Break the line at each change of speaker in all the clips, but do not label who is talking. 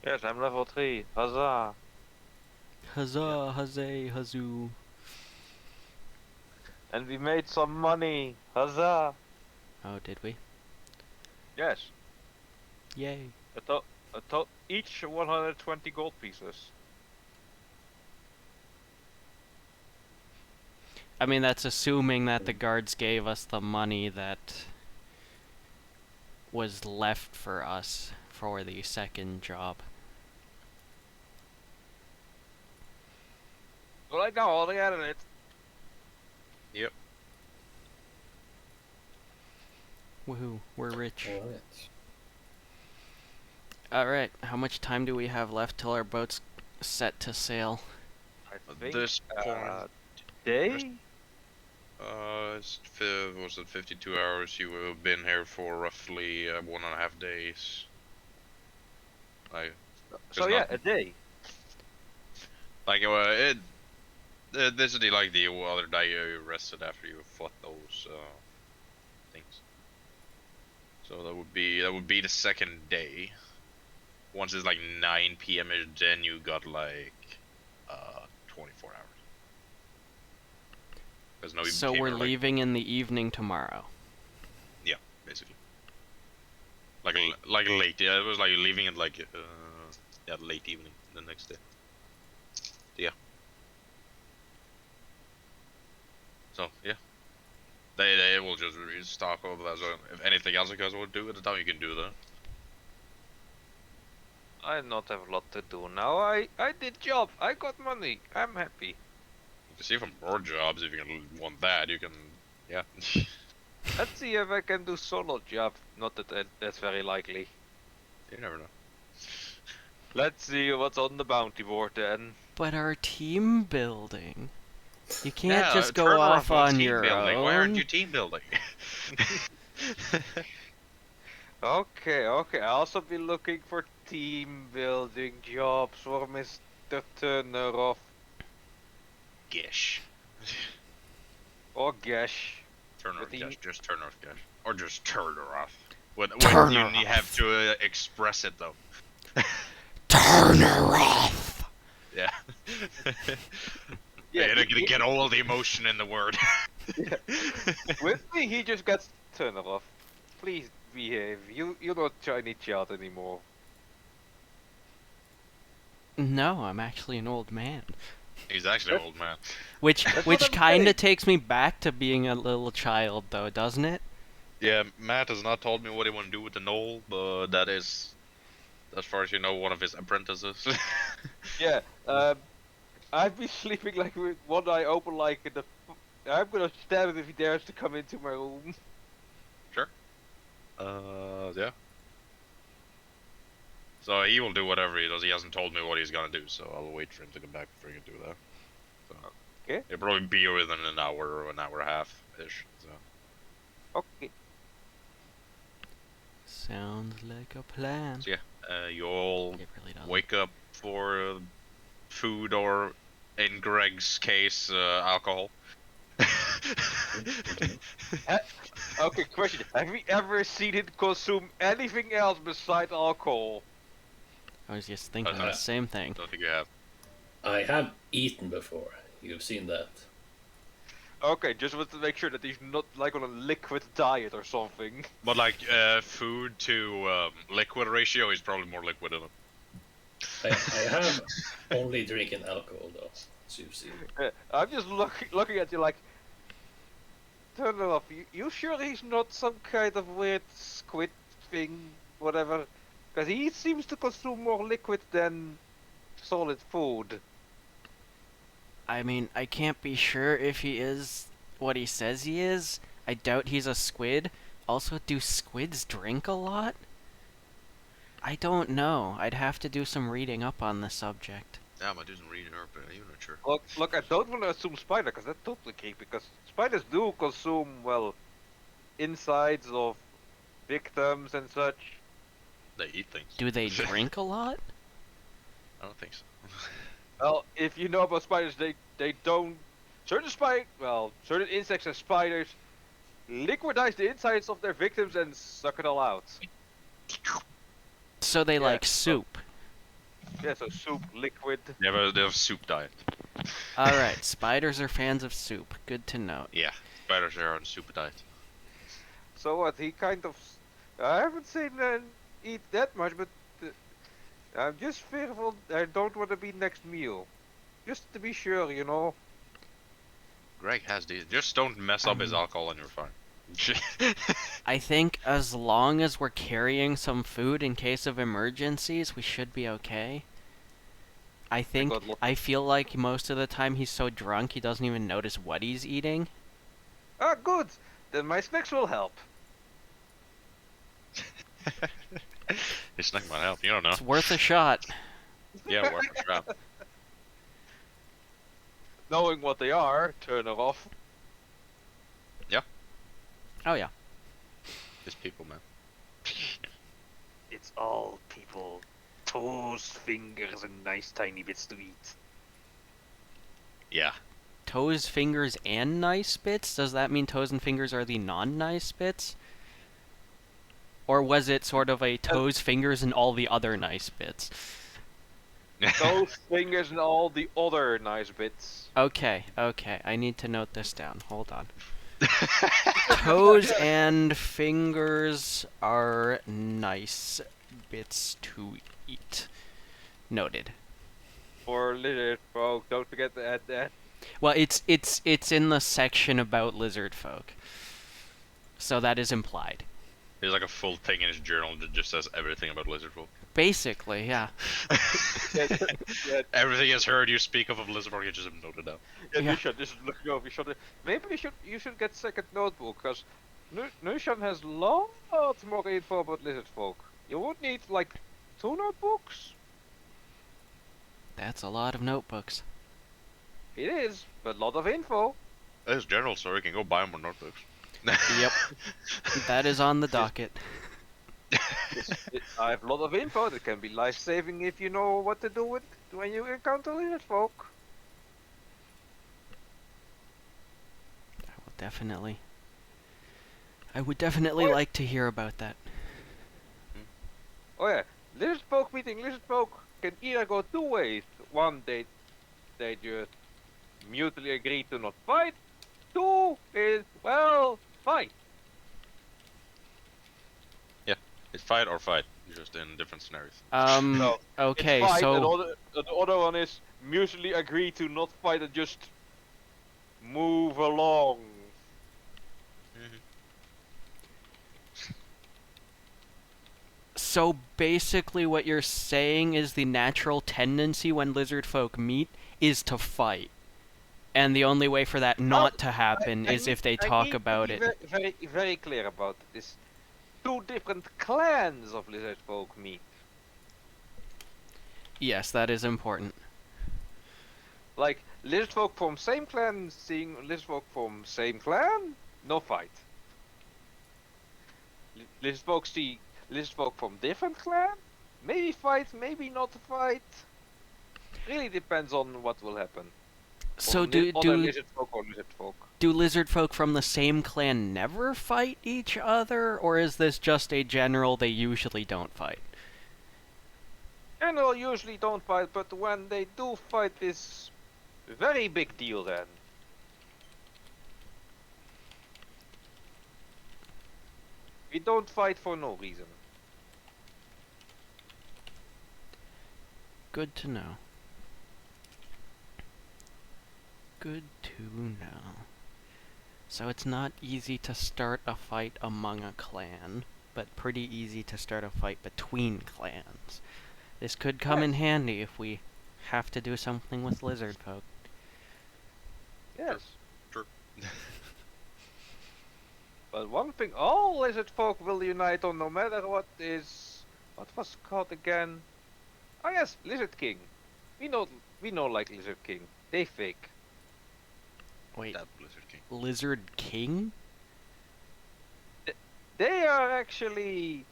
Yes, I'm level 3. Huzzah!
Huzzah, huzzay, huzzoo.
And we made some money! Huzzah!
Oh, did we?
Yes.
Yay.
Each 120 gold pieces.
I mean, that's assuming that the guards gave us the money that was left for us for the second job.
Well, I got all the it.
Yep.
Woohoo, we're rich.
Alright.
Alright, how much time do we have left till our boat's set to sail?
I
At
think,
this point,
day?
was it 52 hours? You have been here for roughly 1.5 days.
So yeah, a day.
This is the other day you rested after you fought those things. So that would be the second day. Once it's like 9 p.m. ish, then you got like 24 hours.
So we're leaving in the evening tomorrow.
Yeah, basically. Like late. Yeah, it was like leaving at like late evening the next day. Yeah. So yeah, they will just restock over that. So if anything else you guys want to do at the time, you can do that.
I not have a lot to do now. I did job. I got money. I'm happy.
You can see from more jobs if you can want that. You can, yeah.
Let's see if I can do solo job. Not that that's very likely.
You never know.
Let's see what's on the bounty board then.
But our team building. You can't
Yeah,
just
turn
go off
from
on
team
your
building.
own.
Why aren't you team building?
Okay. I'll also be looking for team building jobs for Mr. Turneroff
Gish.
or Gash.
Turn off
But he-
Gish. Just turn off Gish. Or just turn her off. When
Turn
you
her
have
off.
to express it though.
Turn her off!
Yeah.
Yeah,
You're gonna get all the emotion in the word.
Yeah. With me, he just gets Turneroff. Please behave. You're not tiny child anymore.
No, I'm actually an old man.
He's actually an old man.
Which
what I'm
kinda
saying.
takes me back to being a little child, though, doesn't it?
Yeah, Matt has not told me what he want to do with the knoll, but that is, as far as you know, one of his apprentices.
Yeah. I've been sleeping like with one eye open, like in the. I'm gonna stab him if he dares to come into my room.
Sure. Yeah. So he will do whatever he does. He hasn't told me what he's gonna do, so I'll wait for him to come back before he can do that. So,
Okay.
It'll probably be within an hour or an hour and a half ish. So.
Okay.
Sounds like a plan.
So yeah, you all
It really doesn't.
wake up for food or, in Greg's case, alcohol.
Okay, question. Have we ever seen it consume anything else besides alcohol?
I was just thinking
Uh,
the same thing.
Don't think you have.
I have eaten before. You've seen that.
Okay, just want to make sure that he's not like on a liquid diet or something.
But like food to liquid ratio is probably more liquid in it.
I have only drinking alcohol though, as you've seen.
I'm just looking at you like, turn it off. You sure he's not some kind of weird squid thing, whatever? Because he seems to consume more liquid than solid food.
I mean, I can't be sure if he is what he says he is. I doubt he's a squid. Also, do squids drink a lot? I don't know. I'd have to do some reading up on the subject.
Yeah, I do some reading up, but I'm not sure.
Look, I don't want to assume spider, because that's totally cake, because spiders do consume, well, insides of victims and such.
They eat things.
Do they drink a lot?
I don't think so.
Well, if you know about spiders, they don't. Certain insects and spiders liquidize the insides of their victims and suck it all out.
So they
Yeah,
like soup.
Yeah, so soup, liquid.
They have a soup diet.
Alright, spiders are fans of soup. Good to know.
Yeah, spiders are on a soup diet.
So what? He kind of. I haven't seen eat that much, but I'm just fearful. I don't want to be next meal. Just to be sure, you know.
Greg has these. Just don't mess up his alcohol and you're fine.
I think as long as we're carrying some food in case of emergencies, we should be okay.
got
I feel like most of the time he's so drunk he doesn't even notice what he's eating.
Ah, good. Then my snacks will help.
His snack might help. You don't know.
It's worth a shot.
Yeah, worth a shot.
Knowing what they are, turn her off.
Oh yeah.
These people, man.
It's all people. Toes, fingers, and nice tiny bits to eat.
Yeah.
Toes, fingers, and nice bits? Does that mean toes and fingers are the non-nice bits? Or was it sort of a toes, fingers, and all the other nice bits?
Toes, fingers, and all the other nice bits.
Okay, I need to note this down. Hold on. Toes and fingers are nice bits to eat. Noted.
For lizard folk, don't forget to add that.
Well, it's in the section about lizard folk. So that is implied.
There's like a full thing in his journal that just says everything about lizard folk.
Basically, yeah.
Yeah,
Everything has heard you speak of lizard folk, you just have noted down.
Yeah.
Nushan, this is looking over your shoulder. Maybe you should get second notebook, because Nushan has lots more info about lizard folk. You would need like 2 notebooks.
That's a lot of notebooks.
It is, but a lot of info.
There's journal, so you can go buy more notebooks.
Yep. That is on the docket.
I have a lot of info that can be life-saving if you know what to do with when you encounter lizard folk.
I would definitely
What?
like to hear about that.
Oh yeah, lizard folk meeting lizard folk can either go 2 ways. One, they just mutually agree to not fight. 2 is, well, fight.
It's fight or fight, just in different scenarios.
No,
Okay,
it's fight, and
so
the other one is mutually agree to not fight and just move along.
so basically what you're saying is the natural tendency when lizard folk meet is to fight. And the only way for that not to happen is if they talk about it.
Very, very clear about this. 2 different clans of lizard folk meet.
Yes, that is important.
Like, lizard folk from same clan seeing lizard folk from same clan, no fight. Lizard folk see lizard folk from different clan, maybe fight, maybe not fight. Really depends on what will happen.
So
Or
do
other lizard folk or lizard folk.
do lizard folk from the same clan never fight each other, or is this just a general they usually don't fight?
General usually don't fight, but when they do fight, it's a very big deal then. We don't fight for no reason.
Good to know. Good to know. So it's not easy to start a fight among a clan, but pretty easy to start a fight between clans. This could come in handy if we have to do something with lizard folk.
Yes.
True.
But one thing all lizard folk will unite on, no matter what, is what was it called again? Oh yes, Lizard King. We know like Lizard King. They fake.
Wait,
That Blizzard King.
Lizard King?
They are actually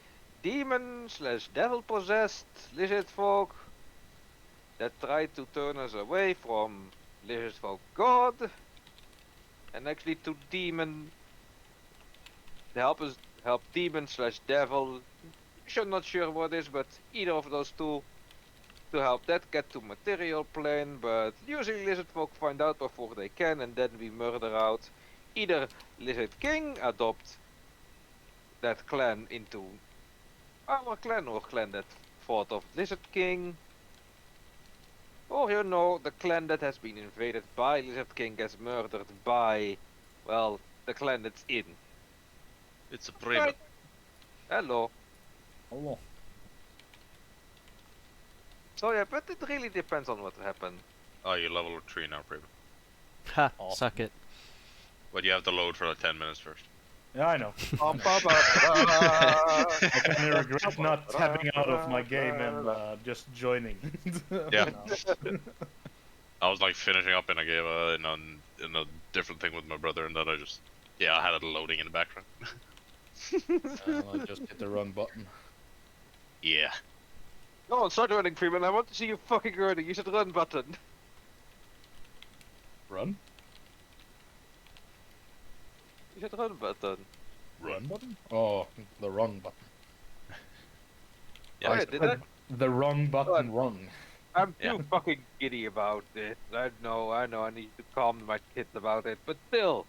demon slash devil possessed lizard folk that try to turn us away from lizard folk god and actually to demon help demon slash devil. I'm not sure what is, but either of those two to help that get to material plane, but usually lizard folk find out before they can, and then we murder out either Lizard King, adopt that clan into our clan, or clan that fought off Lizard King, or the clan that has been invaded by Lizard King gets murdered by, well, the clan that's in.
It's a prima.
Right. Hello.
Oh,
So yeah, but it really depends on what happened.
Oh, you're level 3 now, prima.
Ha,
Awesome.
suck it.
But you have to load for like 10 minutes first.
yeah, I know.
I
I kind of regret not tapping out of my game and just joining.
Yeah. I was like finishing up in a game in a different thing with my brother, and then I had it loading in the background.
I just hit the run button.
Yeah.
Go on, start running, Freeman. I want to see you fucking running. Use the run button.
Run?
Use the run button.
Run button? Oh, the wrong button.
Yeah,
Oh, yeah, did I?
The wrong button rung.
I'm
Yeah.
too fucking giddy about it. I know, I need to calm my kids about it, but still.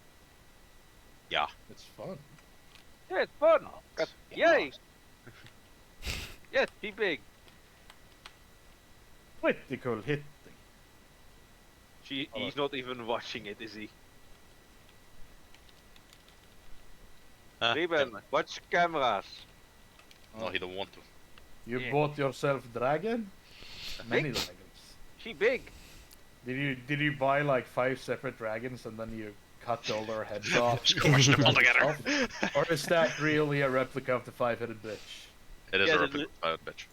It's fun.
Yeah, it's fun.
Yeah.
Yay! Yes, be big.
Critical hit.
He's not even watching it, is he? Ruben, watch cameras.
No, he don't want to.
You
Yeah.
bought yourself dragon? Many dragons.
She big.
Did you buy like 5 separate dragons and then you cut all their heads off?
Squish them all together.
Or is that really a replica of the 5-headed bitch?
It is
Yeah,
a
the-
replica of bitch.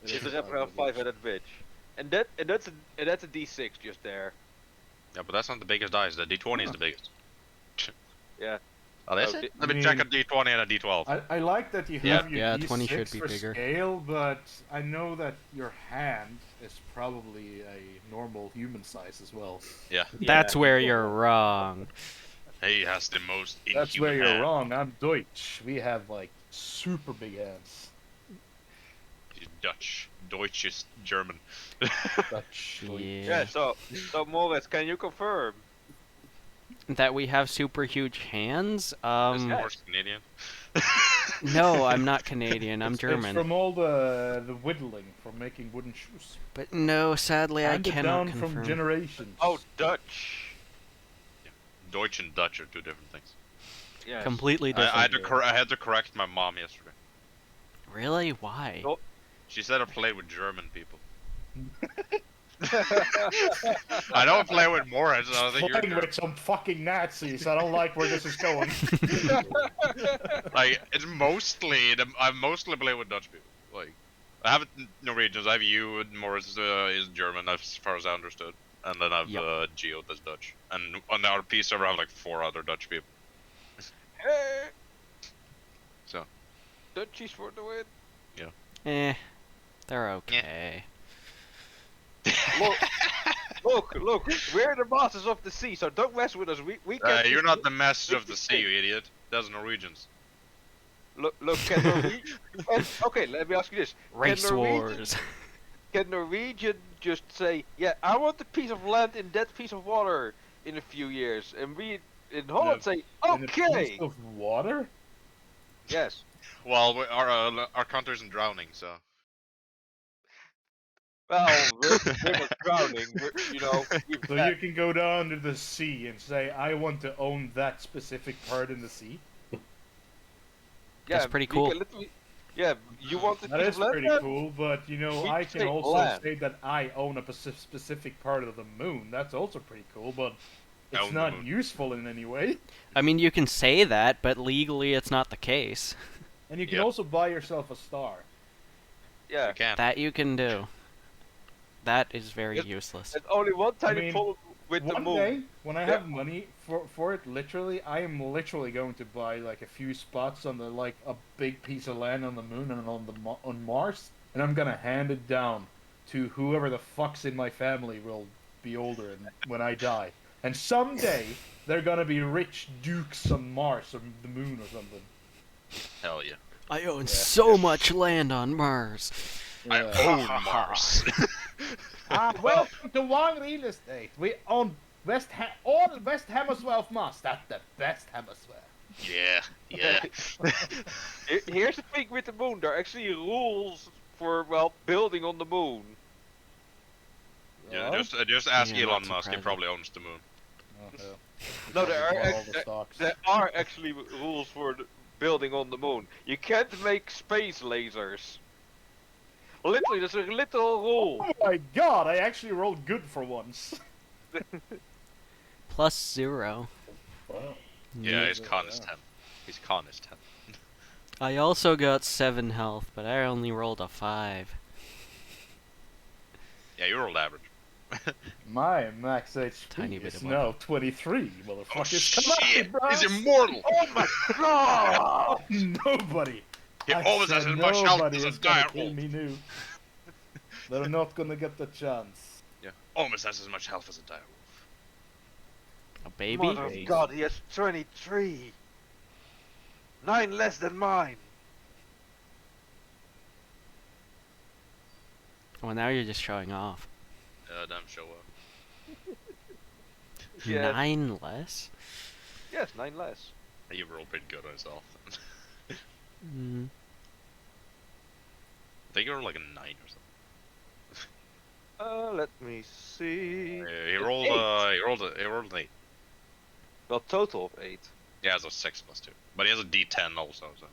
It
It's
is
a replica of 5-headed bitch. And that's a D6 just there.
Yeah, but that's not the biggest dice. The D20 is the biggest.
Yeah.
Oh, is
Oh,
it?
di-
Let me
I
check a
mean-
D20 and a D12.
I like that you
Yeah.
have your
Yeah,
D6
20 should be
for
bigger.
scale, but I know that your hand is probably a normal human size as well.
Yeah.
That's where you're wrong.
He has the most inhuman
That's where you're
hand.
wrong. I'm Deutsch. We have like super big hands.
He's Dutch. Deutsch is German.
Dutch. Deutsch.
Yeah, so Moritz, can you confirm?
That we have super huge hands?
Is
Yeah.
Morse Canadian?
No, I'm not Canadian. I'm
It's
German.
from all the whittling from making wooden shoes.
But no, sadly, I
Handed
cannot
down
confirm.
from generations.
Oh, Dutch.
Deutsch and Dutch are two different things.
Yes.
Completely different.
I had to correct my mom yesterday.
Really? Why?
No.
She said I played with German people. I don't play with Morris. I think you're
Playing with some fucking Nazis. I don't like where this is going.
like it's mostly I mostly play with Dutch people. Like I have Norwegians. I have you and Morris is German as far as I understood, and then I have
Yep.
Geo that's Dutch. And on the RP server I have like 4 other Dutch people.
Hey,
So
Dutchies for the win.
They're okay.
Look, we're the masters of the sea, so don't mess with us. We can.
you're not the master of the sea, you idiot. That's Norwegians.
Look, can Norwegian. Okay, let me ask you this:
Race
Norwegian-
wars.
Can Norwegian just say, "Yeah, I want a piece of land in that piece of water in a few years," and we in Holland say,
In a
"Okay,
piece of water?
yes."
Well, our country's in drowning, so.
Well, we're drowning. We've
So you can go down to the sea and say, I want to own that specific part in the sea?
That's pretty
we
cool.
can literally- Yeah, you want a
That
piece
is
of land?
pretty
there?
cool, but you know,
We
I
say
can also
land.
say that I own a specific part of the moon. That's also pretty cool, but
I
it's
own the
not
moon.
useful in any way.
I mean, you can say that, but legally it's not the case.
And you can
Yep.
also buy yourself a star.
Yeah,
You can.
That you can do. That is very
Yes.
useless.
there's only one tiny
mean,
problem with the
One
moon.
day, when I
Yeah.
have money for it, literally, I am literally going to buy like a few spots on like a big piece of land on the moon and on Mars, and I'm gonna hand it down to whoever the fuck's in my family will be older and when I die. And someday they're gonna be rich dukes on Mars or the moon or something.
Hell yeah.
I own so much land on Mars.
I
Yeah.
own Mars.
Welcome to One Real Estate. We own all West Hammerswell Moss. That's the best Hammerswell.
Yeah, yeah.
Here's the thing with the moon. There are actually rules for, well, building on the moon.
Yeah, just ask
Yeah,
Elon
not
Musk. He
surprising.
probably owns the moon.
Oh, yeah.
No, there
Bought
are
all the stocks.
there are actually rules for building on the moon. You can't make space lasers. Literally, there's a literal rule.
Oh my god, I actually rolled good for once.
+0.
Wow.
Yeah, his
Yeah.
con is 10. His con is 10.
I also got 7 health, but I only rolled a 5.
Yeah, you rolled average.
My max HP
Tiny bit
is
above.
now 23,
Oh
motherfuckers. Come at me,
shit!
bros.
He's immortal!
Oh my god!
Nobody.
He
I
always has
said
as much health
nobody
as a
is gonna
dire
kill
wolf.
me new. They're not gonna get the chance.
Yeah, almost has as much health as a dire wolf.
A baby?
Mother of God, he has 23. 9 less than mine.
Well, now you're just showing off.
Damn show up.
Yeah.
9 less?
Yes, 9 less.
You rolled pretty good on yourself.
Mm.
I think you were like a 9 or something.
Let me see.
He rolled,
Eight.
he rolled an 8.
Well, total of 8.
Yeah, it's a 6 plus 2. But he has a D10 also, so.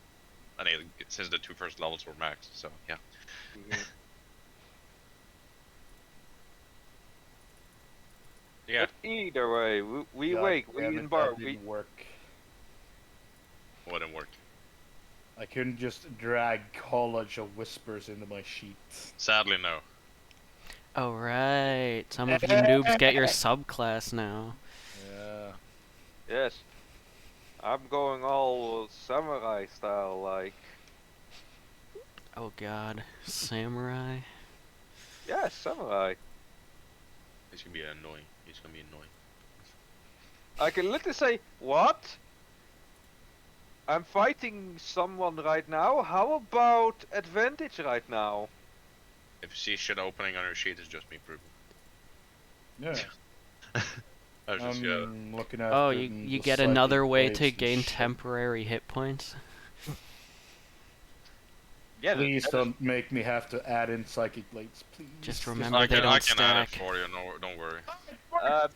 And since the 2 first levels were max, so yeah. Yeah.
But either way, we
God
wake, we
damn it,
embark,
that
we...
didn't work.
Wouldn't work.
I couldn't just drag College of Whispers into my sheet.
Sadly, no.
Oh, right. Some of you noobs get your subclass now.
Yeah.
Yes. I'm going all samurai style, like...
Oh, God. Samurai?
Yes, samurai.
He's gonna be annoying. He's gonna be annoying.
I can literally say, what? I'm fighting someone right now, how about advantage right now?
If you see shit opening on your sheet, it's just me proving.
Yeah.
I was just,
I'm looking at
Oh,
it
you
in
you
the
get
psychic
another way
blades
to
and
gain
shit.
temporary hit points?
Yeah,
Please don't make me have to add in psychic blades, please.
Just
Just-
remember
I
they
can,
don't
I can add it
stack.
for you, no, don't worry.
Uh,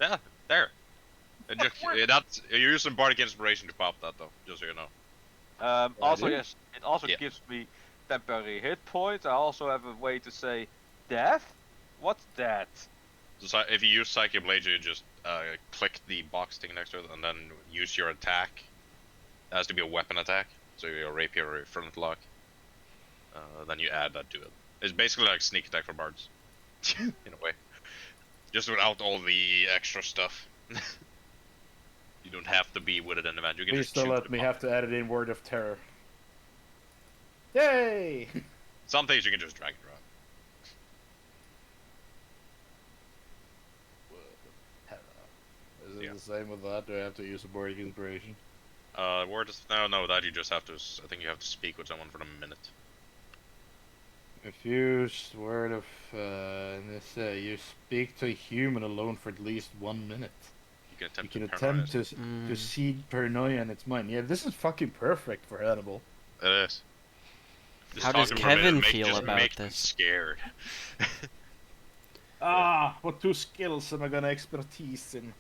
Yeah, there. That's, you're using Bardic Inspiration to pop that though, just so you know.
also,
do?
yes, it also
Yeah.
gives me temporary hit points. I also have a way to say death. What's that?
So if you use Psychic Blade, you just click the box thing next to it and then use your attack. It has to be a weapon attack, so your rapier or your flintlock. Then you add that to it. It's basically like sneak attack for bards, in a way. Just without all the extra stuff. You don't have to be with it in the event. You can
Please
just
don't
shoot
let
the
me
bomb.
have to add it in Word of Terror. Yay!
Some things you can just drag and drop.
Is it
Yeah.
the same with that? Do I have to use a Bardic Inspiration?
Word is no, that you just have to. I think you have to speak with someone for a minute.
If you word of you speak to a human alone for at least 1 minute.
You can attempt
You can
to
attempt
paralyze.
to seed paranoia in its mind. Yeah, this is fucking perfect for Hannibal.
It is. Just
How does
talking for a minute
Kevin
make-
feel
just
about
make them
this?
Scared.
What 2 skills am I gonna expertise in?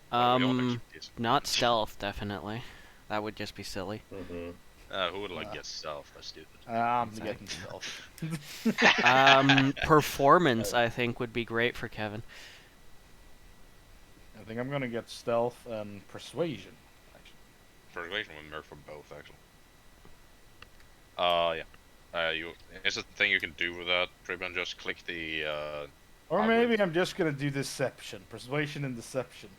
What do we all expertise?
Not stealth, definitely. That would just be silly.
Mm-hmm.
Who would like get stealth? That's stupid.
I'm
Exactly.
getting stealth.
Performance, I think, would be great for Kevin.
I think I'm gonna get stealth and persuasion. Actually.
Persuasion would work for both, actually. Yeah. It's a thing you can do with that. Pribon, just click the.
Or
I
maybe
would-
I'm just gonna do deception, persuasion and deception.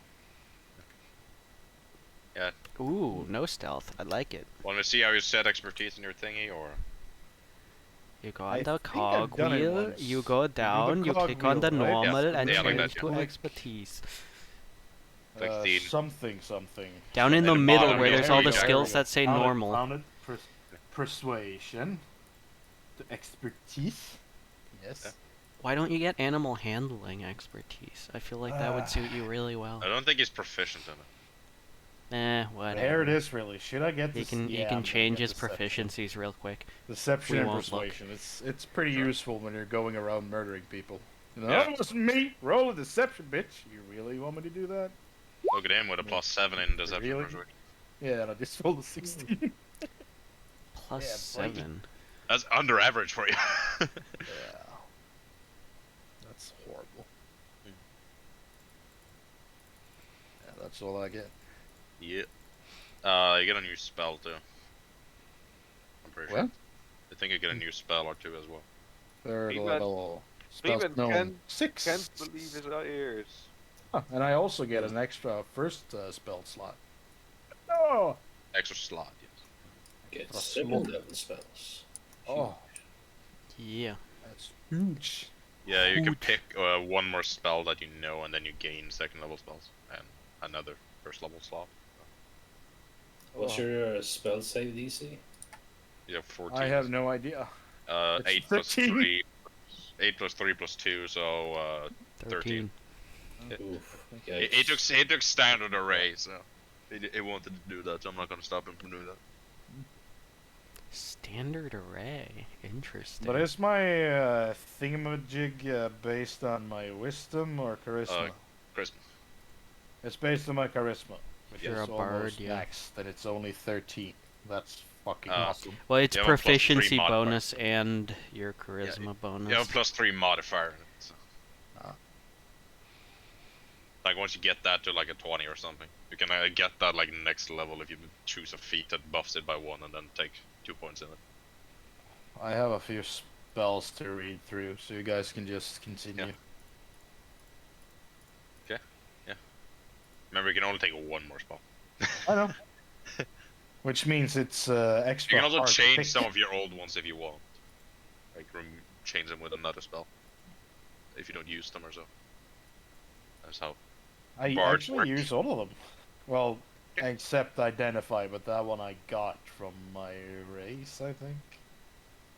Ooh, no stealth. I like it.
Want to see how you set expertise in your thingy, or?
You go
I
on the
think I've done it
cogwheel,
once.
you go down, you click on the
cogwheel, right?
normal,
Yeah,
and
yeah, like
change
that,
to
yeah.
expertise.
Click the-
Something.
Down in the
the
middle
bottom,
where
yeah,
there's
there
all
you
the
go.
skills that say
Found it,
normal.
found it. Persuasion. To expertise. Yes.
Why don't you get animal handling expertise? I feel like that would suit you really well.
I don't think he's proficient in it.
Whatever.
There it is, really. Should I get
He
this?
can
Yeah,
he can
I'm gonna
change
get
his
deception.
proficiencies real quick.
Deception
We
and
won't look.
persuasion. It's pretty
Sure.
useful when you're going around murdering people. No,
Yeah.
it wasn't me. Roll a deception, bitch. You really want me to do that?
Look at him with a +7 in deception.
Really?
Persuasion.
Yeah, and I just rolled a 16.
Plus
Yeah, buddy.
7.
That's under average for you.
Yeah. That's horrible. Yeah, that's all I get.
Yeah. You get a new spell too. I'm pretty sure.
What?
I think you get a new spell or two as well.
Third
Freeman-
level. Spell
Freeman
known. 6.
Can't believe his ears.
Huh, and I also get an extra first spell slot. Oh!
Extra slot, yes.
Get
Plus
7
one.
level spells.
Oh,
Yeah.
that's huge.
Yeah, you can
Hoot.
pick one more spell that you know, and then you gain second level spells and another first level slot.
What's your spell save DC?
You have 14.
I have no idea. It's
8 plus
13.
3. 8 plus 3 plus 2, so 13.
Oof.
It took standard array, so it wanted to do that, so I'm not gonna stop him from doing that.
Standard array. Interesting.
But is my thingamajig based on my wisdom or charisma?
Christmas.
It's based on my charisma, which
You're
is
a bard,
almost
yeah.
max, then it's only 13. That's fucking
Ah.
awesome.
Well, it's
You have a +3
proficiency
modifier.
bonus and your charisma bonus.
You have a +3 modifier in it. So.
Ah.
Like once you get that to like a 20 or something, you can get that like next level if you choose a feat that buffs it by 1 and then take 2 points in it.
I have a few spells to read through, so you guys can just continue.
Yeah. Remember, you can only take one more spell.
I know. Which means it's extra
You can also
hard to
change
pick.
some of your old ones if you want. Like change them with another spell. If you don't use them or so. That's how.
I
bards
actually
work.
use all of them. Well, except identify, but that one I got from my race, I think.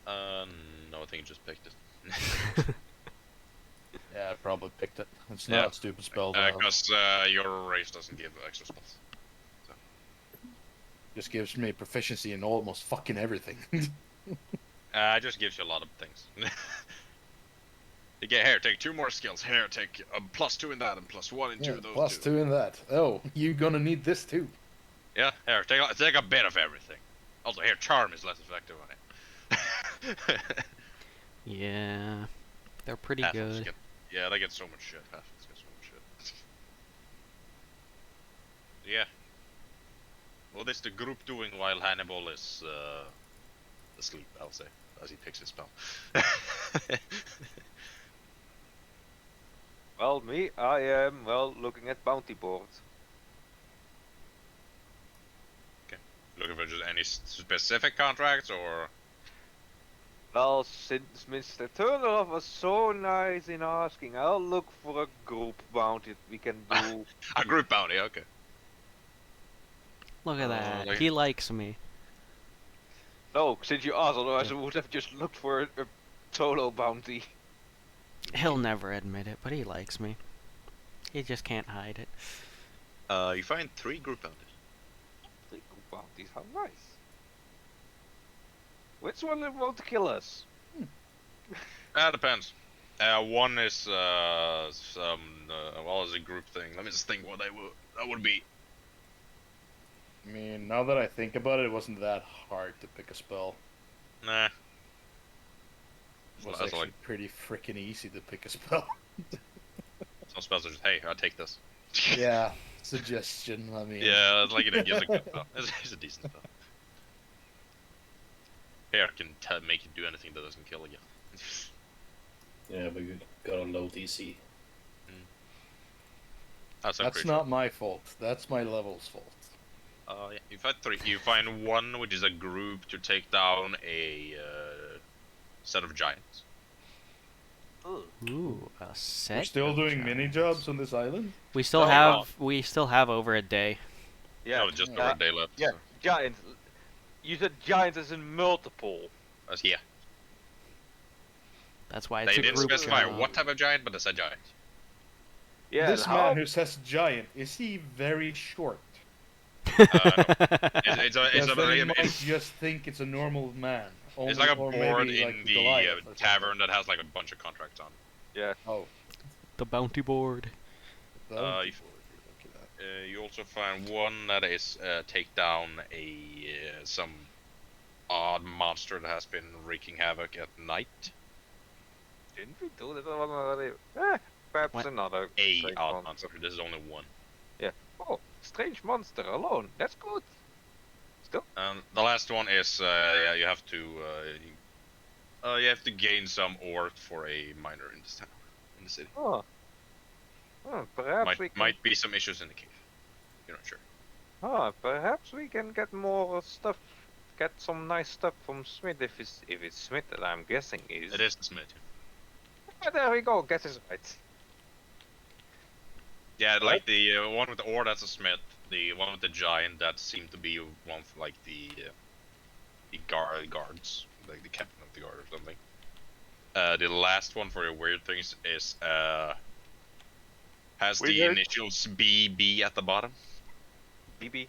No, I think you just picked it.
Yeah, I probably picked it. It's
Yeah.
not a stupid spell. though.
Because your race doesn't give extra spells.
Just gives me proficiency in almost fucking everything.
It just gives you a lot of things. You get here, take 2 more skills. Here, take a +2 in that and +1 in 2
Yeah,
of those.
plus
two.
2 in that. Oh, you gonna need this too.
Yeah, here, take a bit of everything. Also, here, charm is less effective on it.
Yeah. They're pretty
Half-elves
good.
get- yeah, they get so much shit. Half-elves get so much shit. Yeah. What is the group doing while Hannibal is asleep, I'll say, as he picks his spell.
Well, me, I am, looking at bounty board.
Looking for just any specific contracts, or...
Well, since Mr. Turner was so nice in asking, I'll look for a group bounty that we can do.
A group bounty, okay.
Look at that.
like-
He likes me.
No, since you asked, otherwise I would have just looked for a solo bounty.
He'll never admit it, but he likes me. He just can't hide it.
You find 3 group bounties.
3 group bounties, how nice. Which one will want to kill us?
Depends. One is some is a group thing. Let me just think what that would be.
I mean, now that I think about it, it wasn't that hard to pick a spell.
Nah.
It was
That's
actually
like
pretty freaking easy to pick a spell.
some spells are just, hey, I'll take this.
Yeah, suggestion. I mean,
Yeah, it's like it's a good spell. It's a decent spell. Here can make you do anything that doesn't kill you.
Yeah, but you got a low DC.
That's
not my fault. That's my level's fault.
Yeah. You find 3. You find 1, which is a group to take down a set of giants.
Ooh, a set.
We're still
of
doing mini
giants.
jobs on this island.
We still
Oh,
have
wow.
we still have over a day.
Yeah,
No, just over a day left.
yeah,
So.
giants. You said giants as in multiple.
Yeah.
That's why it's
They
a
didn't
group
specify
job.
what type of giant, but they said giant.
Yeah,
This
and how?
man who says giant, is he very short?
No. It's
Because then he might
it's
just think it's a normal man. Only,
like a
or
board
maybe
in
like
the
Goliath or
tavern that has like a bunch of contracts on.
Yeah.
Oh,
The bounty board.
bounty
if-
board. Look at that.
You also find one that is take down some odd monster that has been wreaking havoc at night.
Didn't we do that one already? Eh, perhaps
What?
another
A
strange
odd
monster.
monster. This is only one.
Oh, strange monster alone. That's good. Still.
The last one is yeah, you have to gain some ore for a miner in this town, in the city.
Oh. Perhaps we can.
Might be some issues in the cave. You're not sure.
Perhaps we can get more stuff. Get some nice stuff from Smith if it's Smith that I'm guessing is.
It is the smith.
Ah, there we go. Guess is right.
Yeah, like the one with the ore, that's a smith. The one with the giant, that seemed to be one for like the guards, like the captain of the guard or something. The last one for your weird things is has the
Weird.
initials BB at the bottom.
BB.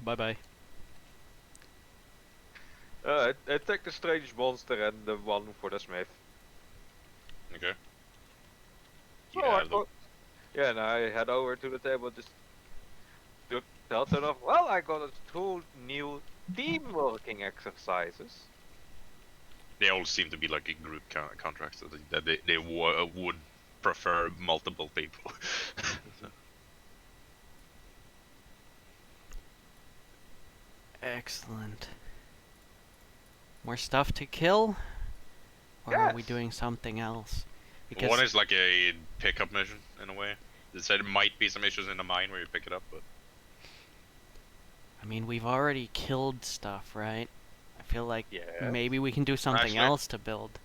Bye bye.
I take the strange monster and the one for the Smith.
Okay.
So
Yeah,
I thought, yeah, and I head over to the table just to tell them off. Well, I got 2 new team working exercises.
they all seem to be like a group contracts that they would prefer multiple people.
Excellent. More stuff to kill? Or are we
Yes.
doing something else? Because
One is like a pickup mission in a way. It said it might be some issues in the mine where you pick it up, but
I mean, we've already killed stuff, right? I feel like
Yeah.
maybe we can do something
Actually-
else to build.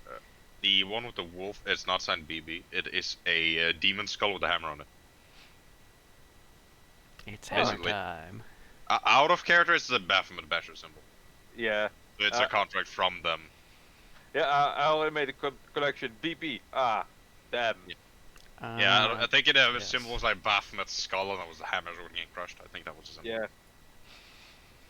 the one with the wolf, it's not signed BB. It is a demon skull with a hammer on it.
It's hammer
Basically.
time.
Out of character, it's the Baphomet Basher symbol.
Yeah.
So it's a contract from them.
Yeah, I already made a connection. BP. Ah, damn.
Yeah, I think it
yes.
symbols like Baphomet's skull, and that was the hammer that was getting crushed. I think that was the symbol.
Yeah.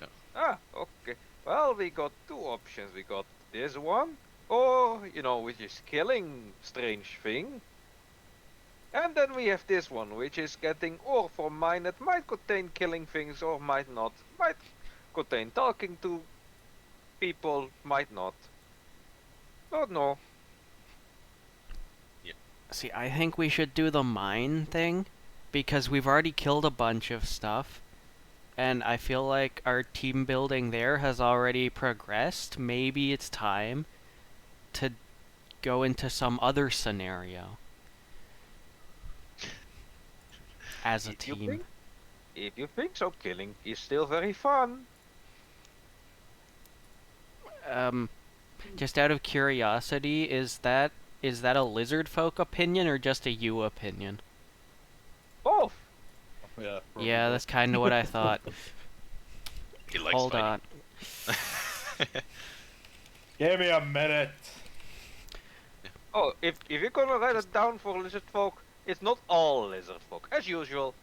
Yeah.
Ah, okay. Well, we got 2 options. We got this one, or, you know, which is killing strange thing. And then we have this one, which is getting ore from mine that might contain killing things or might not. Might contain talking to people, might not. Don't know.
See, I think we should do the mine thing because we've already killed a bunch of stuff. And I feel like our team building there has already progressed. Maybe it's time to go into some other scenario as a
If you
team.
think- If you think so, killing is still very fun.
Just out of curiosity, is that a lizard folk opinion or just a you opinion?
Both.
Yeah.
Yeah, that's kind of what I thought.
He likes
Hold
fighting.
on.
Give me a minute.
Oh, if you're gonna write it down for lizard folk, it's not all lizard folk, as usual.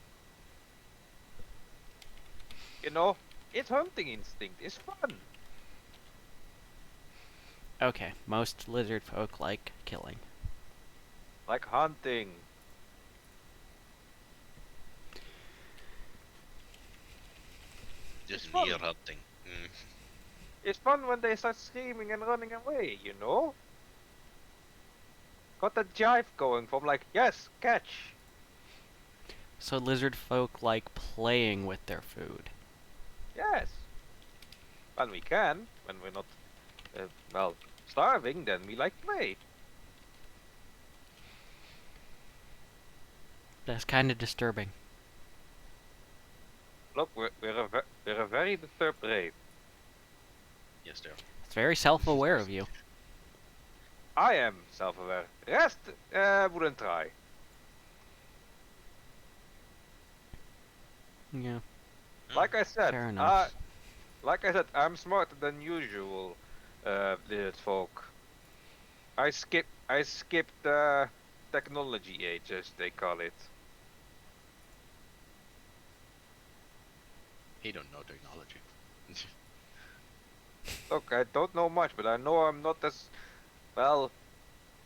You know, its hunting instinct is fun.
Okay, most lizard folk like killing.
Like hunting.
Just
It's fun.
near hunting. Mm.
It's fun when they start screaming and running away, you know? Got that jive going from like, yes, catch.
So lizard folk like playing with their food.
Yes. When we can, when we're not, well, starving, then we like play.
That's kind of disturbing.
Look, we're a very disturbed race.
Yes, they are.
It's very self-aware of you.
I am self-aware. Rest wouldn't try.
Yeah.
Like I said,
Fair enough.
like I said, I'm smarter than usual, lizard folk. I skipped technology age, as they call it.
He don't know technology.
Look, I don't know much, but I know I'm not as well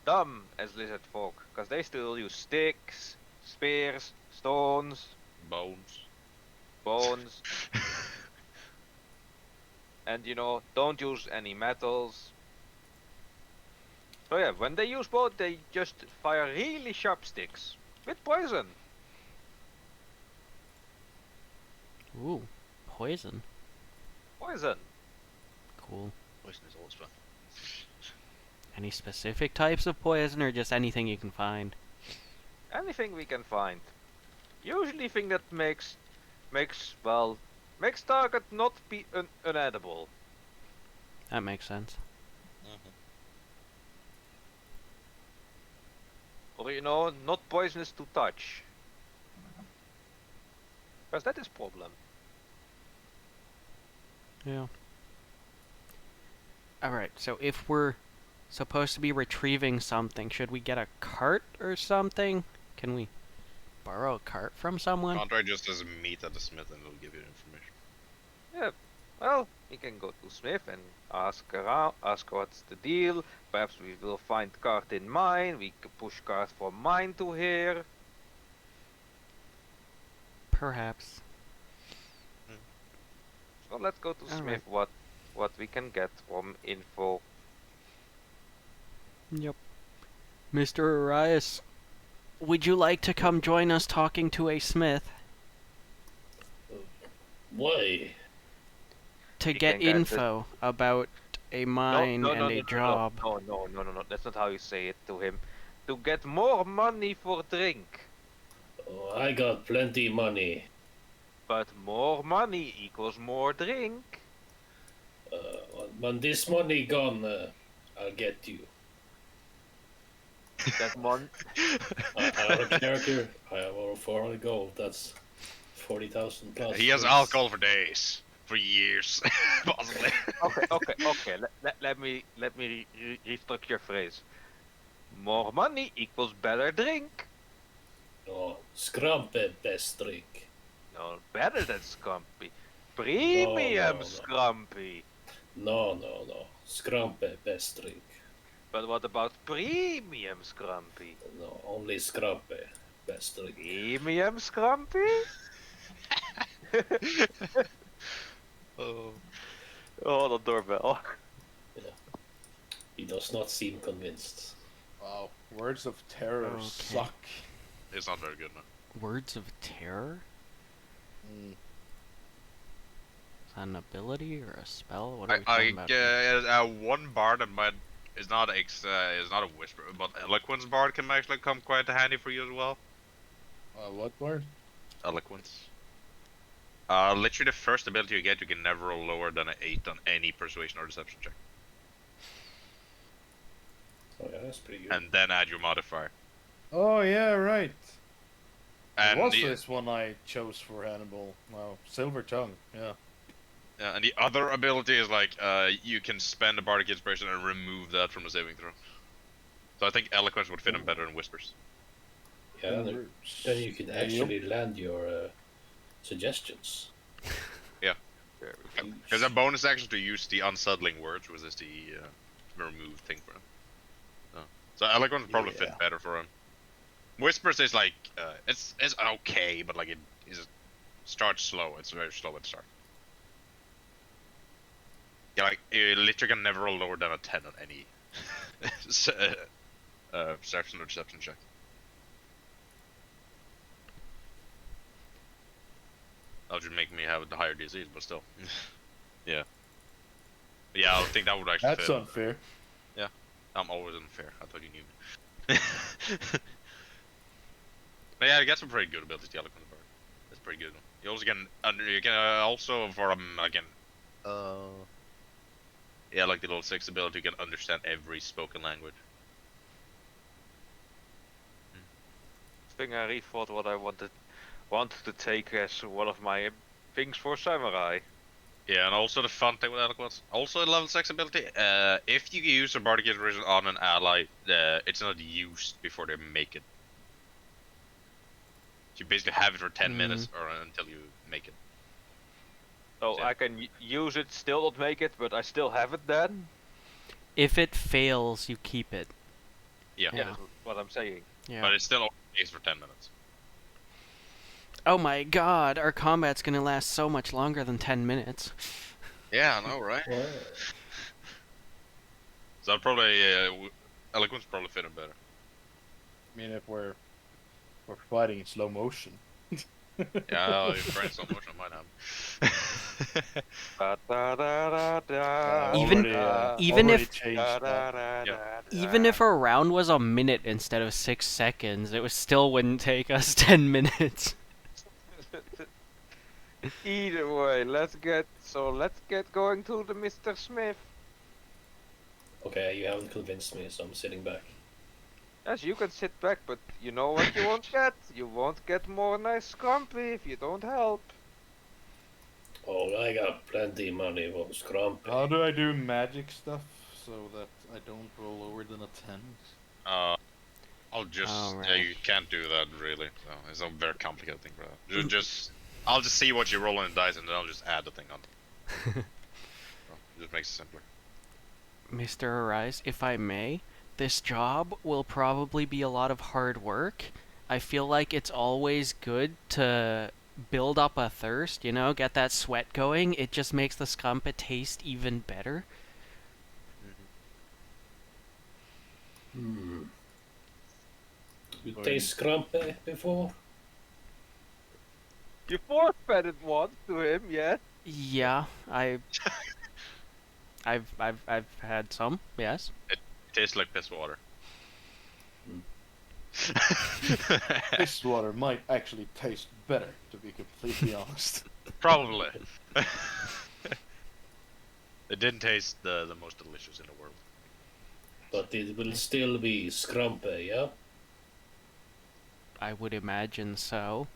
dumb as lizard folk, because they still use sticks, spears, stones,
Bones.
bones, and don't use any metals. So yeah, when they use both, they just fire really sharp sticks with poison.
Ooh, poison.
Poison.
Cool.
Poison is always fun.
Any specific types of poison, or just anything you can find?
Anything we can find. Usually thing that makes target not be unedible.
That makes sense.
Or not poisonous to touch. Because that is problem.
Yeah. Alright, so if we're supposed to be retrieving something, should we get a cart or something? Can we borrow a cart from someone?
Contract just as meet at the smith and it'll give you information.
Yeah. Well, we can go to Smith and ask around, ask what's the deal. Perhaps we will find cart in mine. We can push cart from mine to here.
Perhaps.
So let's go to Smith. What we can get from info.
Yep. Mr. Arias, would you like to come join us talking to a smith?
Why?
To
We
get
can get
info about a mine
no,
and
no,
a
no,
job.
no. That's not how you say it to him. To get more money for drink.
Oh, I got plenty money.
But more money equals more drink.
When this money gone, I'll get you.
That mon.
I have a character. I have over 400 gold. That's 40,000 plus.
He has
That's-
alcohol for days. For years. Possibly.
Okay. Let me restructure your phrase. More money equals better drink.
Oh, Scrampe best drink.
No, better than Scrumpy. Premium
no.
Scrumpy.
No. Scrampe best drink.
But what about premium Scrumpy?
No, only Scrampe best drink.
Premium Scrumpy?
Oh.
Oh, the doorbell.
He does not seem convinced.
Wow, words of terror
Okay.
suck.
It's not very good, man.
Words of terror? Is that an ability or a spell? What are we talking about? here?
One bard that is not a whisper, but eloquence bard can actually come quite handy for you as well.
What word?
Eloquence. Literally the first ability you get, you can never roll lower than an 8 on any persuasion or deception check,
Oh yeah, that's pretty good.
and then add your modifier.
Oh yeah, right.
And
What's
the,
this one I chose for Hannibal? Wow, Silver Tongue. Yeah.
and the other ability is like you can spend a bardic inspiration and remove that from the saving throw. So I think eloquence would fit him better than whispers.
Yeah, then you could actually land your suggestions.
There we go.
There's a bonus action to use the unsettling words, which is the remove thing for him. So eloquence would probably fit
Yeah.
better for him. Whispers is like it's okay, but like it starts slow. It's very slow at the start. Yeah, like you literally can never roll lower than a 10 on any perception or deception check. That would make me have the higher disease, but still. Yeah. Yeah, I think that would actually
That's
fit.
unfair.
I'm always unfair. I thought you knew me. But yeah, I got some pretty good abilities. The eloquent bard. That's pretty good. You also can also for again. Yeah, like the level 6 ability, you can understand every spoken language.
Thing I rethought what I wanted to take as one of my things for samurai.
Yeah, and also the fun thing with Eloquence, also level 6 ability, if you use a Bardic Inspiration on an ally, it's not used before they make it. You basically have it for 10 minutes or until you make it.
So
Yeah.
I can use it, still not make it, but I still have it then?
If it fails, you keep it.
Yeah.
Yeah, that's what I'm saying.
Yeah.
But it still only stays for 10 minutes.
Oh my god, our combat's gonna last so much longer than 10 minutes.
Yeah, I know, right?
Well,
So I'd probably, Eloquence probably fit in better.
I mean, if we're fighting in slow motion.
Yeah, your friends so much I might have.
Ba-da-da-da-da,
Even- even
already
if-
changed that.
da-da-da-da-da.
Even if a round was a minute instead of 6 seconds, it was still wouldn't take us 10 minutes.
Either way, let's get going to the Mr. Smith.
okay, you haven't convinced me, so I'm sitting back.
Yes, you can sit back, but you know what you won't get? You won't get more nice scrumpy if you don't help.
Oh, I got plenty of money for Scrumpy.
How do I do magic stuff so that I don't roll lower than a 10?
I'll just,
Alright.
you can't do that really. So it's a very complicated thing for that. I'll just see what you roll on the dice and then I'll just add the thing on. So, it just makes it simpler.
Mr. Arise, if I may, this job will probably be a lot of hard work. I feel like it's always good to build up a thirst, you know, get that sweat going. It just makes the scampi taste even better.
You taste Scrumpy before?
You forfeited once to him, yes?
Yeah, I've had some, yes.
It tastes like piss water.
This water might actually taste better, to be completely honest.
Probably. It didn't taste the most delicious in the world.
But it will still be Scrumpy, yeah?
I would imagine so.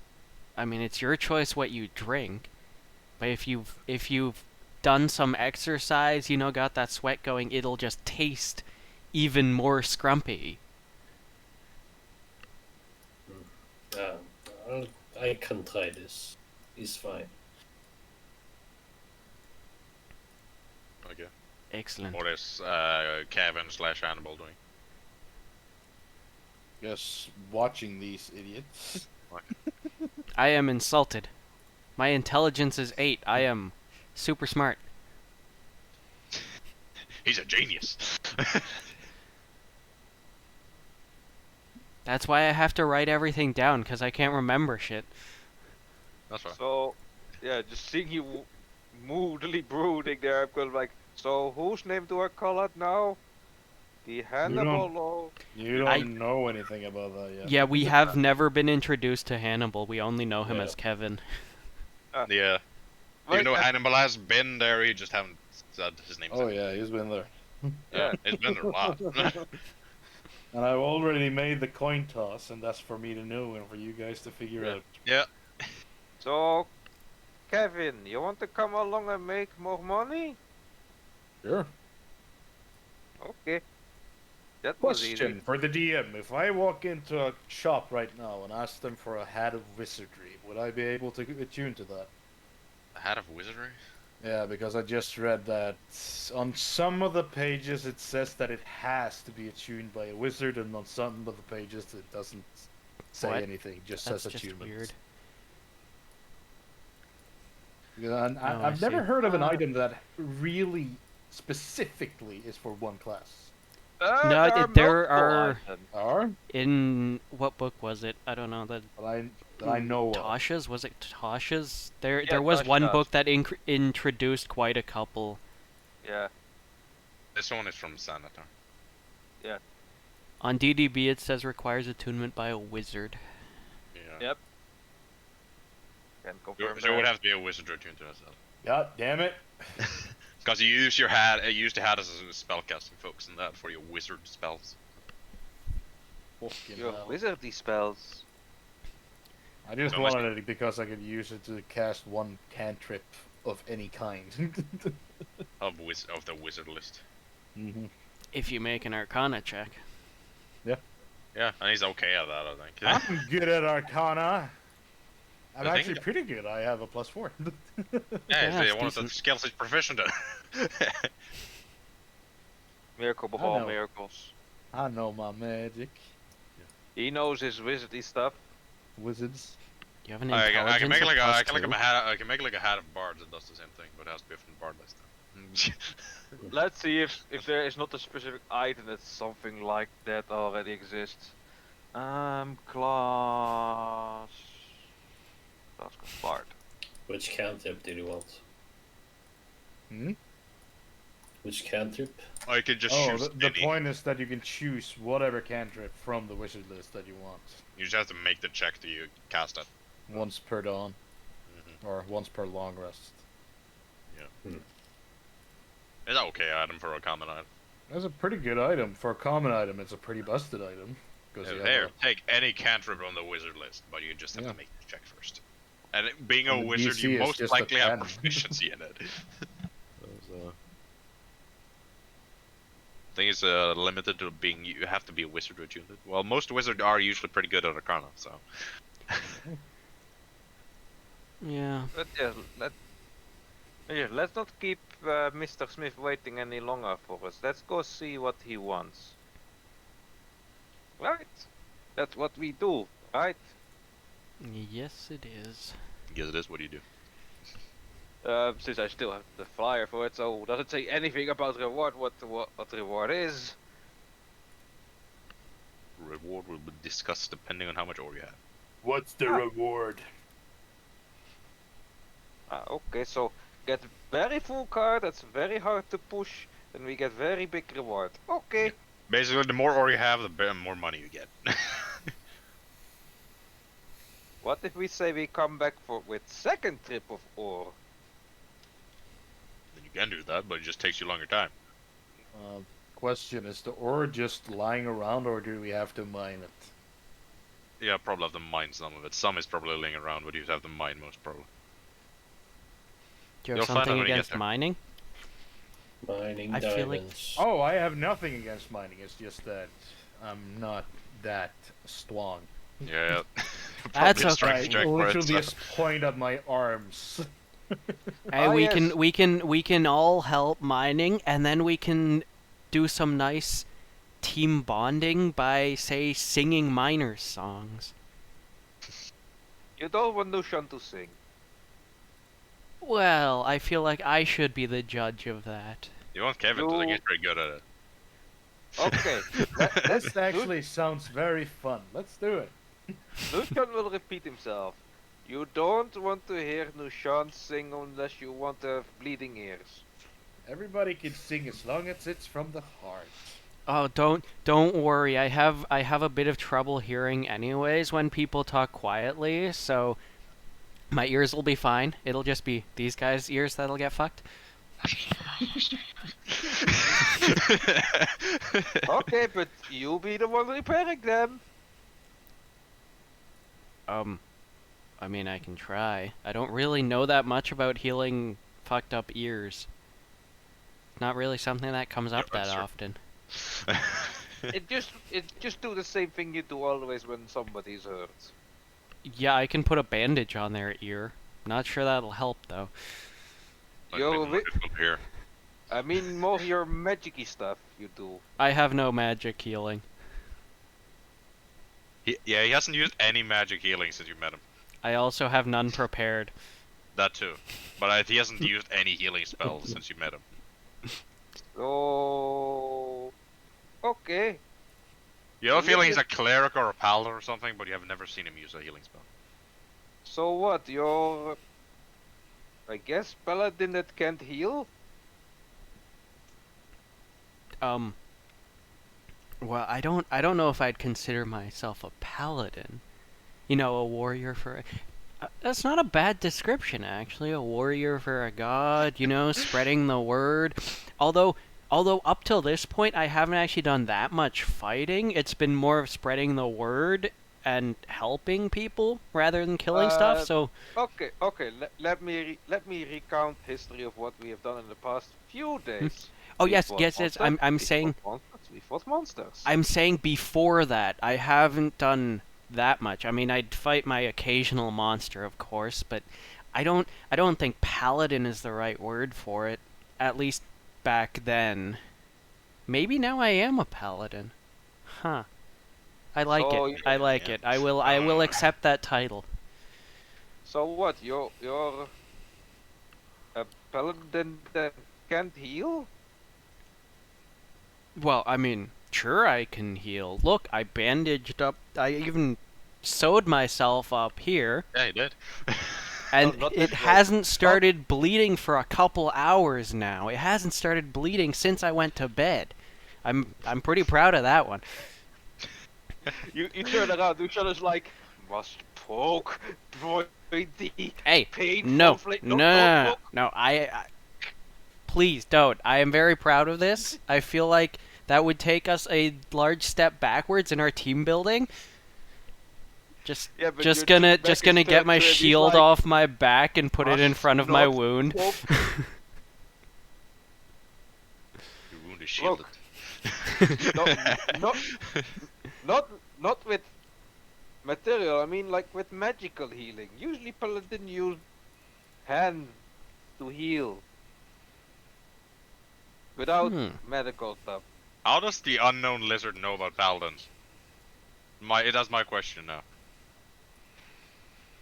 I mean, it's your choice what you drink, but if you've done some exercise, you know, got that sweat going, it'll just taste even more scrumpy.
I can try this. It's fine.
Okay.
Excellent.
What is Kevin / Hannibal doing?
Just watching these idiots.
I am insulted. My intelligence is 8. I am super smart.
He's a genius.
That's why I have to write everything down, because I can't remember shit.
That's right.
So, yeah, just seeing you moodily brooding there, I'm going like, so whose name do I call it now? The Hannibal or...
You don't
I-
know anything about that yet.
Yeah, we have never been introduced to Hannibal. We only know him
Yeah.
as Kevin.
Yeah.
Like,
Even though Hannibal has been there, he just haven't said his name.
Oh yeah, he's been there.
Yeah, it's been there a lot.
And I've already made the coin toss, and that's for me to know and for you guys to figure
Yeah.
out.
Yeah.
So, Kevin, you want to come along and make more money?
Sure.
Okay. That was
Question
easy.
for the DM: if I walk into a shop right now and ask them for a hat of wizardry, would I be able to attune to that?
A hat of wizardry?
Yeah, because I just read that on some of the pages it says that it has to be attuned by a wizard, and on some of the pages it doesn't say
What?
anything, just
That's
says
just
attunement.
weird.
Because
Oh, I
I've never
see.
heard of an item that really specifically is for one class.
No,
there
there
multiple
are-
items.
Are?
In what book was it? I don't know.
That I know of.
Tasha's? Was it Tasha's? There
Yeah,
there was
Tasha
one
does.
book that introduced quite a couple.
Yeah.
This one is from Sanatar.
On DDB it says requires attunement by a wizard.
Yeah.
Yep. Can confirm
So it would
that.
have to be a wizard attuned to that.
God damn it!
Because you use your hat, you use the hat as a spellcasting focus and that for your wizard spells.
Fucking
Your
hell.
wizardy spells.
I just
So much-
wanted it because I could use it to cast one cantrip of any kind.
Of the wizard list.
Mm-hmm.
If you make an Arcana check.
Yeah, and he's okay at that, I think.
I'm good at Arcana. I'm
The thing-
actually pretty good. I have a +4.
Yeah,
Yeah,
he's
it's
one of the
decent.
skills he's proficient in.
Miracle of
I
all
know.
miracles.
I know my magic.
He knows his wizardy stuff.
Wizards.
You have an
I
intelligence
can make
of
like
plus
I can
two.
make like a hat of bards that does the same thing, but it has to be from the bard list.
Let's see if there is not a specific item that something like that already exists. Class bard.
Which cantrip did you want?
Hmm?
Which cantrip?
I could just
Oh,
choose
the
any.
point is that you can choose whatever cantrip from the wizard list that you want.
You just have to make the check to you cast it.
Once per dawn.
Mm-hmm.
Or once per long rest.
Is that okay item for a common item?
That's a pretty good item. For a common item, it's a pretty busted item. Because you have
There,
a-
take any cantrip on the wizard list, but you just have
Yeah.
to make the check first. And being a
And the
wizard,
DC
you
is
most
just a
likely have
10.
proficiency in it. So, thing is limited to being you have to be a wizard to achieve it. Well, most wizards are usually pretty good at Arcana, so.
Yeah.
But let's not keep Mr. Smith waiting any longer for us. Let's go see what he wants. Right? That's what we do, right?
Yes, it is.
Yes, it is. What do you do?
Since I still have the flyer for it, so does it say anything about reward? What the reward is?
Reward will be discussed depending on how much ore you have.
What's the reward?
Okay, so get very full card. That's very hard to push. Then we get very big reward. Okay.
Basically, the more ore you have, the more money you get.
What if we say we come back with second trip of ore?
Then you can do that, but it just takes you longer time.
Question, is the ore just lying around or do we have to mine it?
Yeah, probably have to mine some of it. Some is probably laying around, but you have to mine most probably.
Do you
You'll
have
find out
something
when you get
against
there.
mining?
Mining
I feel like-
diamonds.
Oh, I have nothing against mining. It's just that I'm not that strong.
Yeah.
That's
Probably a strength
okay.
check for it,
Literally
so-
just point at my arms.
Hey,
Ah,
we
yes.
can all help mining, and then we can do some nice team bonding by, say, singing miners songs.
You don't want Nushan to sing.
Well, I feel like I should be the judge of that.
You want Kevin to think
You-
he's pretty good at it.
Okay.
This actually sounds very fun. Let's do it.
Nushan will repeat himself. You don't want to hear Nushan sing unless you want to have bleeding ears.
Everybody can sing as long as it's from the heart.
Oh, don't worry. I have a bit of trouble hearing anyways when people talk quietly, so my ears will be fine. It'll just be these guys' ears that'll get fucked.
Okay, but you be the one repairing them.
I mean, I can try. I don't really know that much about healing fucked up ears. Not really something that comes up that
that's true.
often.
It just do the same thing you do always when somebody's hurt.
Yeah, I can put a bandage on their ear. Not sure that'll help though.
Might
Yo,
make it more
wi-
difficult here.
I mean more your magic-y stuff you do.
I have no magic healing.
He hasn't used any magic healing since you met him.
I also have none prepared.
That too. But he hasn't used any healing spells since you met him.
So okay.
You have a
Yeah,
feeling he's
but-
a cleric or a paladin or something, but you have never seen him use a healing spell.
So what? You're I guess paladin that can't heal?
Well, I don't know if I'd consider myself a paladin. You know, a warrior for that's not a bad description actually. A warrior for a god, you know, spreading the word. Although up till this point I haven't actually done that much fighting. It's been more of spreading the word and helping people rather than killing stuff. So
Okay, let me recount history of what we have done in the past few days.
oh
We
yes,
fought
yes, yes.
monsters,
I'm
we
saying
fought monsters, we fought monsters.
I'm saying before that, I haven't done that much. I mean, I'd fight my occasional monster, of course, but I don't think paladin is the right word for it. At least back then. Maybe now I am a paladin. Huh. I like
So
it. I like
yeah.
it. I will accept that title.
So what? You're a paladin that can't heal?
Well, I mean, sure I can heal. Look, I bandaged up. I even sewed myself up here.
Yeah, he did.
And
not
it
that way.
hasn't started bleeding for a couple hours now. It hasn't started bleeding since I went to bed. I'm pretty proud of that one.
You turn around, each other's like, must poke, pointy,
Hey,
painful,
no,
no,
no, no. I please don't. I am very proud of this. I feel like that would take us a large step backwards in our team building. Just
Yeah, but
just
your
gonna
team
just
back is
gonna get
turned
my
to him, he's
shield
like,
off my back and put it in
must
front of my
not
wound.
poke.
Your wound is shielded.
Look, not with material. I mean, like with magical healing. Usually, paladin use hand to heal without medical stuff.
How does the unknown lizard know about paladins? That's my question now.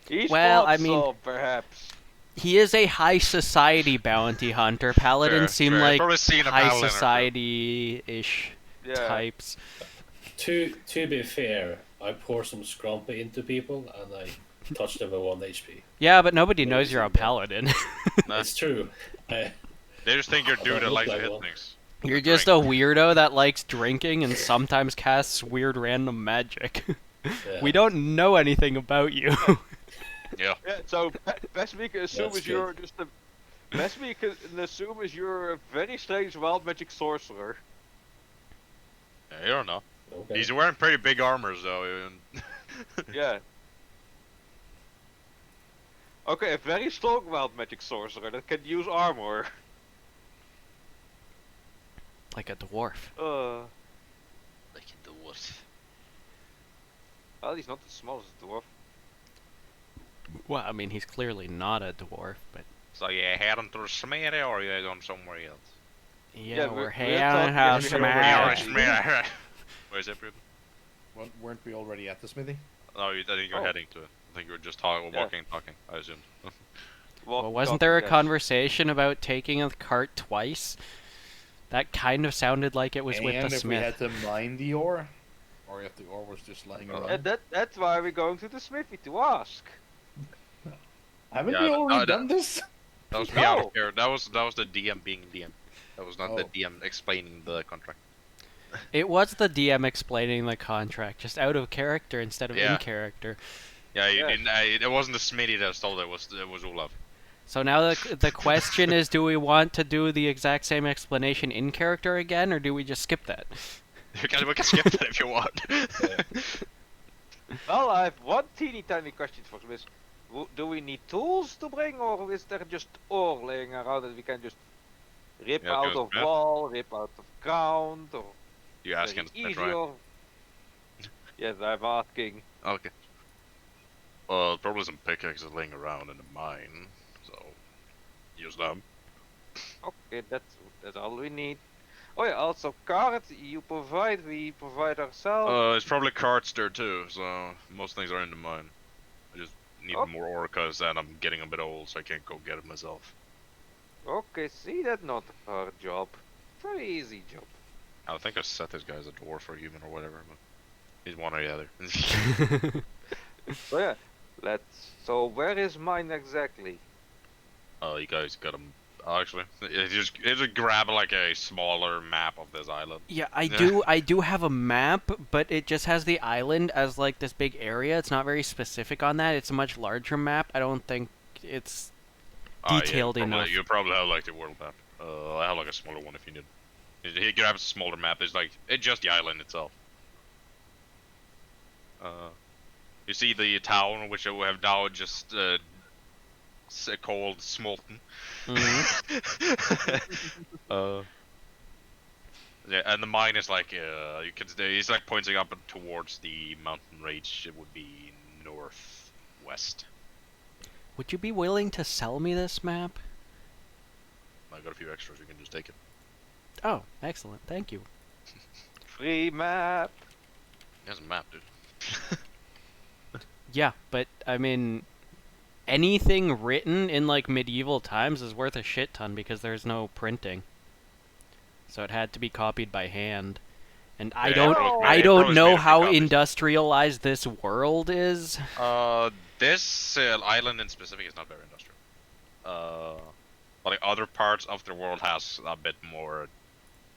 He's
Well,
fought
I mean-
some, perhaps.
He is a high society bounty hunter. Paladins
Fair,
seem
fair.
like
Probably seen a
high
paladin or two.
society-ish
Yeah.
types.
To be fair, I pour some scrumpy into people and I touch them with 1 HP.
Yeah, but nobody
Maybe
knows you're a
some-
paladin.
Nah.
It's true.
They just think you're a
I
dude
don't
that
look
likes to
like
hit
one.
things.
You're
And
just a
drink.
weirdo that likes drinking and sometimes casts weird random magic.
Yeah.
We don't know anything about you.
Yeah.
Yeah. So best we can assume
That's
is you're just a. Best we can assume is you're a very strange wild magic sorcerer.
Yeah, you don't know.
Okay.
He's wearing pretty big armors though.
Yeah. Okay, a very strong wild magic sorcerer that can use armor.
Like a dwarf.
Like the dwarf.
Well, he's not as small as a dwarf.
Well, I mean, he's clearly not a dwarf, but
So you heading to Smithy or are you going somewhere else?
yeah,
Yeah,
we're
we're
hanging
talking
out
if we
Yeah,
Smash.
Smithy. Where's it, Ruben?
Weren't we already at the smithy?
No, I think you're
Oh.
heading to it. I think you were just talking,
Yeah.
walking and talking, I assume.
Well, wasn't there a conversation about taking a cart twice? That kind of sounded like it was with
and
the
if
smith.
we had to mine the ore, or if the ore was just lying around.
That's why we're going to the smithy to ask.
Haven't
Yeah,
we already
no,
done this?
That was me out
No.
of here. That was the DM being DM. That was not the
Oh.
DM explaining the contract.
It was the DM explaining the contract, just out of character instead of
Yeah.
in character.
Yeah, you
Yeah.
didn't. It wasn't the Smitty that stole it. It was Olav.
So now the question is, do we want to do the exact same explanation in character again, or do we just skip that?
We can skip that if you want.
Well, I have one teeny tiny question for this. Do we need tools to bring, or is there just ore laying around that we can just rip
Yeah,
out
because-
of
yeah.
wall, rip out of ground, or
You
is
asking
it
that, right?
easier? Yes, I'm asking.
Okay. Well, probably some pickaxes laying around in the mine, so use them.
Okay, that's all we need. Oh yeah, also cards you provide, we provide ourselves.
It's probably carts there too, so most things are in the mine. I just need
Oh.
more orcas, and I'm getting a bit old, so I can't go get it myself.
Okay, see, that's not a hard job. Very easy job.
I think I set this guy as a dwarf or human or whatever, but he's one or the other.
So yeah, so where is mine exactly?
Oh, you guys got him. Actually, you just grab like a smaller map of this island.
Yeah, I
Yeah.
I do have a map, but it just has the island as like this big area. It's not very specific on that. It's a much larger map. I don't think it's detailed
probably,
enough.
You probably have like the world map. I have like a smaller one if you need. He grabs a smaller map. It's just the island itself. You see the town, which we have now just called Smolten. uh, yeah, and the mine is like you can. He's like pointing up towards the mountain range. It would be northwest.
Would you be willing to sell me this map?
I got a few extras. You can just take it.
Oh, excellent. Thank you.
Free map.
There's a map, dude.
Yeah, but I mean, anything written in like medieval times is worth a shit ton because there's no printing. So it had to be copied by hand. And I
Yeah,
don't
Oh.
I
it
don't
probably
know
made a few
how
copies.
industrialized this world is.
This island in specific is not very industrial. But like other parts of the world has a bit more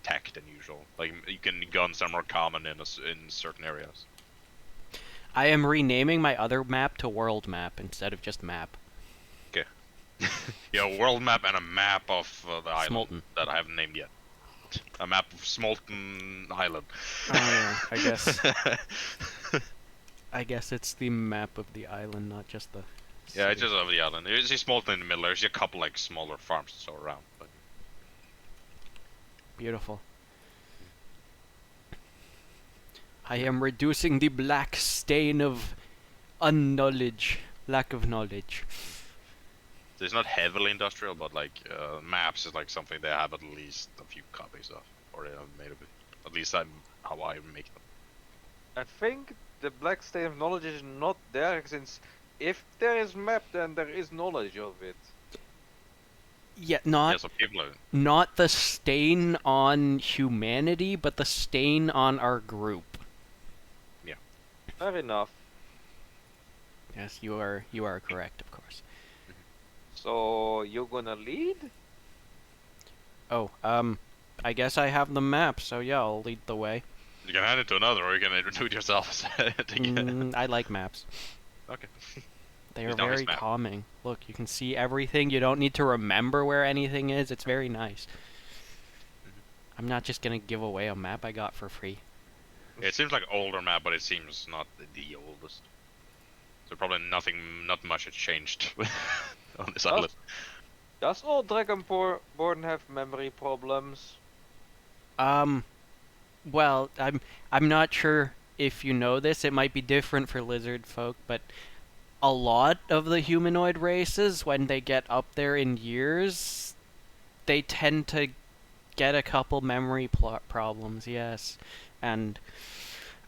tech than usual. Like guns are more common in certain areas.
I am renaming my other map to world map instead of just map.
Yeah, a world map and a map of the island
Smolten.
that I haven't named yet. A map of Smolten Island.
Oh yeah, I guess it's the map of the island, not just the
Yeah, it's
city.
just over the island. You see Smolten in the middle. There's a couple like smaller farms and so around. But
Beautiful. I am reducing the black stain of unknowledge, lack of knowledge.
it's not heavily industrial, but like maps is like something they have at least a few copies of, or they have made of it. At least I'm how I make them.
I think the black stain of knowledge is not there, since if there is map, then there is knowledge of it.
Yeah,
Yeah, so people are.
not the stain on humanity, but the stain on our group.
Fair enough.
Yes, you are correct, of course.
So you're gonna lead?
Oh, I guess I have the map, so yeah, I'll lead the way.
You can hand it to another, or you can do it yourself.
I like maps.
Okay.
They are
He's down his
very
map.
calming. Look, you can see everything. You don't need to remember where anything is. It's very nice. I'm not just gonna give away a map I got for free.
It seems like older map, but it seems not the oldest. So probably not much has changed on this island.
Does all Dragonborn have memory problems?
Well, I'm not sure if you know this. It might be different for lizard folk, but a lot of the humanoid races, when they get up there in years, they tend to get a couple memory problems, yes. And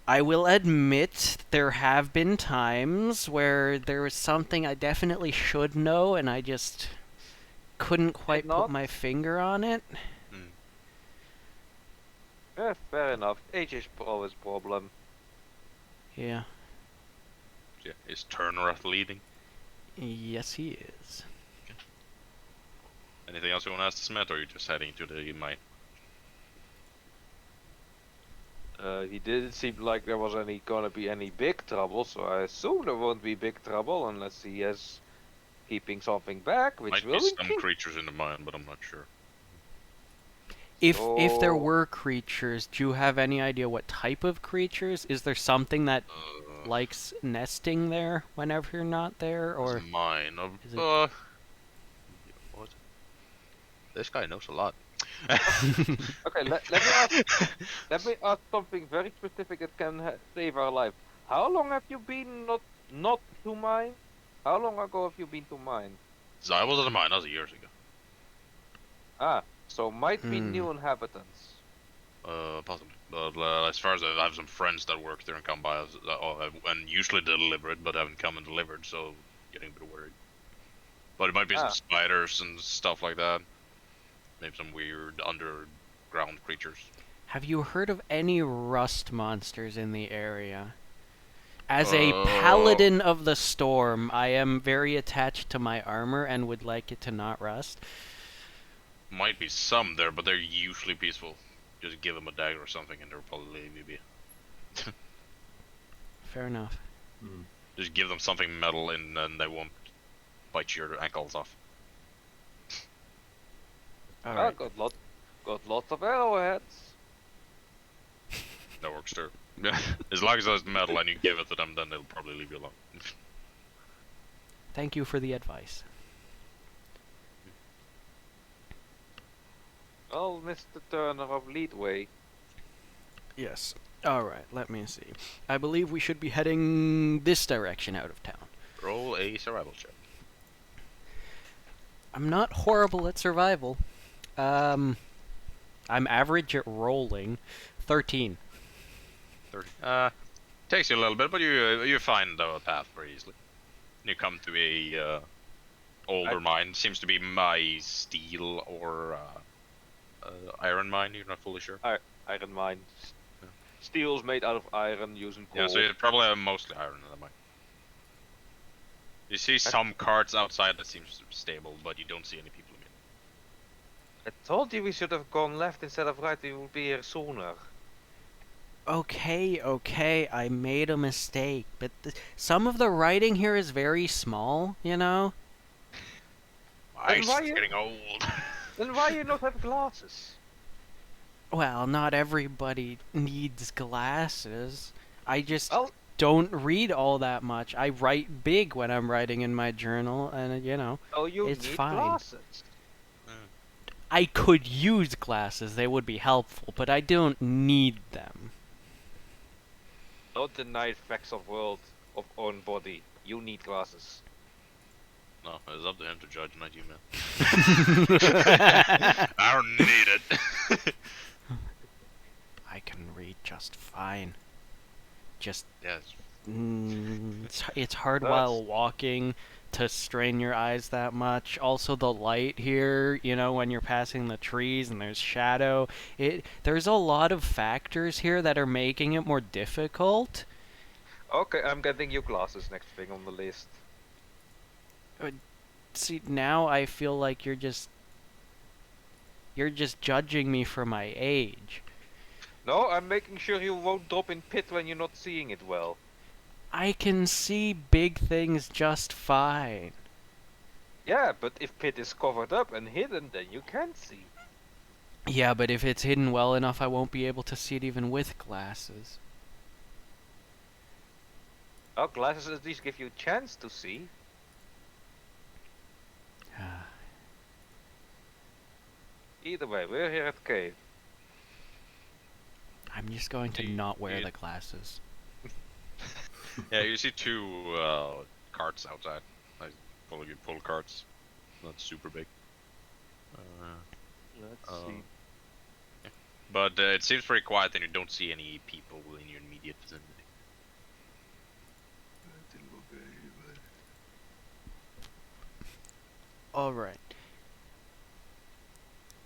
I will admit there have been times where there was something I definitely should know and I just couldn't quite put
not?
my finger on it.
Yeah, fair enough. Age is always problem.
Yeah.
Yeah, is Turner leading?
Yes, he is.
Anything else you want to ask the Smith, or are you just heading to the mine?
He didn't seem like there was gonna be any big trouble, so I assume there won't be big trouble unless he is keeping something back, which
Might
will
be some creatures in the mine, but I'm not sure.
If there
So-
were creatures, do you have any idea what type of creatures? Is there something that likes nesting there whenever you're not there, or
It's mine.
is it-
What? This guy knows a lot.
Okay, let me ask something very specific that can save our life. How long have you been not to mine? How long ago have you been to mine?
So I was at the mine. That was years ago.
Ah, so might be
Hmm.
new inhabitants.
Possibly. But as far as I have some friends that work there and come by, and usually deliver it, but haven't come and delivered, so getting a bit worried. But it might be some
Ah.
spiders and stuff like that. Maybe some weird underground creatures.
have you heard of any rust monsters in the area? As a paladin of the storm, I am very attached to my armor and would like it to not rust.
Might be some there, but they're usually peaceful. Just give them a dagger or something, and they'll probably be.
Fair enough.
Just give them something metal, and then they won't bite your ankles off.
Ah,
Alright.
got lots of arrowheads.
That works too. As long as it's metal and you give it to them, then they'll probably leave you alone.
Thank you for the advice.
Well, Mr. Turner of Leadway.
Yes. Alright, let me see. I believe we should be heading this direction out of town.
Roll a survival check.
I'm not horrible at survival. I'm average at rolling. 13.
30. Takes you a little bit, but you find the path very easily. You come to a older mine. Seems to be my steel or iron mine. You're not fully sure.
Iron mine. Steel's made out of iron using coal.
Yeah, so you probably have mostly iron in the mine. You see some carts outside that seems stable, but you don't see any people in it.
I told you we should have gone left instead of right. We would be here sooner.
Okay, I made a mistake, but some of the writing here is very small, you know?
My eyes
why
are
you-
getting old.
Then why you not have glasses?
Well, not everybody needs glasses. I just
Well,
don't read all that much. I write big when I'm writing in my journal, and you know,
oh, you
It's
need
fine.
glasses.
I could use glasses. They would be helpful, but I don't need them.
Don't deny facts of world of own body. You need glasses.
No, it's up to him to judge, not you, man. I don't need it.
I can read just fine. Just
Yes.
it's hard
That's-
while walking to strain your eyes that much. Also the light here, you know, when you're passing the trees and there's shadow. There's a lot of factors here that are making it more difficult.
Okay, I'm getting you glasses next thing on the list.
See, now I feel like you're just judging me for my age.
No, I'm making sure you won't drop in pit when you're not seeing it well.
I can see big things just fine.
Yeah, but if pit is covered up and hidden, then you can't see.
Yeah, but if it's hidden well enough, I won't be able to see it even with glasses.
Well, glasses at least give you a chance to see. Either way, we're here at cave.
I'm just going to
You-
not wear
you-
the glasses.
Yeah, you see two carts outside. Like full carts. Not super big.
Let's see.
But it seems pretty quiet and you don't see any people in your immediate vicinity.
Alright.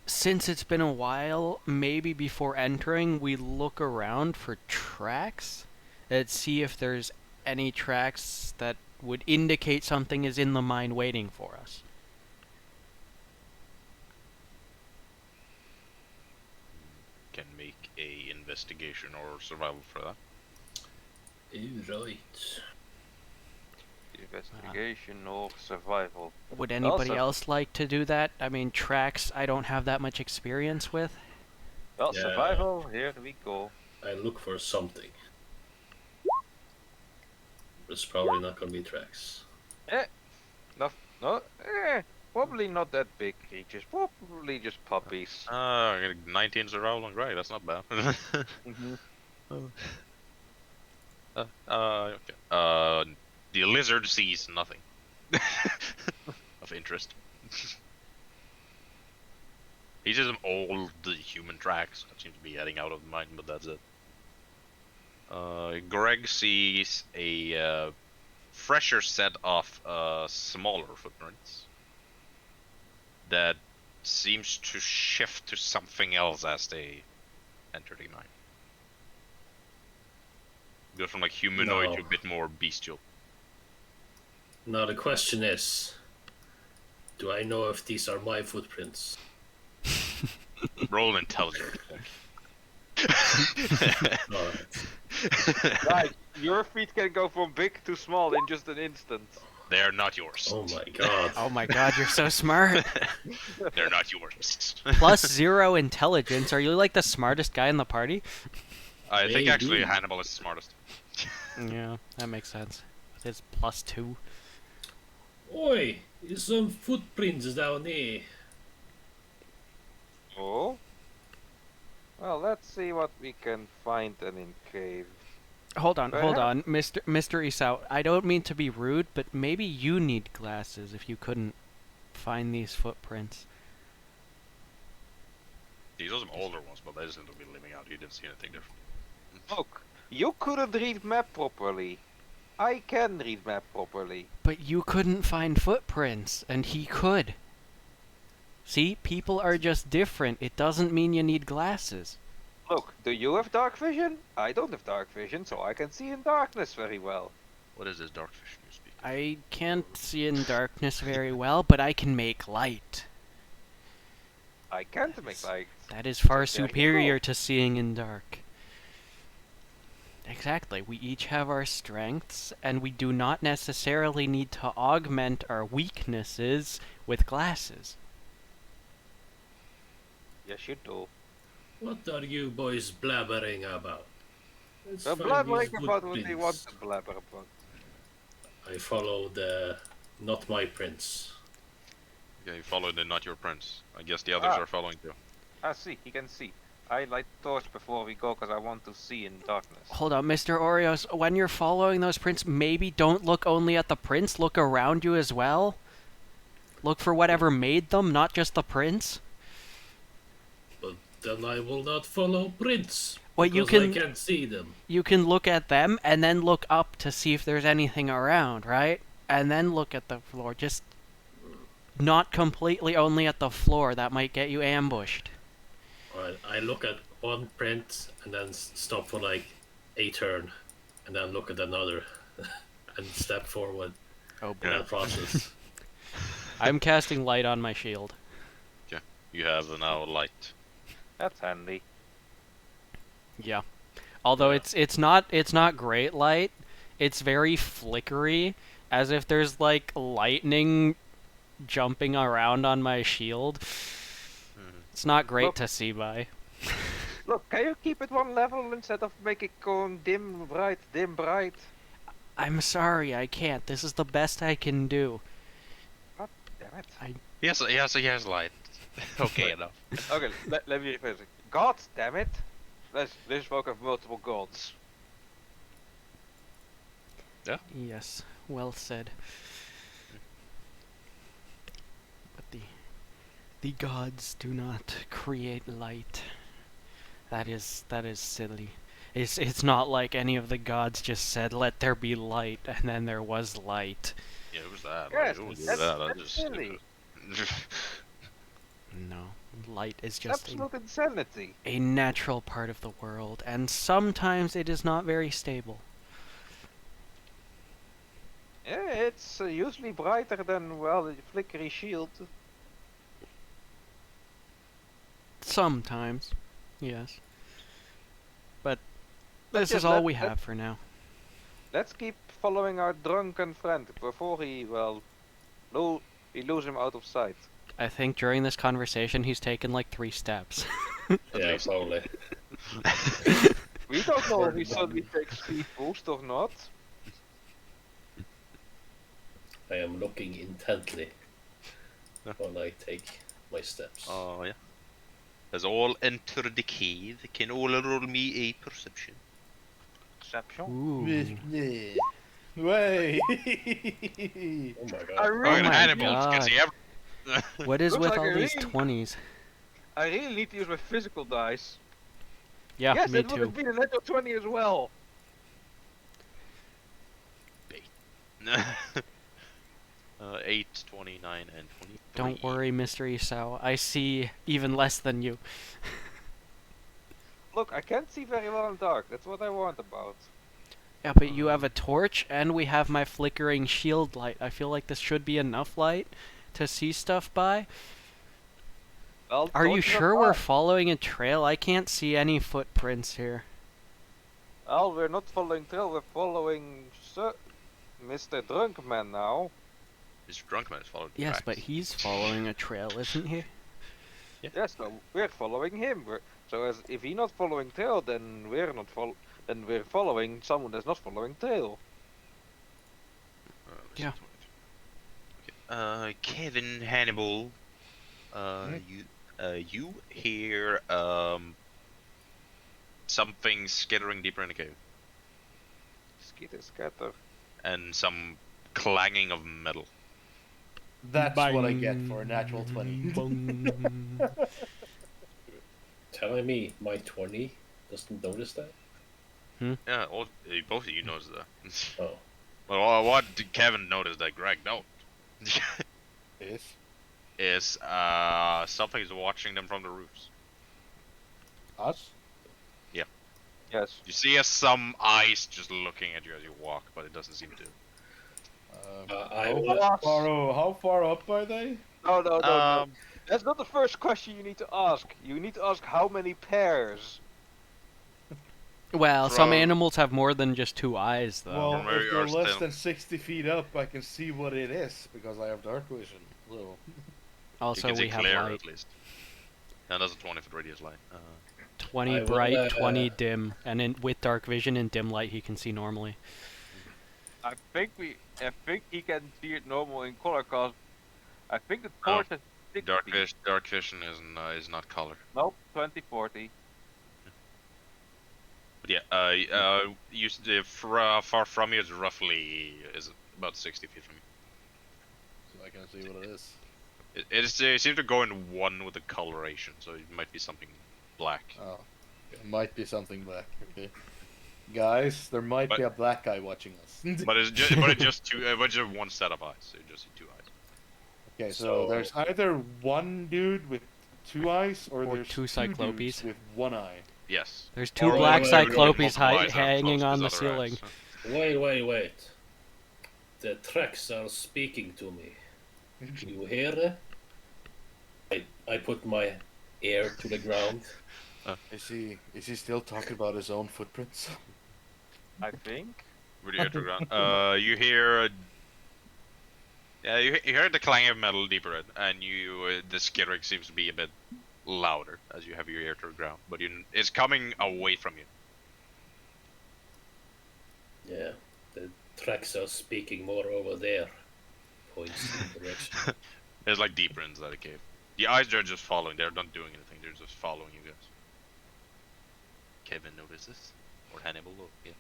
Since it's been a while, maybe before entering, we look around for tracks. Let's see if there's any tracks that would indicate something is in the mine waiting for us.
Can make a investigation or survival for that.
Right.
Investigation or survival.
Would anybody
Also-
else like to do that? I mean, tracks I don't have that much experience with.
Well,
Yeah.
survival, here we go.
I look for something. It's probably not gonna be tracks.
Probably not that big creatures, probably just puppies.
I got a 19 survival on Grey, that's not bad. Okay. The lizard sees nothing of interest. He sees some old human tracks that seem to be heading out of the mine, but that's it. Greg sees a fresher set of smaller footprints that seems to shift to something else as they enter the mine. Go from like humanoid
No.
to a bit more bestial.
Now the question is, do I know if these are my footprints?
Roll an intelligence check.
Alright.
Right, your feet can go from big to small in just an instant.
They are not yours.
Oh my god.
Oh my god, you're so smart.
They're not yours.
Plus 0 intelligence. Are you like the smartest guy in the party?
I think actually
Maybe.
Hannibal is the smartest.
Yeah, that makes sense. With his +2.
Oi, there's some footprints down here.
Oh? Well, let's see what we can find then in cave.
Hold on,
Perhaps.
Mr. Isao. I don't mean to be rude, but maybe you need glasses if you couldn't find these footprints.
These are some older ones, but they seem to be living out. You didn't see anything different.
Look, you couldn't read map properly. I can read map properly.
But you couldn't find footprints, and he could. See, people are just different. It doesn't mean you need glasses.
Look, do you have dark vision? I don't have dark vision, so I can see in darkness very well.
What is this dark vision you speak?
I can't see in darkness very well, but I can make light.
I can't make light.
That is far
So there you
superior
go.
to seeing in dark. Exactly. We each have our strengths, and we do not necessarily need to augment our weaknesses with glasses.
Yes, you do.
What are you boys blabbering about? Let's
Well,
find
blabbering
these
about what they want
footprints.
to blabber about.
I follow the not my prince.
Yeah, you followed the not your prince. I guess the others
Ah.
are following too.
Ah, see, he can see. I light torch before we go because I want to see in darkness.
Hold on, Mr. Oreos, when you're following those prints, maybe don't look only at the prints, look around you as well. Look for whatever made them, not just the prints.
But then I will not follow prince.
Well, you
because
can-
I can't see them.
You can look at them and then look up to see if there's anything around, right? And then look at the floor. Just not completely only at the floor. That might get you ambushed.
Alright, I look at one print and then stop for like a turn, and then look at another, and step forward
Oh
in
boy.
that process.
I'm casting light on my shield.
You have now light.
That's handy.
Yeah. Although
Yeah.
it's not great light. It's very flickery, as if there's like lightning jumping around on my shield. It's not great
Look.
to see by.
Look, can you keep it one level instead of make it going dim, bright, dim, bright?
I'm sorry, I can't. This is the best I can do.
Damn it.
He has light. Okay enough.
Okay, let me rephrase it. God damn it. This folk have multiple gods.
Yes, well said. But the gods do not create light. That is silly. It's not like any of the gods just said, "Let there be light," and then there was light.
Yeah, it was that.
Yes,
Like, who would do
that's-
that?
that's
just
silly.
No, light is just
Absolute insanity.
a natural part of the world, and sometimes it is not very stable.
Yeah, it's usually brighter than, well, the flickery shield.
Sometimes, yes. But this
just
is all
let-
we
let-
have for now.
Let's keep following our drunken friend before he, well, we lose him out of sight.
I think during this conversation he's taken like 3 steps.
Yeah, probably.
We don't know if he suddenly takes speed boost or not.
I am looking intently
Yeah.
while I take my steps.
Oh yeah. As all enter the cave, can all roll me a perception?
Perception.
Ooh.
Way.
Oh my
I
god.
really,
my
Hannibal,
God.
can see everything.
What is
Looks
with
like
all
a
these
ring.
20s?
I really need to use my physical dice.
Yeah,
yes,
me
it would
too.
have been a natural 20 as well.
8, 29, and 23.
Don't worry, Mr. Isao. I see even less than you.
Look, I can't see very well in dark. That's what I want about.
Yeah, but you have a torch, and we have my flickering shield light. I feel like this should be enough light to see stuff by.
Well,
Are you
torches
sure we're
fine.
following a trail? I can't see any footprints here.
Well, we're not following trail. We're following Mr. Drunkman now.
This drunk man is following
Yes,
tracks.
but he's following a trail, isn't he?
Yeah, so we're following him. So as if he's not following tail, then we're not then we're following someone that's not following tail.
Let's see,
Yeah.
20. Okay. Kevin Hannibal. You hear something skittering deeper in the cave,
Skitter scatter.
and some clanging of metal.
That's what I get for a natural 20.
Bang.
Telling me my 20 doesn't notice that?
Yeah, both of you noticed that.
Oh.
Well, what did Kevin notice that Greg don't?
Is
Is something's watching them from the roofs.
us?
Yes.
You see some eyes just looking at you as you walk, but it doesn't seem to.
I
How
will.
how far up are they?
No. That's not the first question you need to ask. You need to ask how many pairs.
Well, some
From-
animals have more than just two eyes, though.
Well,
From where
if
you
they're
are
less
still.
than 60 feet up, I can see what it is because I have dark vision. So.
Also,
you can
we
see
have
clear
light.
at least. And that's a 20-foot radius light.
20
I will,
bright, 20 dim, and with dark vision and dim light, he can see normally.
I think he can see it normal in color, cause I think the
Oh,
torch is 60.
Dark vision is not color.
Nope, 2040.
But yeah, far from you is roughly about 60 feet from you.
So I can see what it is.
It seems to go in one with the coloration, so it might be something black.
Oh. It might be something black, okay. Guys, there might
But-
be a black guy watching us.
But it's just two, but just one set of eyes. So you just see two eyes.
Okay, so
So-
there's either one dude with two eyes, or
Or
there's
two
two
cyclopes.
dudes with one eye.
Yes.
There's two
Or
black
one dude with
cyclopes
multiple eyes that are
hanging
close to
on
his
the
other
ceiling.
eyes.
Wait. The tracks are speaking to me. You hear? I put my ear to the ground.
Is he still talking about his own footprints?
I think.
With your ear to the ground. You hear. Yeah, you hear the clang of metal deeper in, and the skittering seems to be a bit louder as you have your ear to the ground, but it's coming away from you.
Yeah, the tracks are speaking more over there. Points in the direction.
It's like deeper inside the cave. The eyes are just following. They're not doing anything. They're just following you guys. Kevin notices, or Hannibal. Yeah.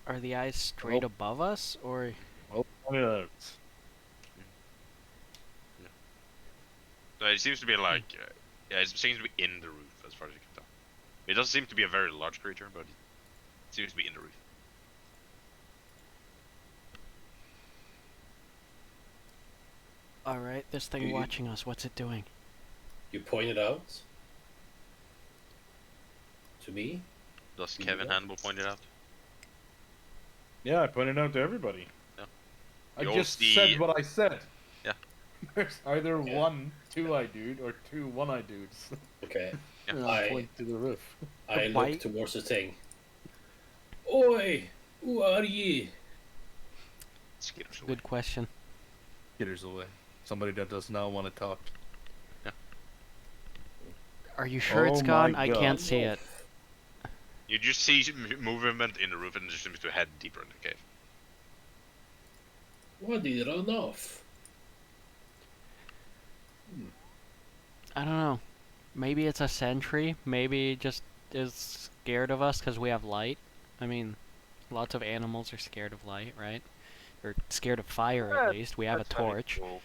Are the eyes straight above us, or
Oh, yeah.
So it seems to be like, yeah, it seems to be in the roof as far as you can tell. It doesn't seem to be a very large creature, but it seems to be in the roof.
all right, this thing
You-
watching us? What's it doing?
You pointed out to me.
Does
Yeah.
Kevin Hannibal point it out?
Yeah, I pointed out to everybody.
Yeah.
I
You
just
all see-
said what I said.
Yeah.
There's either
Yeah.
one two-eyed dude or two one-eyed dudes.
Okay,
Yeah.
And
I-
I point to the roof.
I
Why-
look towards the thing. Oi, who are ye?
Skitters away.
Good question.
Skitters away. Somebody that does not want to talk.
Are you sure it's
Oh
gone?
my
I
God.
can't see it.
You just see movement in the roof, and it just seems to head deeper in the cave.
Why did it run off?
I don't know. Maybe it's a sentry. Maybe it just is scared of us because we have light. I mean, lots of animals are scared of light, right? Or scared of fire
Yeah,
at least. We have a
That's very
torch.
cool.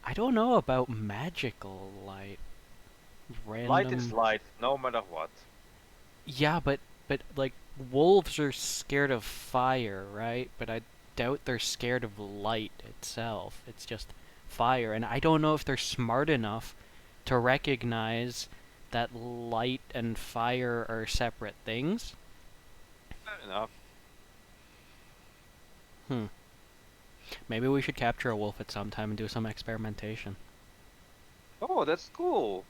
I don't know about magical light. Random.
Light is light, no matter what.
Yeah, but like wolves are scared of fire, right? But I doubt they're scared of light itself. It's just fire, and I don't know if they're smart enough to recognize that light and fire are separate things.
Fair enough.
Maybe we should capture a wolf at some time and do some experimentation.
Oh, that's cool.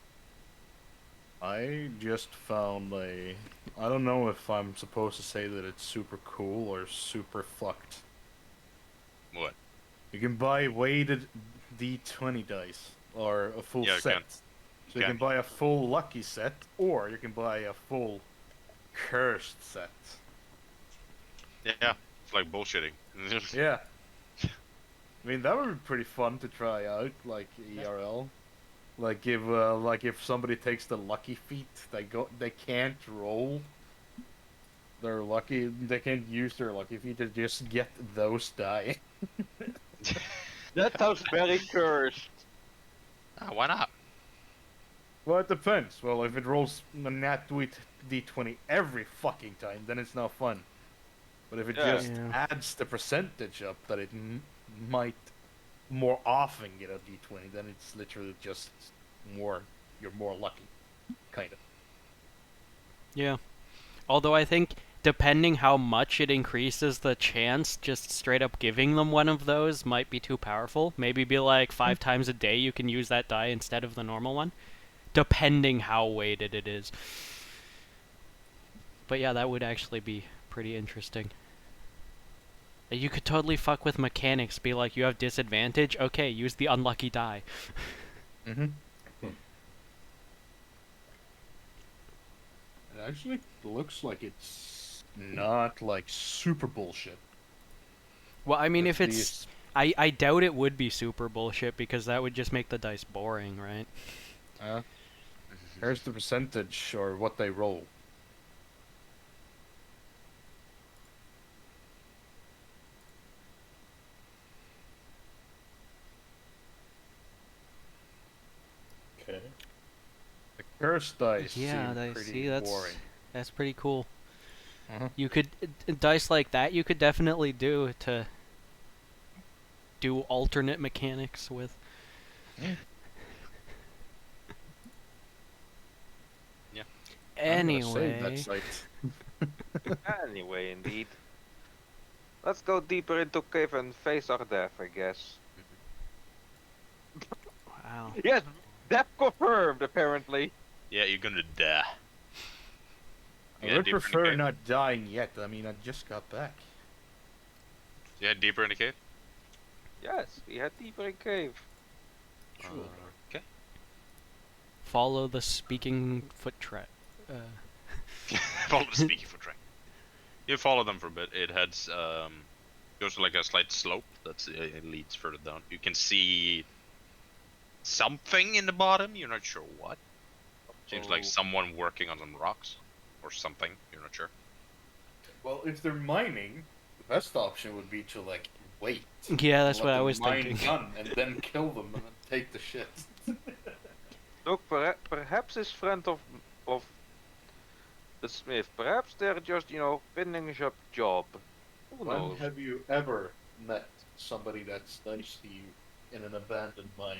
I just found a... I don't know if I'm supposed to say that it's super cool or super fucked.
What?
You can buy weighted D20 dice, or a full
Yeah, you
set.
can.
So you
Okay.
can buy a full lucky set, or you can buy a full cursed set.
Yeah, it's like bullshitting.
Yeah. I mean, that would be pretty fun to try out, like ERL. Like if somebody takes the lucky feat, they can't roll their lucky, they can't use their lucky feat to just get those die.
That sounds very cursed.
Why not?
Well, it depends. Well, if it rolls a nat d20 every fucking time, then it's not fun. But if it
Yeah.
just
Yeah.
adds the percentage up that it might more often get a d20, then it's literally just you're more lucky, kind of.
Yeah. Although I think depending how much it increases the chance, just straight up giving them one of those might be too powerful. Maybe be like 5 times a day you can use that die instead of the normal one. Depending how weighted it is. But yeah, that would actually be pretty interesting. You could totally fuck with mechanics, be like, you have disadvantage? Okay, use the unlucky die.
Mm-hmm. It actually looks like it's not like super bullshit.
Well, I mean,
At
if it's...
least-
I doubt it would be super bullshit, because that would just make the dice boring, right?
Here's the percentage or what they roll.
Okay.
The cursed dice
Yeah,
seem
I
pretty
see, that's...
boring.
That's pretty cool.
Uh-huh.
You could... dice like that, you could definitely do to... do alternate mechanics with.
Yeah.
Yeah.
I'm gonna save
Anyway...
that site.
Anyway, indeed. Let's go deeper into cave and face our death, I guess.
Wow.
Yes, death confirmed, apparently.
Yeah, you're gonna die.
I
Yeah,
would
deeper in the
prefer
cave?
not dying yet. I mean, I just got back.
Yeah, deeper in the cave.
Yes, we had deeper in cave.
Sure.
Okay.
Follow the speaking foot track.
Follow the speaking foot track. You follow them for a bit. It heads goes to like a slight slope that leads further down. You can see something in the bottom. You're not sure what. Seems like
Oh.
someone working on some rocks or something. You're not sure.
Well, if they're mining, the best option would be to like wait.
Yeah, that's
let
what I
them
was
mine
thinking.
done, and then kill them and then take the shit.
Look, perhaps this friend of the smith, perhaps they're just, finishing up job. Who
When
knows?
have you ever met somebody that's nice to you in an abandoned mine?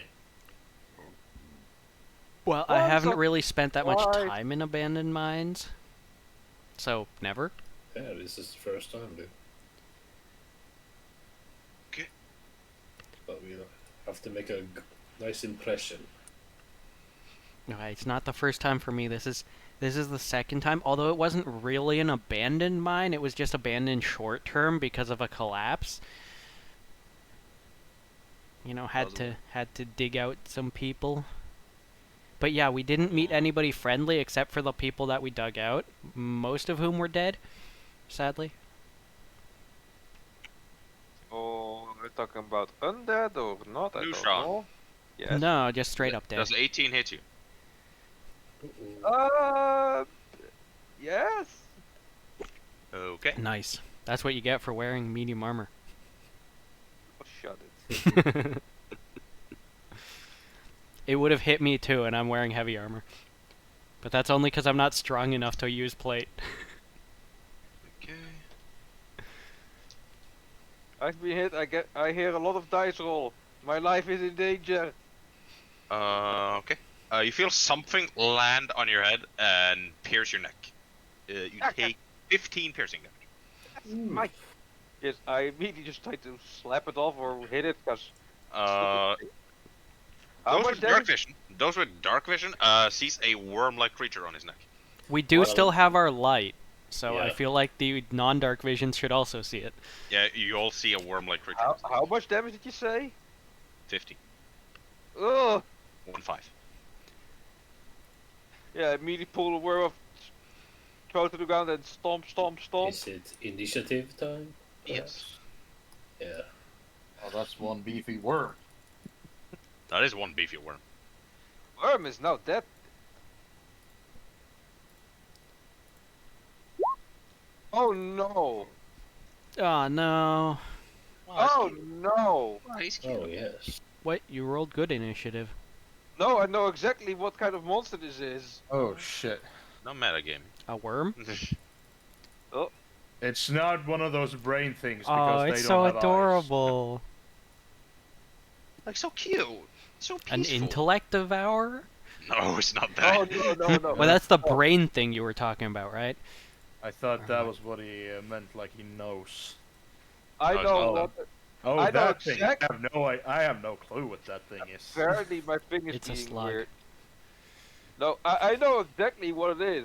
Well, I
Once
haven't
or
really spent that much
twice.
time in abandoned mines. So, never.
Yeah, this is the first time, dude.
Okay.
But we have to make a nice impression.
Okay, it's not the first time for me. This is the second time. Although it wasn't really an abandoned mine, it was just abandoned short term because of a collapse. You know, had to dig out some people. But yeah, we didn't meet anybody friendly except for the people that we dug out, most of whom were dead, sadly.
Oh, we're talking about undead or not? I don't
Lucian.
know. Yes.
No, just straight up dead.
Does 18 hit you?
Yes.
Okay.
Nice. That's what you get for wearing medium armor.
Oh, shut it.
It would have hit me too, and I'm wearing heavy armor. But that's only because I'm not strong enough to use plate.
Okay.
I've been hit. I hear a lot of dice roll. My life is in danger.
Okay. You feel something land on your head and pierce your neck. You take 15 piercing damage.
My. Yes, I immediately just tried to slap it off or hit it because. How
Those
much
with dark
damage?
vision. Those with dark vision sees a worm-like creature on his neck.
We do
Well-
still have our light, so I
Yeah.
feel like the non-dark visions should also see it.
Yeah, you all see a worm-like creature.
How much damage did you say?
50.
Ugh.
1-5.
Yeah, immediately pull the worm off, throw it to the ground, and stomp, stomp, stomp.
Is it initiative time?
Yes.
Perhaps? Yeah.
Oh, that's one beefy worm.
That is one beefy worm.
Worm is now dead. Oh no!
Oh no.
Oh no!
He's
Oh, yes.
What? You rolled good initiative.
No, I know exactly what kind of monster this is.
Oh shit!
Not metagaming.
A worm?
It's not one of those brain things
Oh,
because
it's
they
so
don't have
adorable.
Like so cute. So
An
peaceful.
intellect devourer?
No, it's not that.
Oh no!
Well, that's the
Oh.
brain thing you were talking about, right?
eyes. I thought that
Alright.
was what he meant, like he knows.
I
No, it's
know
not.
what.
Oh,
I know
that thing!
exact-
I have no clue what that thing is.
Apparently, my thing is
It's a
being
slug.
weird. No, I know exactly what it is.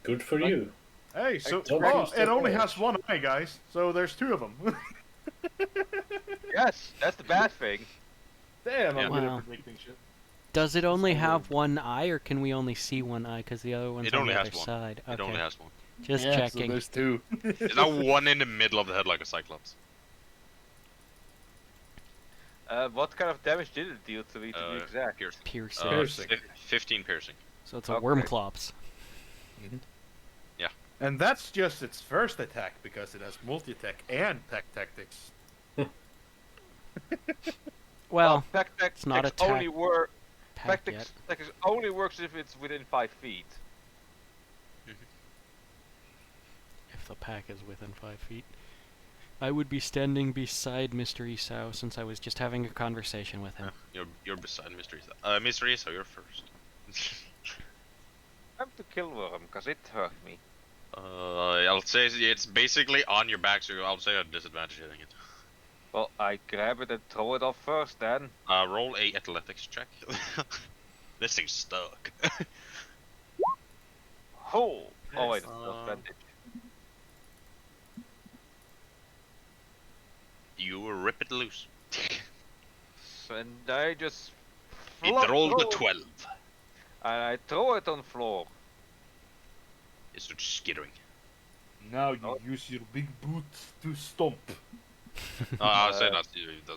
Good for you.
Hey, so
Don't
oh,
use
it
the
only
torch.
has one eye, guys. So there's two of them.
Yes, that's the bad thing.
Damn,
Yeah.
I'm good
Wow.
at predicting shit.
Does it only
so
have one eye, or can we only see one eye because the other one's
It
on
only
the
has
other
one.
side?
It only
Okay,
has one.
just
Yeah, so
checking.
there's two.
There's not one in the middle of the head like a cyclops.
What kind of damage did it deal to me, to be exact?
Piercing.
Piercing.
Piercing.
15 piercing.
So it's a
Okay.
wormclops.
And that's just its first attack because it has multi-attack and pack tactics.
Well,
Pack
it's not
tactics
attack
only work.
pack
Pack
yet.
tactics only works if it's within 5 feet.
If the pack is within 5 feet. I would be standing beside Mr. Isao since I was just having a conversation with him.
You're beside Mystery. Mystery, so you're first.
Time to kill worm, cause it hurt me.
I'll say it's basically on your back, so I'll say a disadvantage hitting it.
Well, I grab it and throw it off first then.
Roll a athletics check. This thing's stuck.
Oh! Oh wait, that's advantage.
You rip it loose.
And I just...
It rolled a
throw-
12.
And I throw it on floor.
It starts skittering.
Now you
Oh.
use your big boot to stomp.
I'll say that's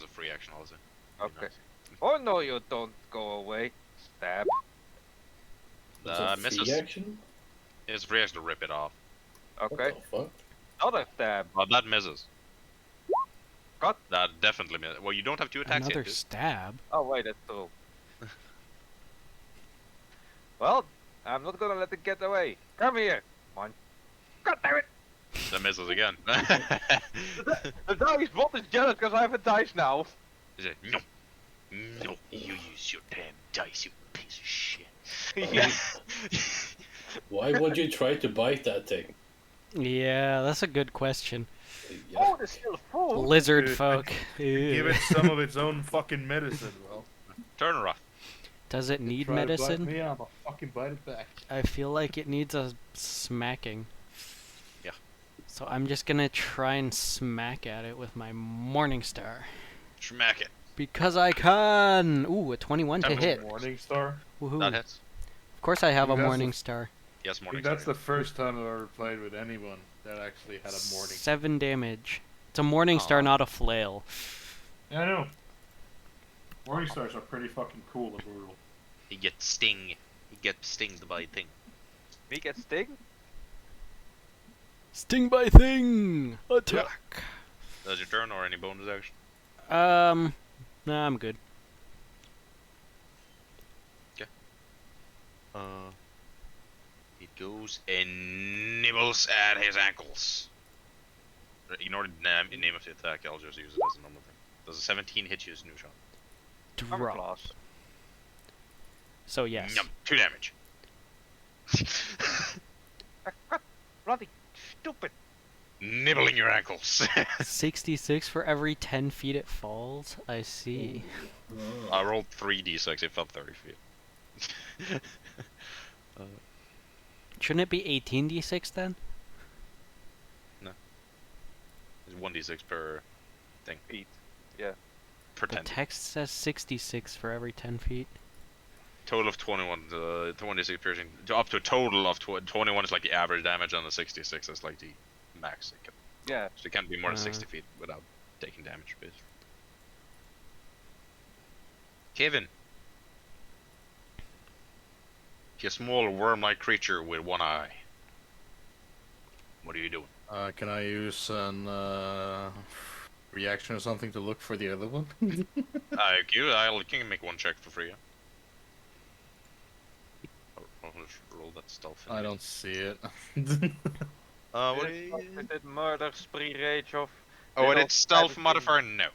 a free action, I'll say.
Okay. Oh no, you don't go away. Stab.
It's a free
Misses.
action?
It's free action to rip it off.
Okay.
What the fuck?
Another stab.
That misses.
Got-
That definitely misses. Well, you don't have 2 attacks
Another
yet, dude.
stab?
Oh wait, that's true. Well, I'm not gonna let it get away. Come here. Come on. God damn it!
That misses again.
The dice bot is jealous because I have a dice now.
He said, no. No, you use your damn dice, you piece of shit.
Why would you try to bite that thing?
Yeah, that's a good question.
Yeah.
Oh, it's still full.
Lizard
Dude,
folk.
Give it some of its own fucking medicine, well.
Turn her off.
Does it need
Try to bite
medicine?
me, I'ma fucking bite it back.
I feel like it needs a smacking.
Yeah.
So I'm just gonna try and smack at it with my Morning Star.
Smack it.
Because I can! Ooh, a 21 to
That was
hit.
Morning Star.
Woohoo.
That hits.
Of course I have a
Dude, that's
Morning
a-
Star.
Yes,
I
morning.
think that's the first time I've ever played with anyone that actually had a morning.
7 damage. It's a Morning Star,
Aw.
not a flail.
Yeah, I know. Morning Stars are pretty fucking cool and brutal.
He gets sting. He gets stinged by thing.
Me get sting?
Sting by thing! Attack!
That's your turn or any bonus action?
Nah, I'm good.
It goes and nibbles at his ankles. Ignore the name of the attack, I'll just use it as a normal thing. Does a 17 hit you as a new shot?
Armor
Drop.
class.
So yes.
Yum, 2 damage.
Bloody stupid.
Nibbling your ankles.
66 for every 10 feet it falls? I see.
I rolled 3d6, it fell 30 feet.
Shouldn't it be 18d6 then?
It's 1d6 per thing.
Feet.
Per
The
10.
text says 66 for every 10 feet.
Total of 21. 26 piercing. Up to a total of 21 is like the average damage, on the 66 is like the max. It can,
Yeah.
so it can't be more than 60
Uh.
feet without taking damage, basically. Kevin. You're a small worm-like creature with one eye. What are you doing?
Can I use an reaction or something to look for the other one?
I can make one check for free. Yeah? I'll just roll that stealth.
I don't see it.
What?
Is it murder, spree, rage, of?
Oh, and
little
it's stealth
everything?
modifier? No.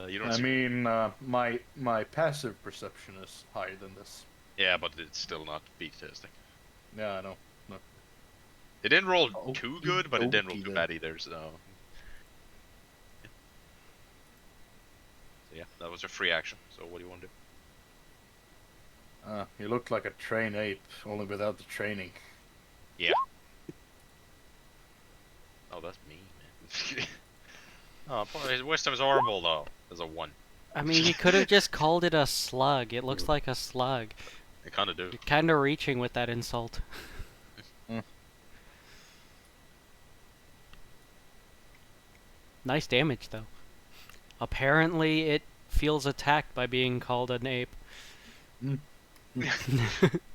You don't
I
see.
mean, my passive perception is higher than this.
Yeah, but it's still not beak testing.
Yeah, I know.
It didn't roll
Oh,
too good, but it didn't roll
okey
too
then.
bad either. So yeah, that was a free action. So what do you want to do?
You look like a trained ape, only without the training.
Oh, that's mean, man. Oh, boy, his wisdom is horrible though. There's a 1.
I mean, he could have just called it a slug. It looks like a slug.
I kind of do.
You're kind of reaching with that insult. Nice damage, though. Apparently, it feels attacked by being called an ape.
I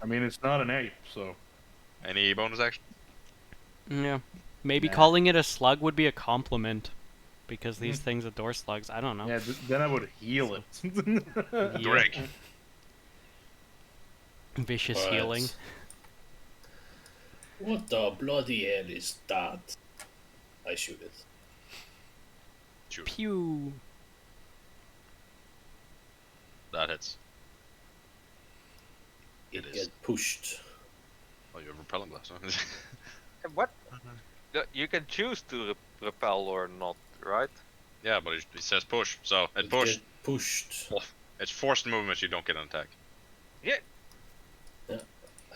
mean, it's not an ape, so.
Any bonus action?
Yeah. Maybe
Nah.
calling it a slug would be a compliment. Because these things adore slugs. I don't know.
Yeah, then I would heal it.
Yeah.
Greg.
Vicious
But
healing.
What the bloody hell is that? I shoot it.
Shoot.
Pew.
That hits.
It
is.
get pushed.
Oh, you have repelling glass. Huh?
What? You can choose to repel or not, right?
Yeah, but it says push, so it
It
pushed.
get pushed.
It's forced movement. You don't get an attack.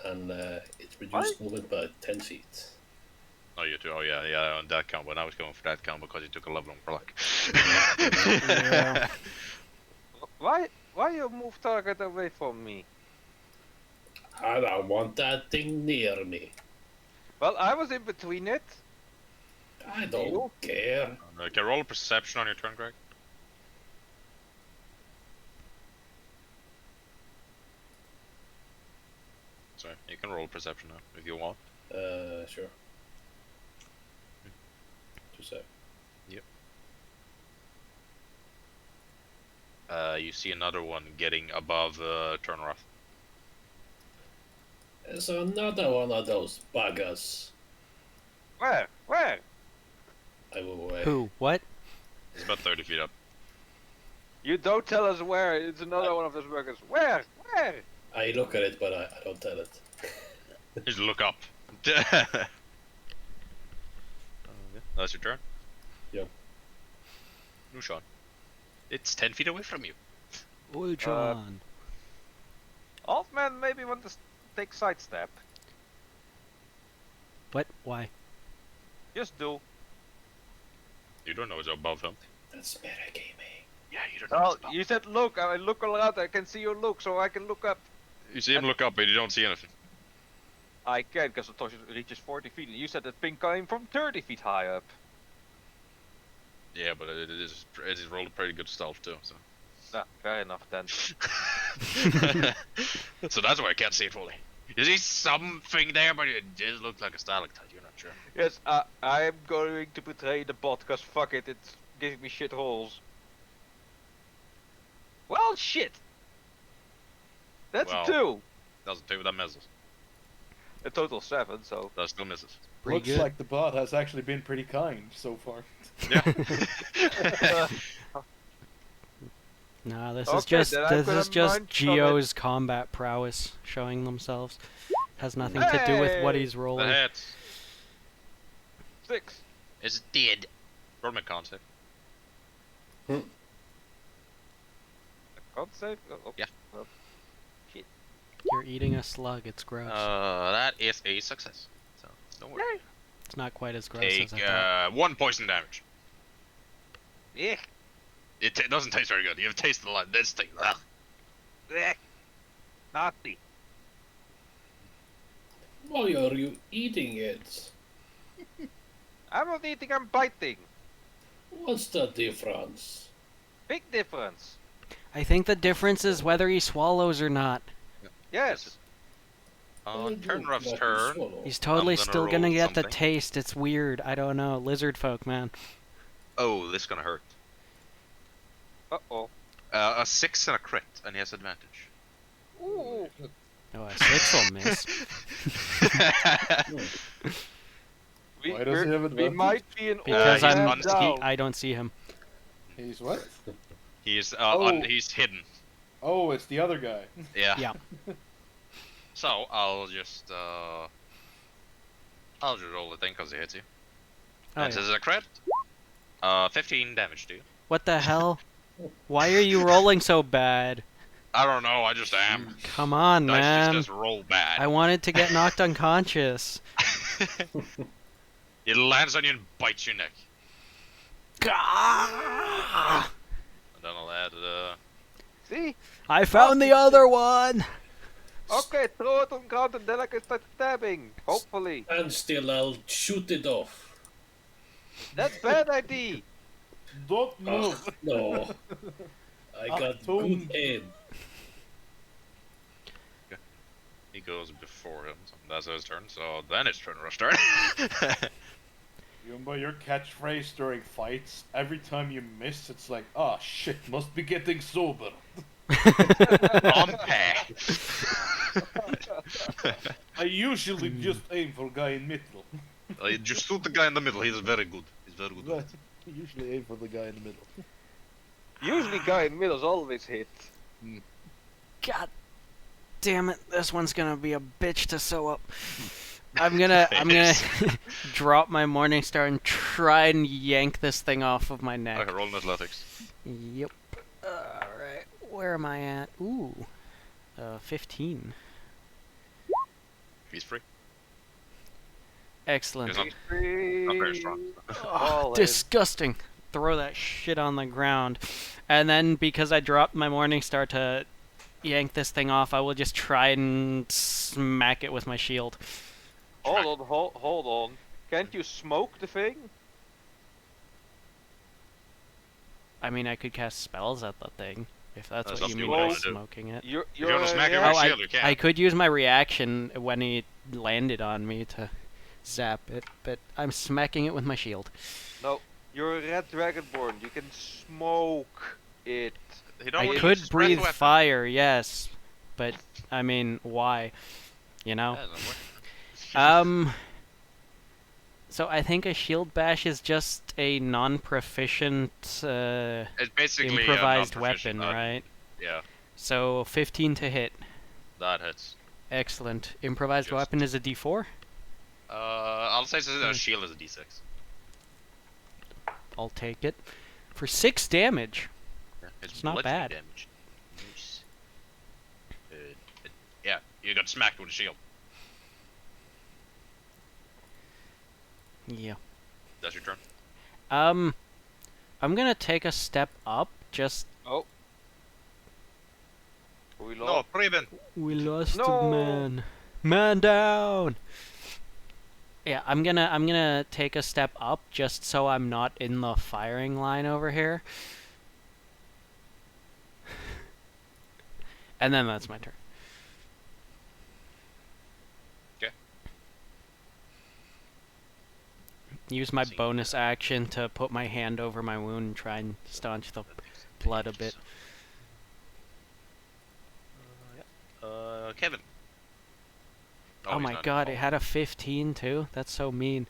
And it reduced movement by 10 feet.
Oh, you too. Oh, yeah, on that count. But I was going for that count because you took a level on per luck.
Yeah.
Why you move target away from me?
I don't want that thing near me.
Well, I was in between it.
I don't care.
Can you roll a perception on your turn, Greg? Sorry, you can roll perception now if you want.
Sure. 2 sec.
You see another one getting above Turnaroth.
There's another one of those buggers.
Where? Where?
I move away.
Who? What?
It's about 30 feet up.
You don't tell us where. It's another one of those burgers. Where? Where?
I look at it, but I don't tell it.
Just look up. That's your turn?
Yep.
Nushan. It's 10 feet away from you.
Ultron.
Altman maybe want to take sidestep.
What? Why?
Just do.
You don't know it's above him.
That's metagaming.
Yeah, you don't know
Well,
it's above.
you said look. I look around. I can see you look, so I can look up.
You see him look up, but you don't see anything.
I can, because the torch reaches 40 feet. And you said that ping came from 30 feet high up.
Yeah, but it is rolled a pretty good stealth too. So.
Ah, fair enough then.
So that's why I can't see it fully. You see something there, but it just looks like a stalactite. You're not sure.
Yes, I'm going to betray the bot, because fuck it, it's giving me shit holes. Well, shit! That's
Wow.
a 2.
Doesn't do that misses.
A total 7, so.
That still misses.
Pretty
Looks
good.
like the bot has actually been pretty kind so far.
Yeah.
Nah, this
Okay,
is just
then I'm
this
gonna
is just
munch on it.
Geo's combat prowess showing themselves. Has nothing to do with what
Hey!
he's
The
rolling.
hit
6.
is dead. Roll my concept.
Can't save. Oh,
Yeah.
Well,
You're eating a slug. It's gross.
That is a success. So don't worry.
It's not quite as gross
Take
as I thought.
1 poison damage.
yeah.
It doesn't taste very good. You've tasted a lot. This thing. Ugh.
Blech. Nasty.
Why are you eating it?
I'm not eating, I'm biting.
What's the difference?
Big difference.
I think the difference is whether he swallows or not.
Yes.
On
I
turn
don't
Ruff's
like to
turn.
swallow.
He's totally
gonna
still gonna
roll
get the
something.
taste. It's weird. I don't know. Lizard folk, man.
Oh, this is gonna hurt.
Uh-oh.
A 6 and a crit, and he has advantage.
Ooh.
Oh, a 6 will miss.
Why does he have
We
advantage?
might be an
Because
he's
I'm.
on-
He, I don't see him.
He's what?
He's
Oh.
he's hidden.
Oh, it's the other guy.
Yeah.
Yeah.
So I'll just roll the thing because he hits you.
Oh,
And
yeah.
this is a crit. 15 damage to you.
What the hell? Why are you rolling so bad?
I don't know. I just am.
Come on,
Dice
man.
just roll bad.
I wanted to get knocked unconscious.
It lands on you and bites your neck.
Gah!
And then I'll add
See?
I found the other one.
Okay, throw it on the ground and then I can start stabbing. Hopefully.
And still, I'll shoot it off.
That's bad idea.
Don't move.
Oh, no. I got
Achtung.
good aim.
he goes before him. So that's his turn. So then it's turn Ruff's turn.
Yumba, your catchphrase during fights, every time you miss, it's like, oh shit, must be getting sober.
Pompey.
I usually just aim for guy in middle.
Just shoot the guy in the middle. He's very good. He's very good.
I usually aim for the guy in the middle.
Usually guy in the middle's always hit.
God damn it! This one's gonna be a bitch to sew up. I'm gonna drop my morning star and try and yank this thing off of my neck.
Okay, roll in athletics.
Yep. Alright, where am I at? Ooh. 15.
He's free.
Excellent.
He's not very strong.
All in.
Disgusting. Throw that shit on the ground. And then, because I dropped my morning star to yank this thing off, I will just try and smack it with my shield.
Hold on, hold on. Can't you smoke the thing?
I mean, I could cast spells at the thing, if that's
That's
what you
up to
mean
you what
by
you wanna do.
smoking it.
You're
If you want to smack it
yeah,
with
Oh,
a shield, you can.
I could use my reaction when he landed on me to zap it, but I'm smacking it with my shield.
No, you're a red dragonborn. You can smoke it.
He don't
I
wanna
could
use his
breathe
breath weapon.
fire, yes, but I mean, why? You know?
Yeah, doesn't work.
So I think a shield bash is just a non-proficient
It's basically
improvised
a
weapon,
non-proficient,
right?
Yeah,
So 15 to hit.
that hits.
Excellent. Improvised
Just-
weapon is a D4.
I'll say a shield is a d6.
I'll take it. For 6 damage.
Yeah,
It's not
bludgeoning
bad.
Damage. Nice. Yeah, you got smacked with a shield.
Yeah.
That's your turn.
I'm gonna take a step up. Just
Oh. We
No,
lost.
Preben.
we lost
No.
a man. Man down. Yeah, I'm gonna take a step up just so I'm not in the firing line over here. And then that's my turn.
Okay.
Use my
See.
bonus action to put my hand over my wound and try and staunch the blood a bit.
Kevin.
Oh,
he's
my
not
god, it
involved.
had a 15 too? That's so mean.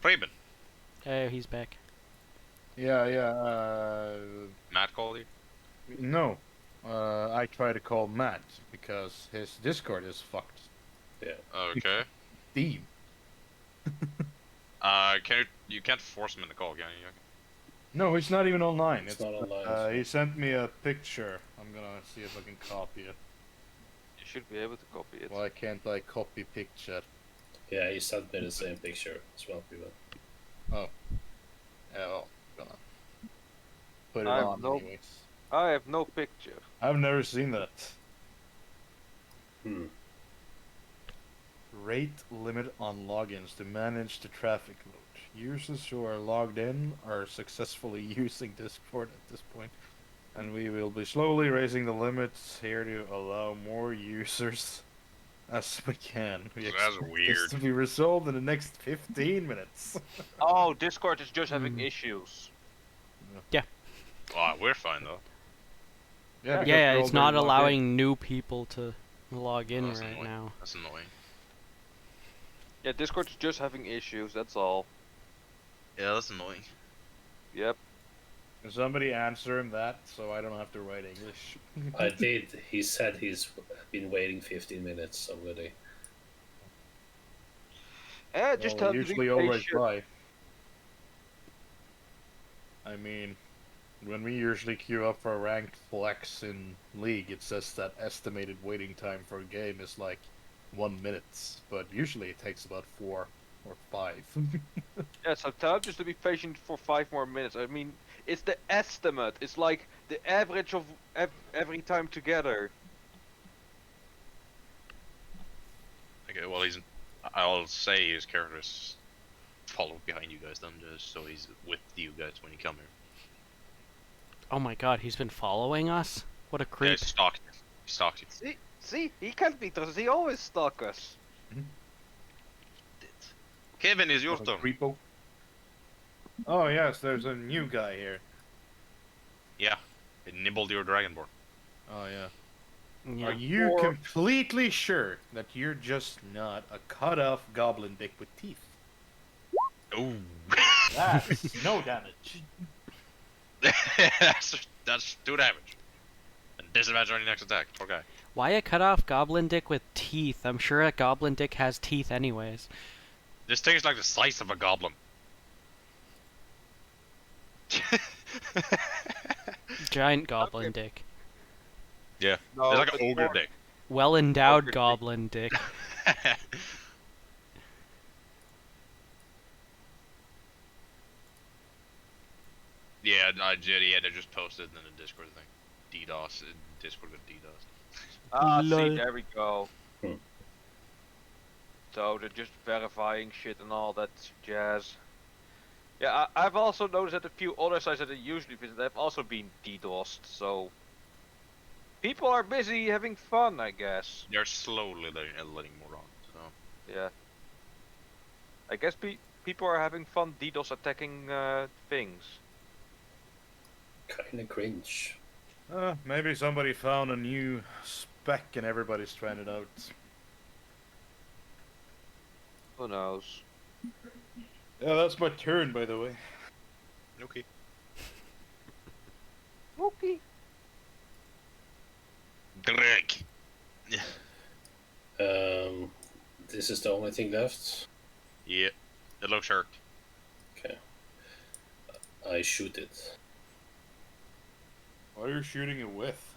Preben.
Oh, he's back.
Yeah.
Matt called you.
No. I try to call Matt because his Discord is fucked.
Okay.
Steam.
You can't force him in the call, can you?
No, he's not even online.
It's not online, so-
He sent me a picture. I'm gonna see if I can copy it.
You should be able to copy it.
Why can't I copy picture?
Yeah, he sent me the same picture as well, people.
Yeah, well, gonna put it
I have
on
no-
anyways.
I have no picture.
I've never seen that. Rate limit on logins to manage the traffic load. Users who are logged in are successfully using Discord at this point, and we will be slowly raising the limits here to allow more users as we can. We
That's
expect
weird.
this to be resolved in the next 15 minutes.
Oh, Discord is just having
Hmm.
issues.
Oh, we're fine though.
because
Yeah,
we're
it's
all
not
very logged in.
allowing new people to log in
that's
right
annoying.
now.
That's annoying.
Yeah, Discord is just having issues. That's all.
Yeah, that's annoying.
Yep.
Can somebody answer him that so I don't have to write English?
I did. He said he's been waiting 15 minutes already.
Just
Well,
tell him to be
usually always
patient.
try. I mean, when we usually queue up for a ranked flex in League, it says that estimated waiting time for a game is like 1 minute, but usually it takes about 4 or 5.
Yeah, so tell him just to be patient for 5 more minutes. I mean, it's the estimate. It's like the average of every time together.
Okay, well I'll say his character is followed behind you guys then, just so he's with you guys when you come here.
Oh my god, he's been following us? What a
Yeah,
creep.
he stalked you. He stalked you.
See, he can't be trusted. He always stalk us.
Kevin, is your turn.
Creepo. Oh yes, there's a new guy here.
Yeah, it nibbled your dragonborn.
Oh yeah.
Yeah.
Are you
Or-
completely sure that you're just not a cut-off goblin dick with teeth?
Ooh.
That's no damage.
that's 2 damage. And disadvantage on your next attack. Poor guy.
Why a cut-off goblin dick with teeth? I'm sure a goblin dick has teeth anyways.
This thing is like the size of a goblin.
Giant goblin
Okay.
dick.
Yeah.
No,
It's like an
it's
ogre
more-
dick.
Well-endowed
Ogre dick.
goblin dick.
Yeah, they just posted in the Discord thing. DDoS. Discord with DDoS.
Ah,
Lol.
see, there we go.
Hmm.
So they're just verifying shit and all that jazz. Yeah, I've also noticed that a few other sites that I usually visit have also been DDoSed, so... People are busy having fun, I guess.
They're slowly letting more on, so...
Yeah. I guess people are having fun DDoS attacking things.
Kinda cringe.
Maybe somebody found a new spec and everybody's trying it out.
Who knows?
Yeah, that's my turn, by the way.
Okay.
Okay.
Greg!
This is the only thing left.
Yeah. It looks hurt.
Okay. I shoot it.
What are you shooting it with?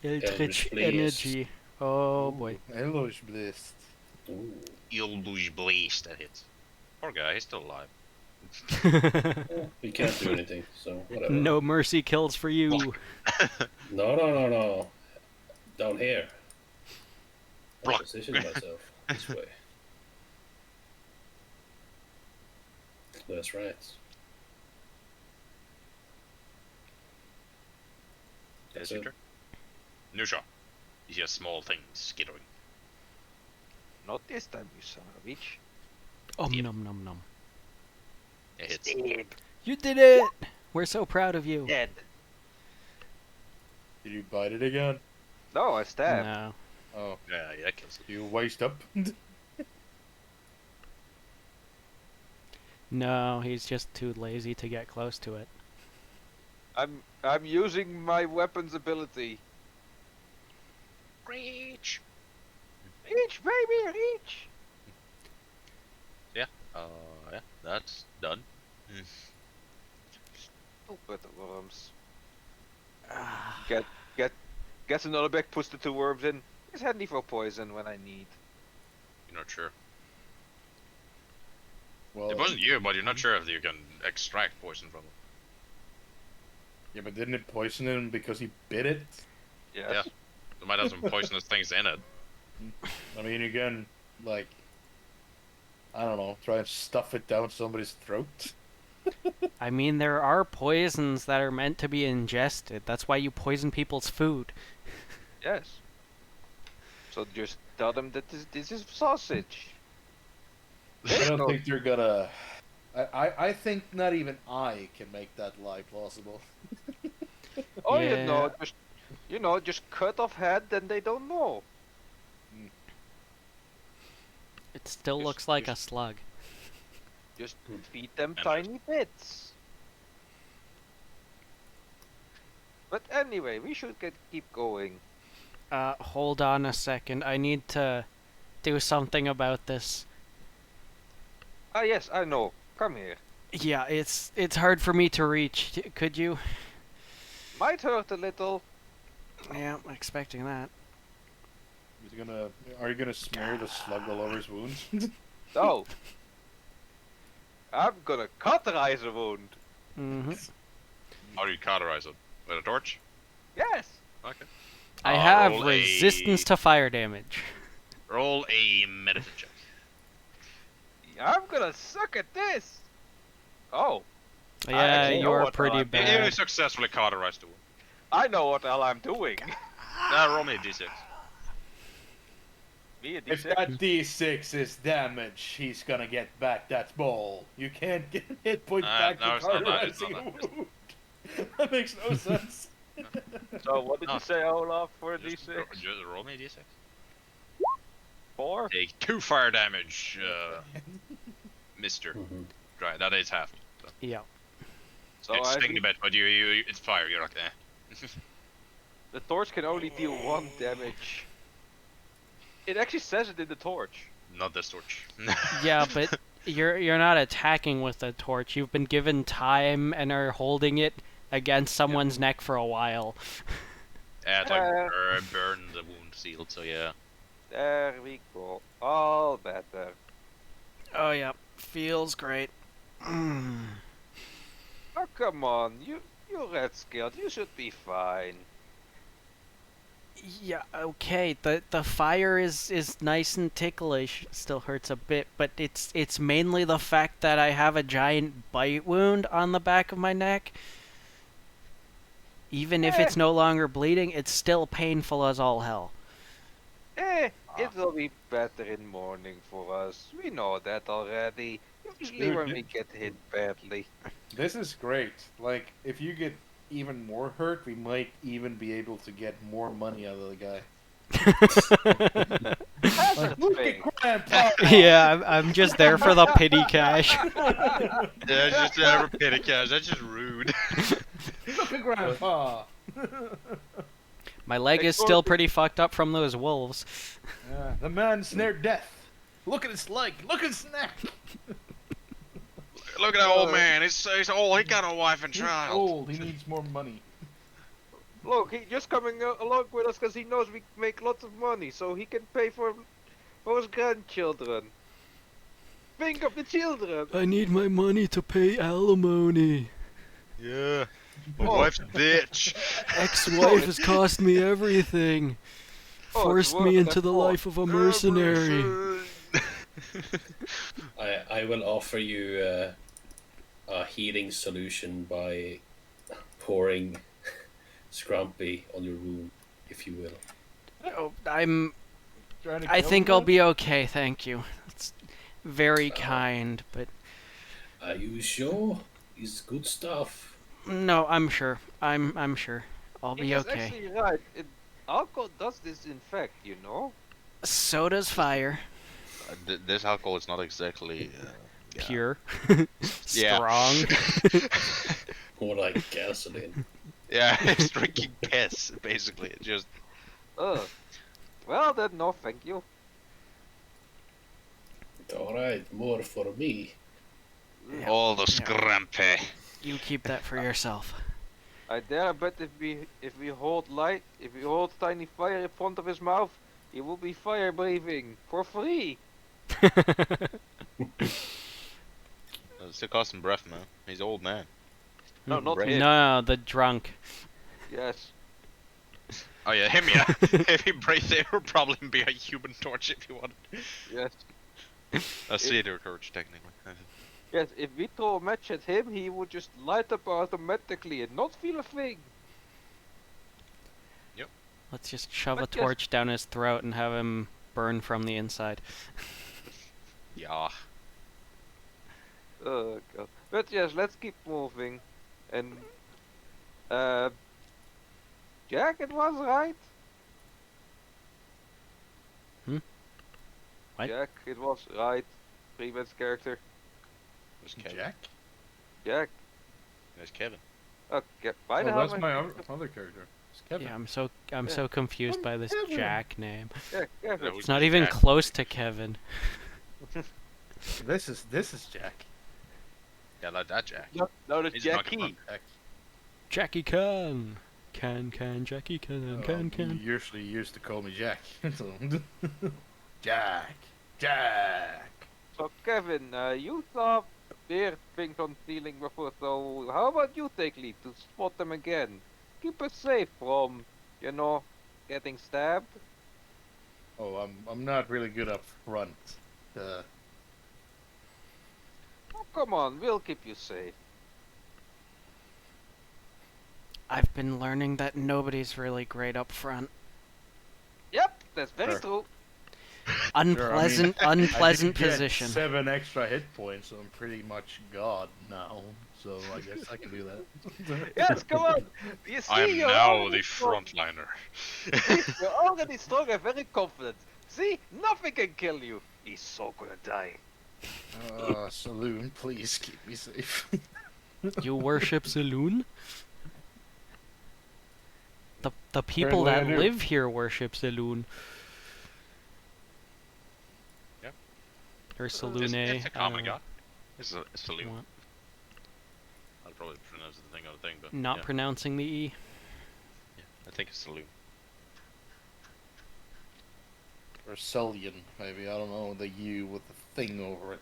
Eldritch
Blast.
energy. Oh boy.
Eldritch Blast.
Ooh.
Eldritch Blast, that hits. Poor guy, he's still alive.
We can't do anything, so whatever.
No mercy kills for you.
No. Down here. I
Block.
position myself this way. That's right.
That's
That's
your
it.
turn. Nusha. You see a small thing skittering.
Not this time, you son of a bitch.
Om nom nom nom.
It hits.
You did it! We're so proud of you.
Dead.
Did you bite it again?
No, I stabbed.
No.
Oh,
Yeah, that kills it.
you waste up?
No, he's just too lazy to get close to it.
I'm using my weapon's ability.
Reach!
Reach, baby, reach!
Yeah, that's done.
Stupid worms. Gets another bag, puts the 2 worms in. It's handy for poison when I need.
You're not sure.
Well,
It wasn't you, but you're not sure if you can extract poison from it.
yeah, but didn't it poison him because he bit it?
Yes.
It might have some poisonous things in it.
I mean, again, like, I don't know, try and stuff it down somebody's throat.
I mean, there are poisons that are meant to be ingested. That's why you poison people's food.
Yes. So just tell them that this is sausage.
I don't
No.
think they're gonna. I think not even I can make that lie plausible.
Oh,
Yeah.
just cut off head, then they don't know.
It still
Just-
looks like a
just-
slug.
Just feed them
Interesting.
tiny bits. But anyway, we should keep going.
Hold on a second. I need to do something about this.
Ah, yes, I know. Come here.
Yeah, it's hard for me to reach. Could you?
Might hurt a little.
Yeah, I'm expecting that.
Are you gonna smear the slug all over his wounds?
No. I'm gonna cauterize a wound.
Mm-hmm.
How do you cauterize it? With a torch?
Yes.
Okay.
I have
roll
resistance to fire damage.
Roll a medicine check.
I'm gonna suck at this. Oh,
Yeah,
actually know
you're
what
pretty
I'm doing.
You
bad.
successfully cauterized the wound.
I know what the hell I'm doing.
Now roll me a d6.
Me a
If
D6.
that D6 is damage, he's gonna get back that ball. You can't get hit point back
no,
for
it's not that, it's
cauterizing
not
a
that.
wound. That makes no sense.
So what did
No.
you say, Olaf, for a
Just,
D6?
just roll me a d6.
4?
Take 2 fire damage, Mister.
Mhm.
Right, that is half. So.
Yeah.
So
It's
I
stinging a bit, but it's fire. You're like, eh.
the torch can only deal 1 damage. It actually says it in the torch.
Not this torch.
Yeah, but you're not attacking with a torch. You've been given time and are holding it against someone's neck for a while.
Yeah, it's like burn the wound sealed. So yeah.
There we go. All better.
Oh yeah, feels great.
Oh, come on. You're red scaled. You should be fine.
Yeah, okay. The fire is nice and ticklish. Still hurts a bit, but it's mainly the fact that I have a giant bite wound on the back of my neck. Even if it's no longer bleeding, it's still painful as all hell.
It'll be better in morning for us. We know that already. Usually
Dude,
when we get hit badly.
This is great. Like, if you get even more hurt, we might even be able to get more money out of the guy.
That's
Like,
the
look
thing.
at Grandpa!
Yeah, I'm just there for the pity cash.
Yeah, it's just never pity cash. That's just rude.
Look at Grandpa!
My leg is still pretty fucked up from those wolves.
Yeah, the man snared death. Look at his leg. Look at his neck.
Look at that old man. He's old. He got a wife and
He's
child.
old. He needs more money.
Look, he just coming along with us because he knows we make lots of money, so he can pay for his grandchildren. Think of the children.
I need my money to pay alimony.
Yeah. My
Oh.
wife's a bitch.
Ex-wife has cost me everything.
Oh, it's
Forced
worth
me
it
into the
for.
life of a mercenary.
I will offer you a healing solution by pouring Scrumpy on your wound, if you will.
Oh,
Trying to
I
kill
think
him?
I'll be okay, thank you. It's very kind, but
Are you sure? It's good stuff.
no, I'm sure. I'm sure. I'll be
He's
okay.
actually right. Alcohol does disinfect, you know?
So does fire.
This alcohol is not exactly
Pure.
Yeah.
Strong.
More like gasoline.
Yeah, it's drinking piss basically. It's just
Ugh. Well then, no thank you.
Alright, more for me.
Yeah.
all the
Yeah.
scrumpy.
You keep that for yourself.
I dare bet if we hold tiny fire in front of his mouth, he will be fire breathing for free.
It's still costing breath, man. He's old man.
No, not
Right.
him.
No, the drunk.
Yes.
Oh yeah, him, yeah. If he breaks there, would probably be a human torch if you wanted.
Yes.
A cedar torch, technically.
Yes, if we throw a match at him, he would just light up automatically and not feel a thing.
Let's just shove a
But yes.
torch down his throat and have him burn from the inside.
Yeah.
Oh god. But yes, let's keep moving. And Jack, it was right.
What?
Jack, it was right. Previous character.
There's Kevin.
Jack?
Jack.
There's Kevin.
Okay. Why
Oh,
the hell
that's
am
my
I-
other character. It's Kevin.
Yeah, I'm
Yeah.
so confused by this
Kevin.
Jack name.
Yeah, Kevin.
That
It's
would
not
be
even
Jack.
close to Kevin.
This is Jack.
Yeah, like that Jack.
No, that's
He's not
Jackie.
confirmed.
Jackie can. Jackie can,
You usually used to call me Jack. So- Jack.
So Kevin, you saw weird things on ceiling before, so how about you take lead to spot them again? Keep us safe from, getting stabbed.
Oh, I'm not really good up front.
Oh, come on, we'll keep you safe.
I've been learning that nobody's really great up front.
Yep, that's very
Sure.
true.
Unpleasant,
I
unpleasant
did get
position.
7 extra hit points, so I'm pretty much God now. So I guess I can do that.
Yes, come on. You see,
I am
you're
now
already
the
strong.
frontliner.
You're already strong and very confident. See, nothing can kill you. He's so gonna die.
Saloon, please keep me safe.
You worship Saloon? The people that
Apparently I do.
live here worship Saloon.
Yep.
Or Saloon.
It's a common god. It's a saloon.
What?
I'll probably pronounce the thing on the thing, but
Not
yeah.
pronouncing the E.
Yeah, I think it's saloon.
Or Sullian, maybe. I don't know. The U with the thing over it.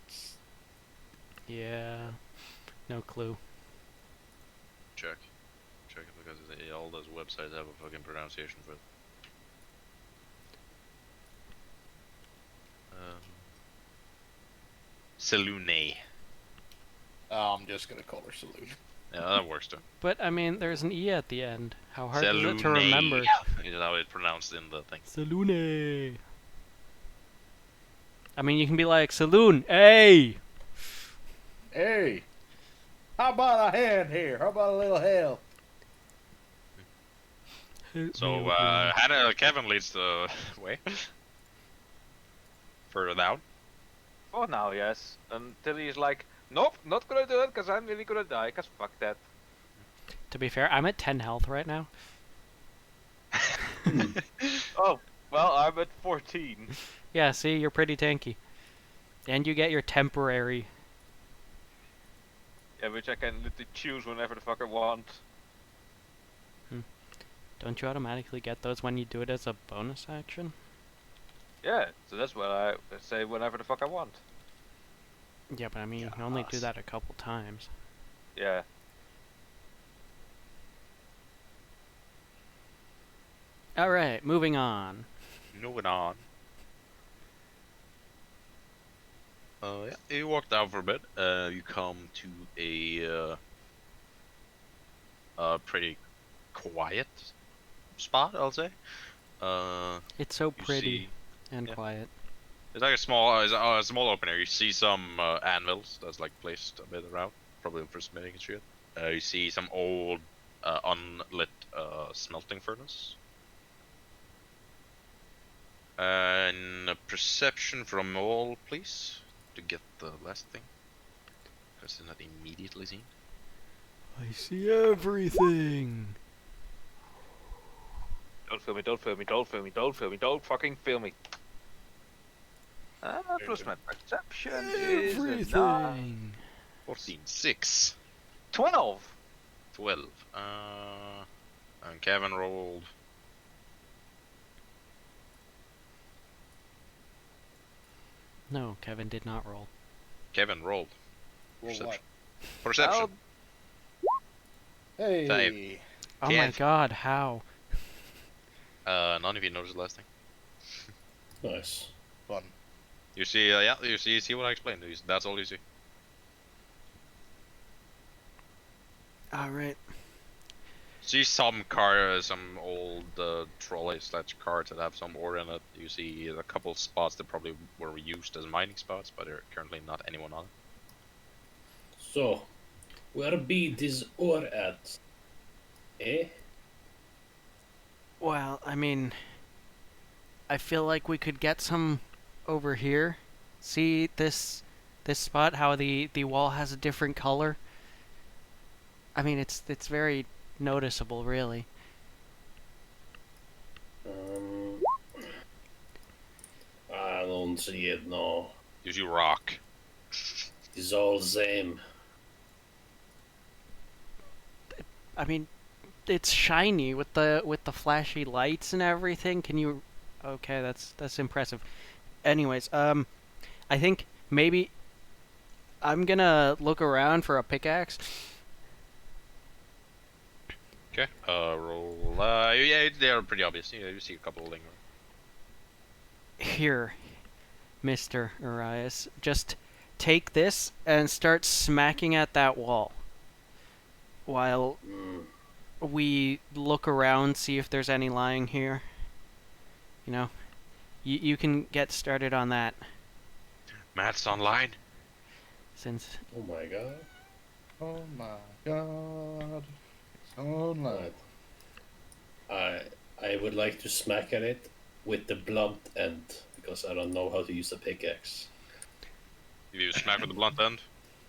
Yeah. No clue.
Check because all those websites have a fucking pronunciation for it. Saloon.
Oh, I'm just gonna call her Saloon.
Yeah, that works too.
But I mean, there's an E at the end. How hard is it to
Saloon.
remember?
Is how it's pronounced in the thing.
Saloon. I mean, you can be like, Saloon, hey!
Hey! How about a hand here? How about a little help?
So, Kevin leads the way. Further down.
For now, yes. Until he's like, nope, not gonna do it, because I'm really gonna die, because fuck that.
To be fair, I'm at 10 health right now.
Oh, well, I'm at 14.
Yeah, see, you're pretty tanky. And you get your temporary.
Yeah, which I can literally choose whenever the fuck I want.
Don't you automatically get those when you do it as a bonus action?
Yeah, so that's what I say whenever the fuck I want.
Yeah, but I mean, you can only do
Yes.
that a couple times.
Yeah.
Alright, moving on.
Moving on. Yeah, you walk down for a bit. You come to a pretty quiet spot, I'll say.
It's so
You
pretty
see,
and
yeah.
quiet.
it's like a small open area. You see some anvils that's like placed a bit around, probably for smithing and shit. You see some old unlit smelting furnace. And a perception from all, please, to get the last thing. Because it's not immediately seen.
I see everything!
Don't film me, don't film me, don't film me, don't film me, don't fucking film me. Plus my perception is
Everything!
14, 6,
12.
12. And Kevin rolled.
No, Kevin did not roll.
Kevin rolled.
Well, what?
Perception. Perception.
Hey!
Five.
Oh my
Can't.
god, how?
None of you noticed the last thing.
Nice.
Fun.
You see, yeah, you see what I explained. That's all you see.
All right.
See some car, some old trolley / cars that have some ore in it. You see a couple spots that probably were used as mining spots, but there are currently not anyone on it.
So, where be this ore at? Eh?
Well, I mean, I feel like we could get some over here. See this spot? How the wall has a different color. I mean, it's very noticeable, really.
Um, I don't see it now.
You see rock.
It's all same.
I mean, it's shiny with the flashy lights and everything. Can you? Okay, that's impressive. Anyways, I think maybe I'm gonna look around for a pickaxe.
Okay. Roll. Yeah, they are pretty obvious. Yeah, you see a couple lingering.
Here, Mr. Arias, just take this and start smacking at that wall while
Mm.
we look around, see if there's any lying here. You know, you can get started on that
Matt's online.
since
Oh my god.
Oh my god. It's online.
Right. I would like to smack at it with the blunt end because I don't know how to use a pickaxe.
If you smack with the blunt end,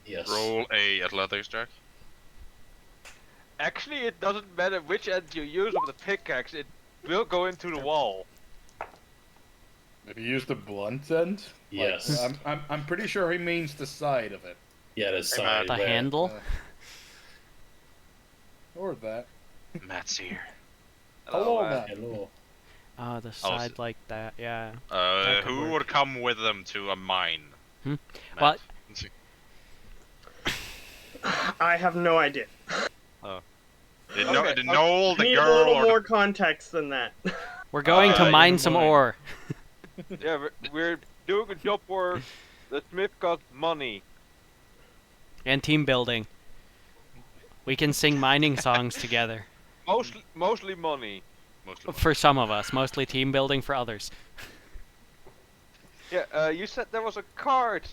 Yes.
roll a athletics check.
Actually, it doesn't matter which end you use with the pickaxe, it will go into the wall.
If you use the blunt end,
Yes.
I'm pretty sure he means the side of it,
Yeah, the side.
the
where-
handle.
or that.
Matt's here.
Hello,
man.
man.
Hello.
The side like that, yeah. could
Who
work.
would come with them to a mine?
Hmm?
Matt.
Well,
I have no idea.
The Noel, the
Need
girl,
a little
or
more context than that.
we're going to
in
mine
the
some
mine.
ore.
Yeah, we're doing a job where the smith got money.
And team building. We can sing mining songs together.
Mostly money.
Mostly
For some of us, mostly team building for others.
Yeah, you said there was a cart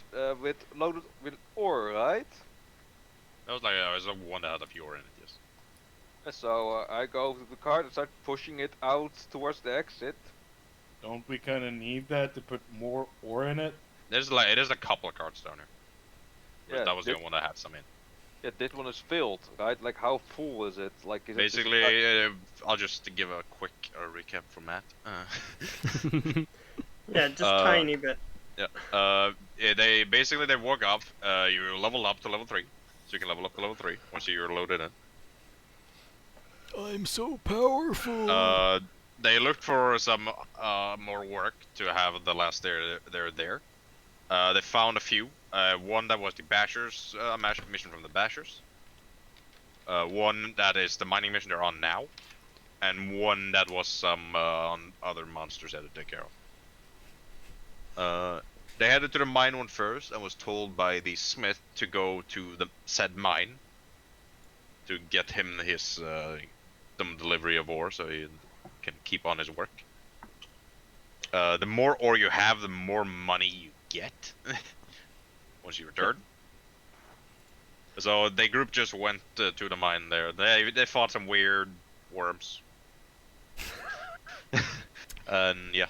loaded with ore, right?
That was like I was the one that had a few ore in it. Yes.
So I go to the cart and start pushing it out towards the exit.
Don't we kind of need that to put more ore in it?
There's a couple of carts down here. But
Yeah,
that was the only one that had some in.
Yeah, this one is filled, right? Like, how full is it? Like, is
Basically,
it
I'll just give a quick recap for Matt.
Yeah, just tiny bit.
They walk up. You level up to level 3, so you can level up to level 3 once you're loaded in.
I'm so powerful.
They looked for some more work to have the last they're there. They found a few. One that was the Bashers mission from the Bashers. One that is the mining mission they're on now, and one that was some other monsters that they take care of. They headed to the mine one first and was told by the smith to go to the said mine to get him his some delivery of ore so he can keep on his work. The more ore you have, the more money you get once you return. So the group just went to the mine there. They fought some weird worms. And yeah,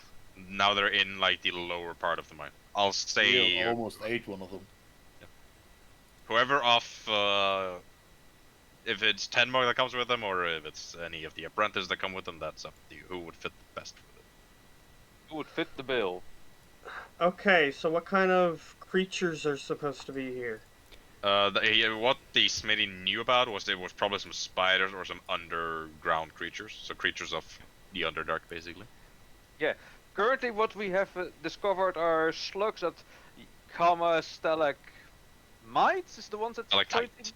now they're in like the lower part of the mine. I'll say
We almost ate one of them.
whoever off, if it's Tenmark that comes with them or if it's any of the apprentices that come with them, that's up to you. Who would fit the best with it?
who would fit the bill?
Okay, so what kind of creatures are supposed to be here?
What the smithy knew about was there was probably some spiders or some underground creatures, so creatures of the Underdark, basically.
Currently, what we have discovered are slugs that stalagmites is the ones that
Stalactite.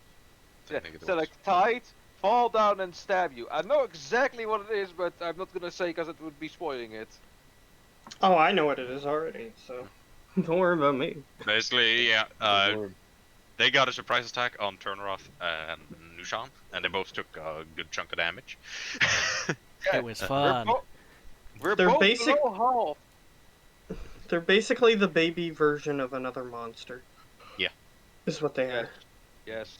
Yeah,
I think it was.
stalactite fall down and stab you. I know exactly what it is, but I'm not gonna say because it would be spoiling it.
Oh, I know what it is already, so don't worry about me.
Basically, yeah.
Or-
They got a surprise attack on Turnaroth and Nushan, and they both took a good chunk of damage.
It was
We're,
fun.
we're
They're
both
basic-
below half.
They're basically the baby version of another monster.
Yeah.
Is what they
Yes.
are.
Yes.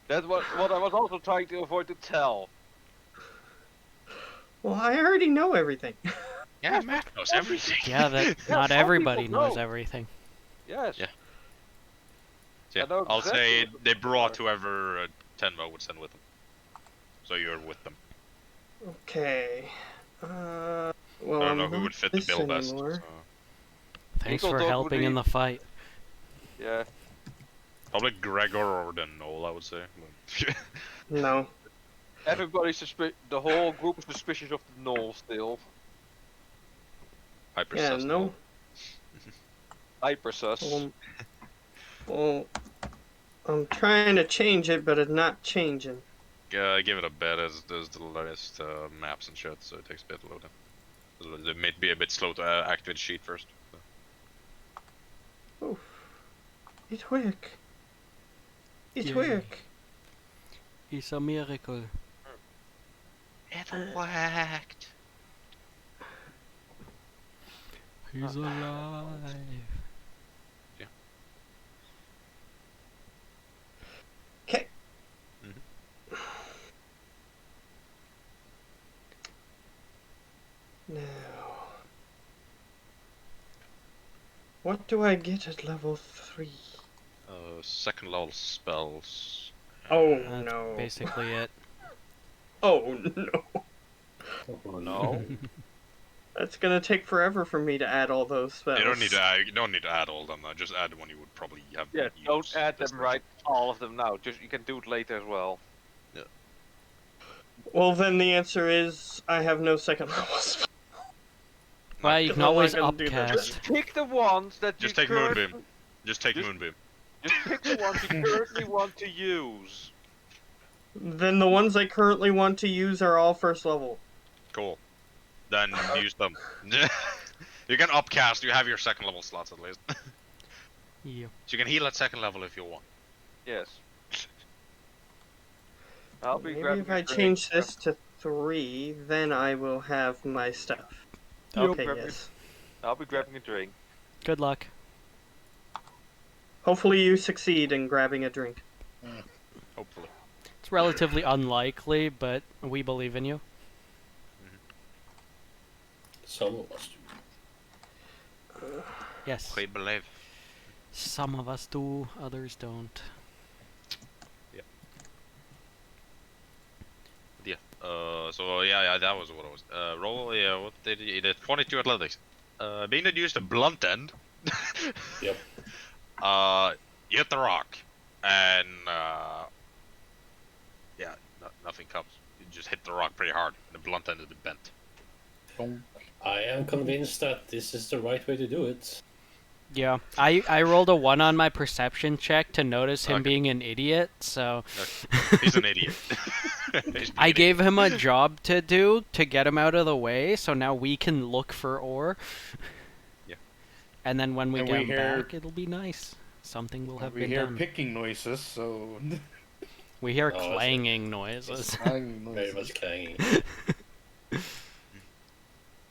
That's what I was also trying to avoid to tell.
Well, I already know everything.
Yeah, Matt knows everything.
Yeah, that
Yeah,
not
some
everybody
people
knows
know.
everything.
Yes.
Yeah. Yeah,
I know
I'll
exactly
say
what
they
the
brought
people
whoever Tenma would send with them. So you're with them.
Okay. Well,
I don't know
I'm
who
not
would fit the
this
bill best.
anymore.
So.
Thanks
Eagle
for
Dog would
helping in
be-
the fight.
Yeah.
Probably Gregor or then Noel, I would say.
No.
The whole group is suspicious of the Knoll still.
Hyper
Yeah,
sus
no.
Noel.
Hyper sus.
Well, I'm trying to change it, but it's not changing.
Give it a bit as there's the latest maps and shit, so it takes a bit to load in. It may be a bit slow to activate the sheet first. So.
Oof. It work. It
Yay.
work.
It's a miracle.
It worked.
He's alive.
Okay. Now, what do I get at level 3?
Second level spells.
Oh
That's
no.
basically it.
Oh no.
Oh no.
That's gonna take forever for me to add all those spells.
You don't need to add all of them. Just add one you would probably have.
Yeah, don't
used
add
this
them
version.
right, all of them now. Just you can do it later as well.
Well, then the answer is I have no second level spells.
Well, you
Because
can
I'm not
always
gonna do that.
upcast.
Just pick the ones that
Just
you
take Moonbeam.
currently-
Just take
Just-
Moonbeam.
Just pick the ones you currently want to use.
Then the ones I currently want to use are all first level.
Cool. Then use them. You can upcast. You have your second level slots at least.
Yeah.
So you can heal at second level if you want.
Yes. I'll be
Maybe
grabbing
if
a
I
drink.
change this to 3, then I will have my stuff.
Yup.
Okay,
Grab
yes.
I'll be grabbing a drink.
Good luck.
Hopefully you succeed in grabbing a drink.
Hopefully.
It's relatively unlikely, but we believe in you.
Some of us do.
Yes.
We believe.
Some of us do, others don't.
Yeah. So yeah, that was what it was. Roll. Yeah. What did he did? 22 athletics. Being that you used a blunt end.
Yep.
You hit the rock, and yeah, nothing comes. You just hit the rock pretty hard, and the blunt end is bent.
I am convinced that this is the right way to do it.
Yeah, I rolled a 1 on my perception check to notice him
Okay.
being an idiot, so
He's an idiot. He's
I
being
gave him a job to do to get him out of the way, so now we can look for ore.
Yeah.
And then when we
And
get
we
him
hear-
back, it'll be nice. Something will have
We
been
hear
done.
picking noises, so.
We hear
Oh, it's-
clanging noises.
Very much clanging.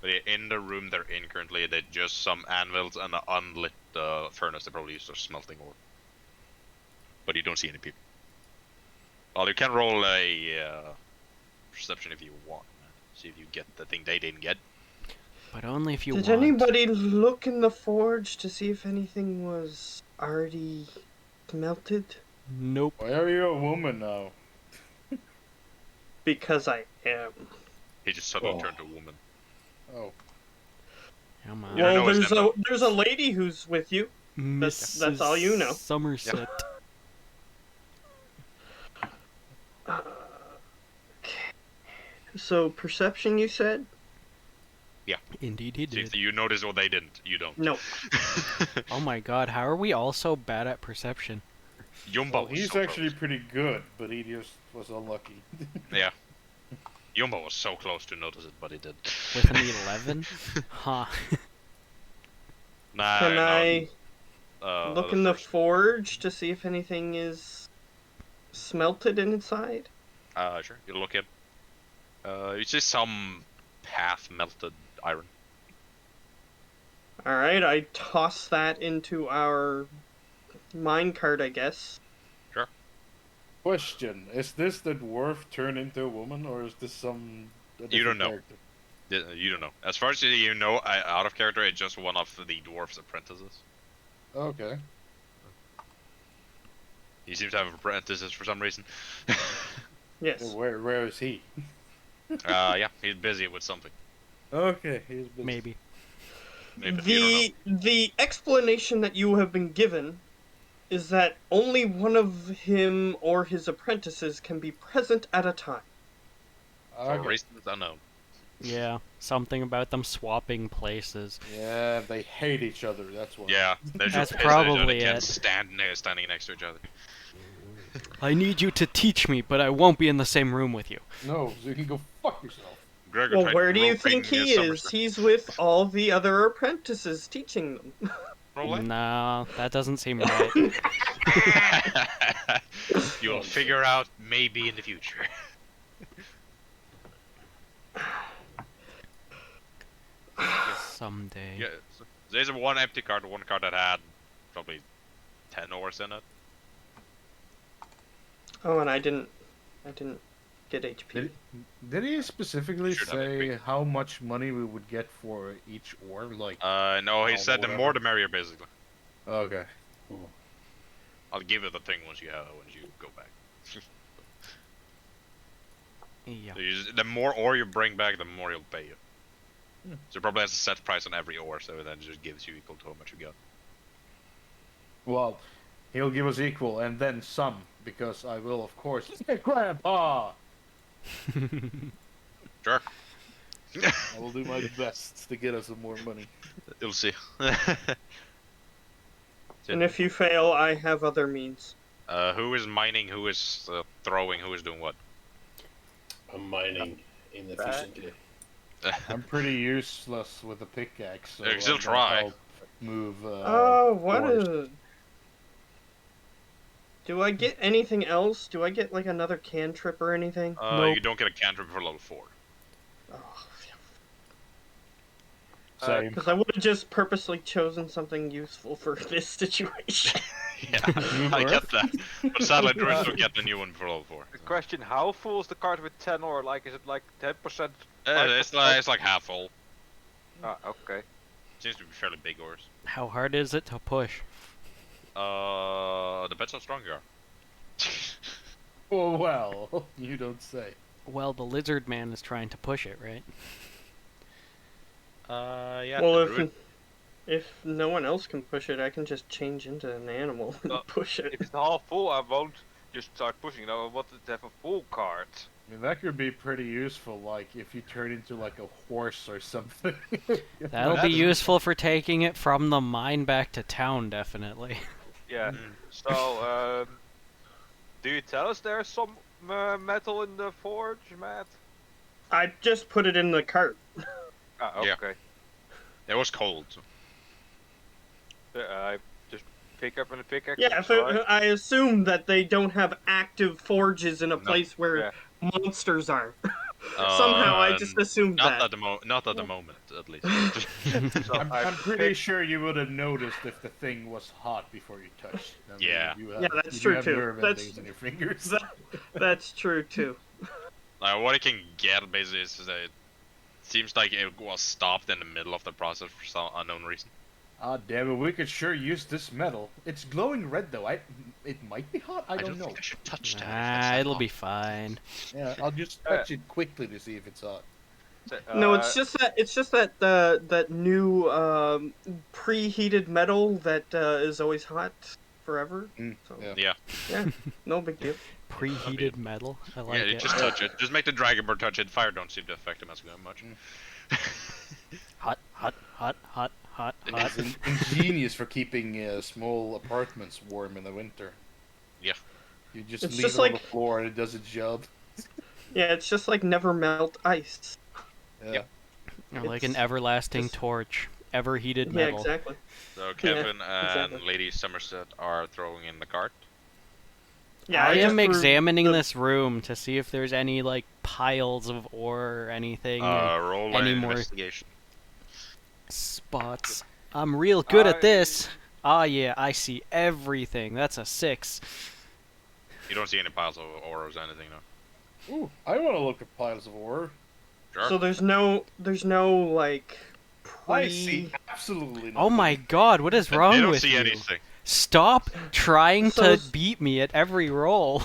But yeah, in the room they're in currently, they just some anvils and an unlit furnace they probably used for smelting ore. But you don't see any people. Well, you can roll a perception if you want. Man. See if you get the thing they didn't get.
But only if you
Did
want.
anybody look in the forge to see if anything was already melted?
Nope.
Why are you a woman now?
Because I am.
He just suddenly
Oh.
turned to a woman.
Oh.
Come on.
You don't know
Well,
his
there's a lady who's with you. that's all you know.
Somerset.
So perception, you said?
Indeed he
See if
did.
you notice what they didn't. You don't.
No.
Oh my god, how are we all so bad at perception?
Yumba
Well,
was
he's
so
actually
close.
pretty good, but he just was unlucky.
Yeah. Yumba was so close to notice it, but he did.
With an 11? Huh.
Nah,
Can
no,
I
the
look in the
first.
forge to see if anything is smelted inside?
Sure. You look at. You see some half melted iron.
Alright, I toss that into our minecart, I guess.
Sure.
Question: is this the dwarf turned into a woman, or is this a
You
different
don't know.
character?
You don't know. As far as you know, out of character, it's just one of the dwarf's apprentices.
Okay.
He seems to have apprentices for some reason.
Yes.
Where is he?
Yeah, he's busy with something.
Okay, he's busy.
Maybe.
Maybe you don't know.
The explanation that you have been given is that only one of him or his apprentices can be present at a time.
For
Okay.
reasons unknown.
Yeah, something about them swapping places.
Yeah, they hate each other. That's why.
Yeah, they're
That's
just pissed at each other.
probably
They can't
it.
standing next to each other.
I need you to teach me, but I won't be in the same room with you.
No, so you can go fuck yourself.
Gregor
Well,
tried
where do you
groping
think he
Summer
is? He's with all the other apprentices teaching them.
Probably.
No, that doesn't seem right.
You'll figure out maybe in the future.
Someday.
Yeah, so there's one empty card, one card that had probably 10 ores in it.
Oh, and I didn't get HP.
Did he specifically
Should have
say
been.
how much money we would get for each ore? Like,
No, he
Oh,
said the
whatever.
more the merrier, basically.
okay.
I'll give you the thing once you go back.
Yeah.
So the more ore you bring back, the more he'll pay you. So it probably has a set price on every ore, so then it just gives you equal to how much you got.
Well, he'll give us equal and then some, because I will, of course, get Grandpa.
Sure.
I will do my best to get us some more money.
You'll see.
And if you fail, I have other means.
Who is mining? Who is throwing? Who is doing what?
I'm mining inefficiently.
I'm pretty useless with a pickaxe, so
You can still
I'm gonna
try.
help move.
Oh, what
ores.
a... Do I get anything else? Do I get like another cantrip or anything?
Nope.
You don't get a cantrip for level 4.
Oh,
Same.
because I would have just purposely chosen something useful for this situation.
Yeah, I get that. But sadly, druids don't get the new one for level 4.
The question: how full is the card with 10 ore? Like, is it like 10%?
It's like half full.
Ah, okay.
Seems to be fairly big ores.
How hard is it to push?
Depends how strong you are.
Oh well, you don't say.
Well, the lizard man is trying to push it, right?
Yeah.
Well,
the druid-
if no one else can push it, I can just change into an animal and push it.
If it's half full, I won't just start pushing. I wanted to have a full card.
I mean, that could be pretty useful, like if you turn into like a horse or something.
That'll be
That's-
useful for taking it from the mine back to town, definitely.
Yeah. So, do you tell us there's some metal in the forge, Matt?
I just put it in the cart.
Ah,
Yeah.
okay.
It was cold. So.
I just pick up a pickaxe.
Yeah,
right?
I assume that they don't have active forges in a
No.
place where
Yeah.
monsters are. Somehow I just assumed
Not
that.
at the not at the moment, at least.
So
I'm pretty sure you would have noticed if the thing was hot before you touched. I mean,
Yeah.
You have,
Yeah, that's
you
true,
have
too.
nerve
That's-
endings in your fingers.
That's true too.
What it can get basically is that it seems like it was stopped in the middle of the process for some unknown reason.
Ah, damn it, we could sure use this metal. It's glowing red though. It might be hot. I don't know.
think I should touch that.
Ah, it'll be fine.
Yeah, I'll just touch it quickly to see if it's hot.
No, it's just that that new preheated metal that is always hot forever. So,
Yeah.
Yeah.
no big deal.
Preheated metal. I like
Yeah,
it.
just touch it. Just make the dragonborn touch it. Fire don't seem to affect him as much.
Hot, hot, hot, hot, hot, hot.
It's ingenious for keeping small apartments warm in the winter. You just
It's
leave
just
it on
like-
the floor and it does its job.
Yeah, it's just like never melt ice.
Yeah.
Yep.
Or like an
It's
everlasting
just-
torch, ever heated
Yeah,
metal.
exactly.
So Kevin and
exactly.
Lady Somerset are throwing in the cart.
Yeah,
I
just
am
threw
examining
the-
this room to see if there's any like piles of ore or anything, or
Roll
any
an
more
investigation.
spots. I'm real good at
I-
this. Ah, yeah, I see everything. That's a 6.
You don't see any piles of ore or anything, no.
Ooh, I want to look at piles of ore.
Sure.
So there's no like
I see absolutely nothing.
Oh my god, what is
They
wrong
don't
with
see
you?
anything.
Stop trying
So
to beat me at every roll.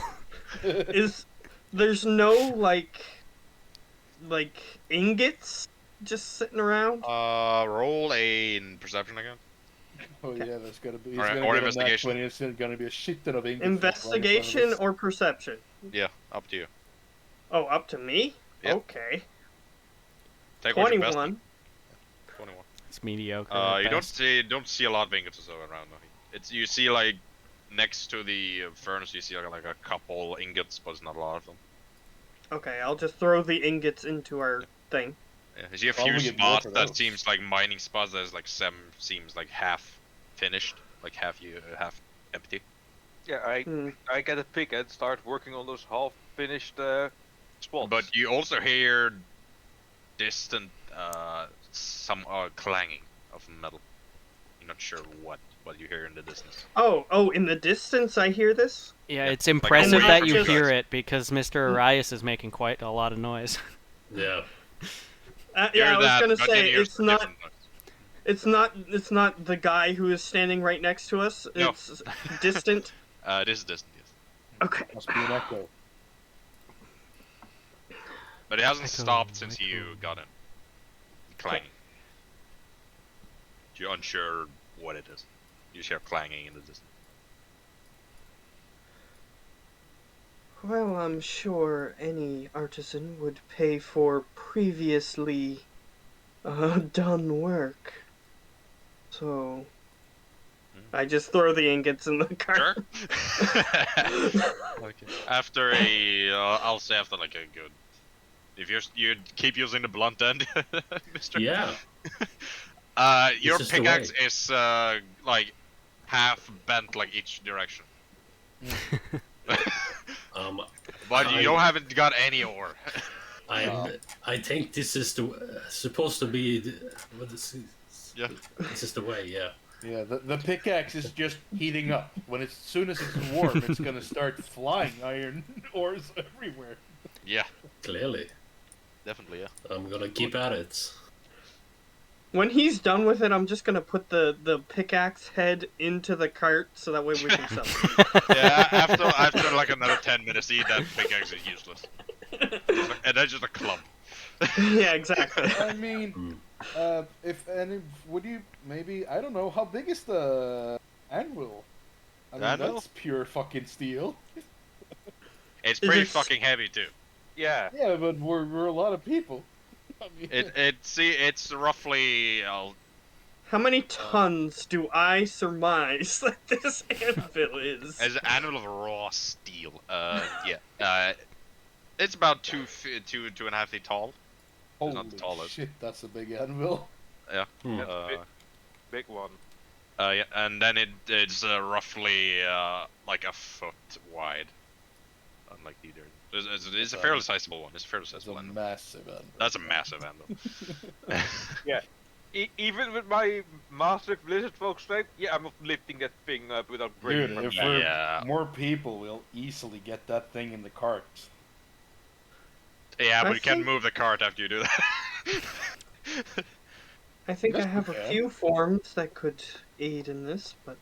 is there's no like ingots just sitting around?
Roll a perception again.
Oh yeah, that's gonna be. He's
Or-
gonna
or
get a nat
investigation.
20. It's gonna be a shit ton of ingots.
Investigation or perception?
Yeah, up to you.
Oh, up to me?
Yep.
Okay.
Take what's your best.
21.
21.
It's mediocre. at
You
best.
don't see a lot of ingots or so around. Though. It's you see like next to the furnace, you see like a couple ingots, but it's not a lot of them.
Okay, I'll just throw the ingots into our thing.
Yeah, you see a
Probably
few
get more
spots
for
that
those.
seems like mining spots. There's like some seems like half finished, like half empty.
Yeah,
Hmm.
I get a pick and start working on those half-finished spots.
But you also hear distant some clanging of metal. You're not sure what you hear in the distance.
Oh, in the distance I hear this?
Yeah,
Yeah,
it's impressive
away
that
from
you
you
hear
guys.
it because Mr. Arias is making quite a lot of noise.
Yeah.
Yeah,
Hear
I was
that,
gonna
but then
say
you hear
it's
some
not
different noise.
it's not the guy who is standing right next to us.
No.
It's distant.
This is distant, yes.
Okay.
Must be an echo.
But it hasn't
Echo,
stopped since
echo.
you got in. Clanging. You're unsure what it is. You just hear clanging in the distance.
Well, I'm sure any artisan would pay for previously done work. So I just throw the ingots in the cart.
Sure. Okay. After I'll say after like a good. If you keep using the blunt end, Mister.
Yeah.
Your
just the
pickaxe
way.
is like half bent like each direction. But
I-
you haven't got any ore.
I think this is the supposed to be. What is it?
Yeah.
This is the way. Yeah.
Yeah, the pickaxe is just heating up. As soon as it's warm, it's gonna start flying iron ores everywhere.
Yeah,
Clearly,
definitely, yeah.
I'm gonna keep at it.
When he's done with it, I'm just gonna put the pickaxe head into the cart so that way we can sell it.
Yeah, after like another 10 minutes, see that pickaxe is useless. And that's just a club.
Yeah, exactly.
I mean, would you maybe, I don't know, how big is the anvil? I mean,
Anvil?
that's pure fucking steel.
It's
Is
pretty
it-
fucking heavy too.
yeah,
Yeah, but we're a lot of people. I mean,
It's roughly
How many tons do I surmise that this anvil is?
as an anvil of raw steel. Yeah. It's about 2.5 feet tall.
holy
not the tallest.
shit, that's a big anvil.
Yeah.
Hmm.
that's a big one.
Yeah, and then it's roughly like a foot wide. Unlike the other. It's a fairly sizable one. It's a fairly
It's
sizable
a
anvil.
massive anvil.
That's a massive anvil.
Even with my Master Blizzard folk strength, yeah, I'm not lifting that thing up without
Dude,
breaking my
if
back.
we're
Yeah.
more people, we'll easily get that thing in the cart.
Yeah, but
I
you can't
think-
move the cart after you do that.
I think I
Yes, we
have a
can.
few forms that could aid in this, but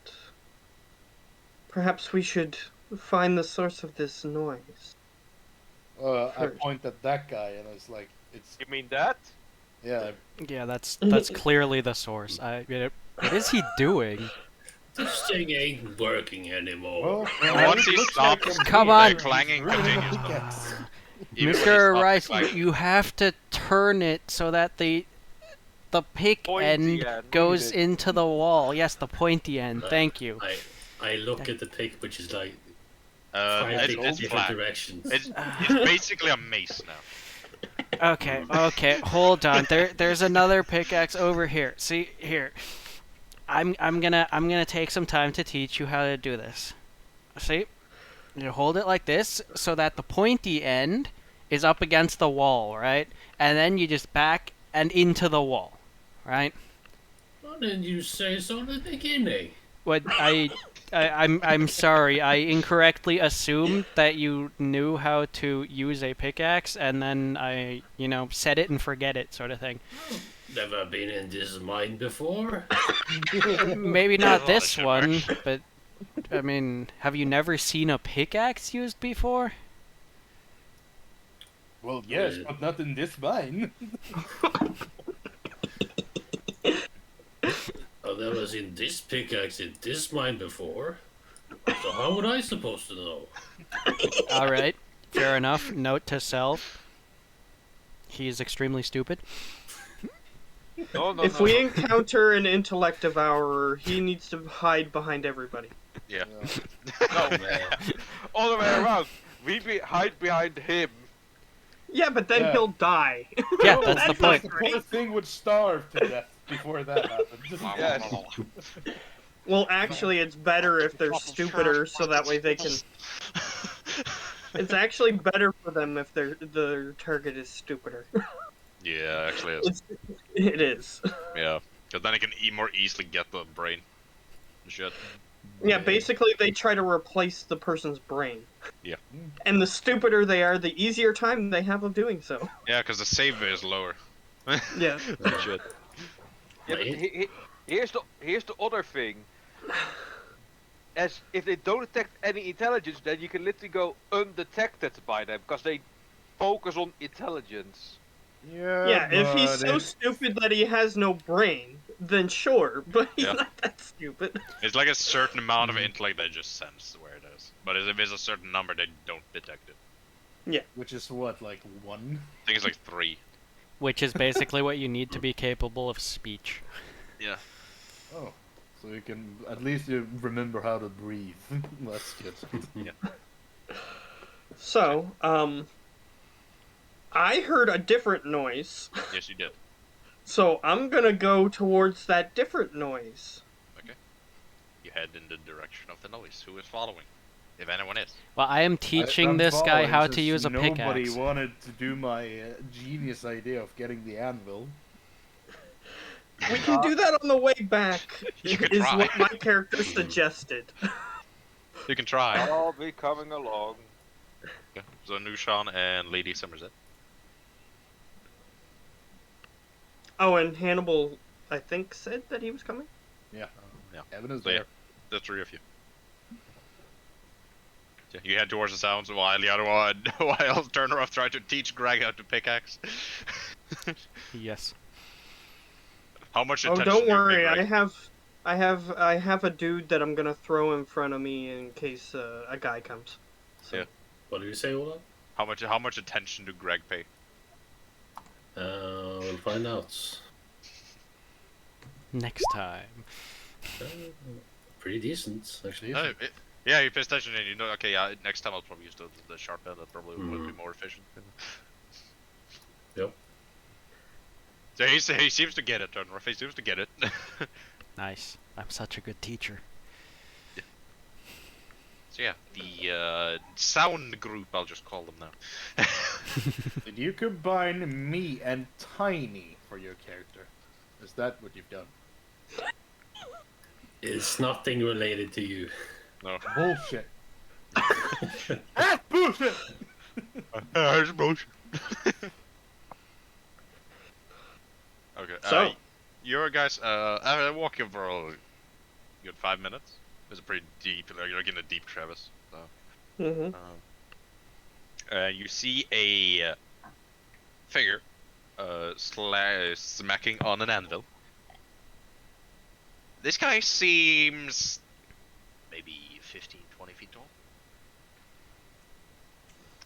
perhaps we should find the source of this noise.
I
First.
point at that guy and it's like, it's,
You mean that?
yeah,
Yeah, that's clearly the source. What is he doing?
This thing ain't working anymore.
Once he
looks
stops,
I'm
Come
doing
on.
it.
clanging
He's ruining the
continues, though.
pickaxe.
Even when he
Mr.
stops
Rice,
clanging.
you have to turn it so that the pick
Pointy
end
end.
goes
Pointy.
into the wall. Yes, the pointy end. Thank you.
I look at the pick, which is like Frantic
it's
different
flat.
directions.
It's basically a mace now.
Okay, hold on. There's another pickaxe over here. See here. I'm gonna take some time to teach you how to do this. See? You hold it like this so that the pointy end is up against the wall, right? And then you just back and into the wall, right?
Why didn't you say so at the beginning?
What I'm sorry. I incorrectly assumed that you knew how to use a pickaxe, and then I, set it and forget it, sort of thing.
Never been in this mine before.
Maybe
There's a
not
lot
this
of
one,
shit,
but I mean, have you never seen a pickaxe used before?
Well, yes, but not in this mine.
I've never seen this pickaxe in this mine before. So how would I supposed to know?
All right, fair enough. Note to self: he is extremely stupid.
No, no,
If
no.
we encounter an intellect devourer, he needs to hide behind everybody.
Yeah.
No,
Man.
all the way around. Hide behind him.
Yeah, but then
Yeah.
he'll die.
Yeah, that's the
That's
point.
not
The
great.
poor thing would starve to death before that happened.
Yes.
Well, actually, it's better if they're stupider, so that way they can. It's actually better for them if their target is stupider.
Yeah, actually, it's,
It is.
yeah. Because then I can more easily get the brain. And shit.
Yeah, basically they try to replace the person's brain.
Yeah.
And the stupider they are, the easier time they have of doing so.
Yeah, because the save is lower.
Yeah.
And shit.
Yeah, but
Right.
here's the other thing. As if they don't detect any intelligence, then you can literally go undetected by them because they focus on intelligence.
Yeah, if he's so
but
stupid that he has no brain, then sure, but he's
Yeah.
not that stupid.
It's like a certain amount of intellect they just sense where it is. But if it's a certain number, they don't detect it.
which is what, like 1?
I think it's like 3.
Which is basically what you need to be capable of speech.
Yeah.
Oh, so you can at least you remember how to breathe. That's good.
So, I heard a different noise,
Yes, you did.
so I'm gonna go towards that different noise.
You head in the direction of the noise. Who is following? If anyone is.
Well, I am teaching
I'm
this guy
following
how to
since
use a
Nobody
pickaxe.
wanted to do my genius idea of getting the anvil.
We can do that on the way back,
You could
is
try.
what my character suggested.
You can try.
I'll be coming along.
Okay. So Nushan and Lady Somerset.
Oh, and Hannibal, I think, said that he was coming?
Yeah.
Yeah.
Evan is
So yeah,
there.
the 3 of you. Yeah, you head towards the sounds while the other one, while Turner tried to teach Greg how to pickaxe.
Yes.
How much
Oh,
attention
don't
do you
worry,
pay, Greg?
I have a dude that I'm gonna throw in front of me in case a guy comes. So.
Yeah.
What do you say, Olav?
How much attention do Greg pay?
We'll find out.
Next time.
Uh, Pretty decent, actually.
Yeah, you pay attention and you know, okay, yeah, next time I'll probably use the sharp end, that probably would be more efficient.
Yep.
So he seems to get it, Turner. He seems to get it.
Nice. I'm such a good teacher.
So yeah, the sound group, I'll just call them now.
Did you combine me and Tiny for your character? Is that what you've done?
It's nothing related to you.
No.
Bullshit. That's bullshit!
There's motion. Okay.
So?
Your guys, I've been walking for a good 5 minutes. It's a pretty deep, you're like in a deep crevice. So.
Mm-hmm.
You see a figure smacking on an anvil. This guy seems maybe 15, 20 feet tall.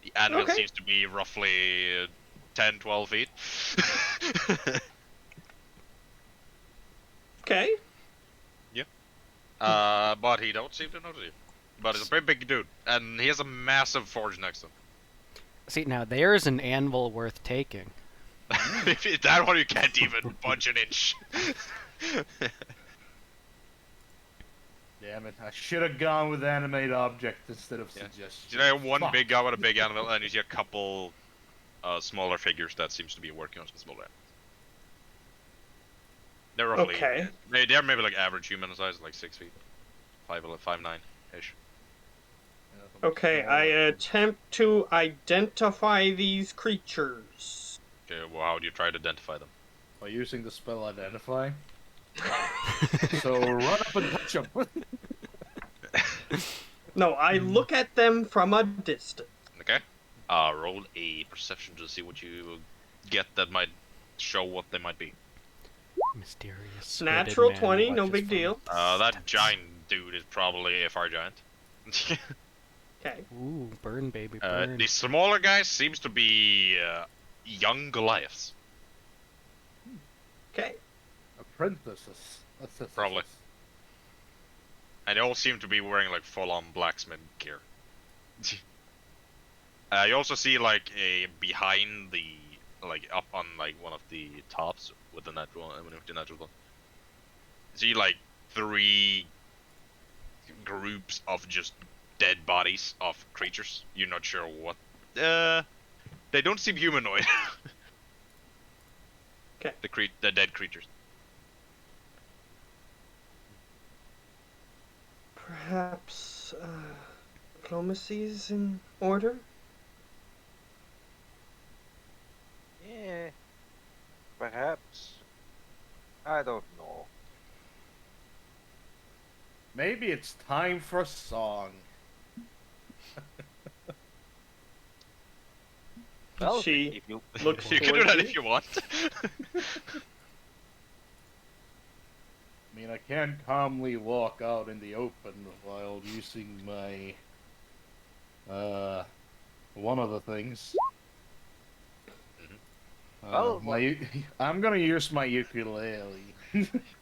The anvil
Okay.
seems to be roughly 10, 12 feet.
Okay.
But he don't seem to notice you. but it's a pretty big dude, and he has a massive forge next to him.
See, now there's an anvil worth taking.
If that one you can't even budge an inch.
Damn it! I should have gone with animate object instead of
Yeah.
suggestion.
You know, one
Fuck.
big guy with a big animal, and you see a couple smaller figures that seems to be working on some smaller animals. They're roughly
Okay.
they're maybe like average human size, like 6 feet, 5'9" ish.
Okay, I attempt to identify these creatures.
Okay, well, how do you try to identify them?
By using the spell identify. So run up and touch them.
No, I look at them from a distance.
Okay. Roll a perception to see what you get that might show what they might be.
Mysterious.
Natural
squidded man
20, no
watches
big
from a
deal.
That
distance.
giant dude is probably a fire giant.
Okay.
Ooh, burn, baby, burn.
The smaller guy seems to be young Goliaths.
Okay.
Apprentices. That's it.
Probably. And they all seem to be wearing like full-on blacksmith gear. You also see like a behind the like up on like one of the tops with the natural one. See like 3 groups of just dead bodies of creatures. You're not sure what. They don't seem humanoid.
Okay.
The dead creatures.
Perhaps diplomacy is in order?
Yeah. Perhaps. I don't know.
Maybe it's time for a song.
Well,
She
if you
looks
You can do
towards
that
you.
if you want.
I mean, I can calmly walk out in the open while using my, one of the things.
Well,
I'm gonna use my ukulele.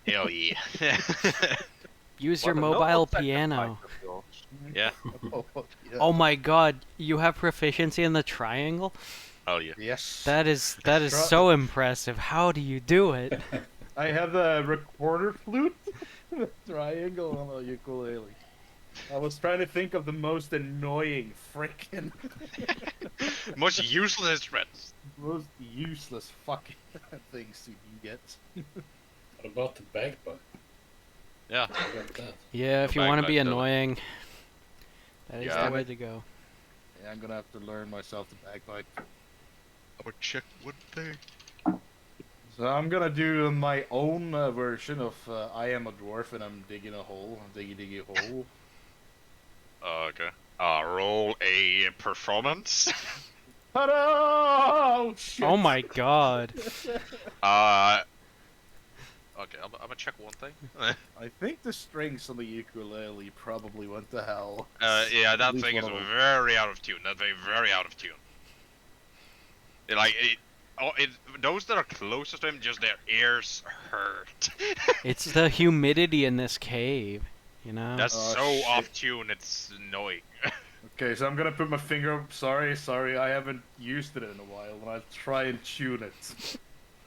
Hell yeah.
Use your
what a
mobile
noble sacrifice
piano.
of yours.
Yeah.
Yeah.
Oh my god, you have proficiency in the triangle?
Hell yeah.
Yes.
That is
Try-
so impressive. How do you do it?
I have a recorder flute, triangle on a ukulele. I was trying to think of the most annoying frickin'
Most useless instruments.
most useless fucking things you can get.
What about the bagpipe?
Yeah.
What about that?
Yeah, if
Go
you
back
want to
like
be
that.
annoying, that is
Yeah.
the way to go.
Yeah, I'm gonna have to learn myself the bagpipe.
I would check one thing.
So I'm gonna do my own version of I am a dwarf and I'm digging a hole. Diggy hole.
Okay. Roll a performance.
Ta-da! Oh, shit.
Oh my god.
Okay, I'm gonna check one thing.
I think the strings on the ukulele probably went to hell.
Yeah,
At
that
least
thing is
one of them.
very out of tune. That thing very out of tune. Those that are closest to him, just their ears hurt.
It's the humidity in this cave, you know?
That's
Oh,
so
shit.
off tune. It's annoying.
Okay, so I'm gonna put my finger up. Sorry, I haven't used it in a while, and I'll try and tune it.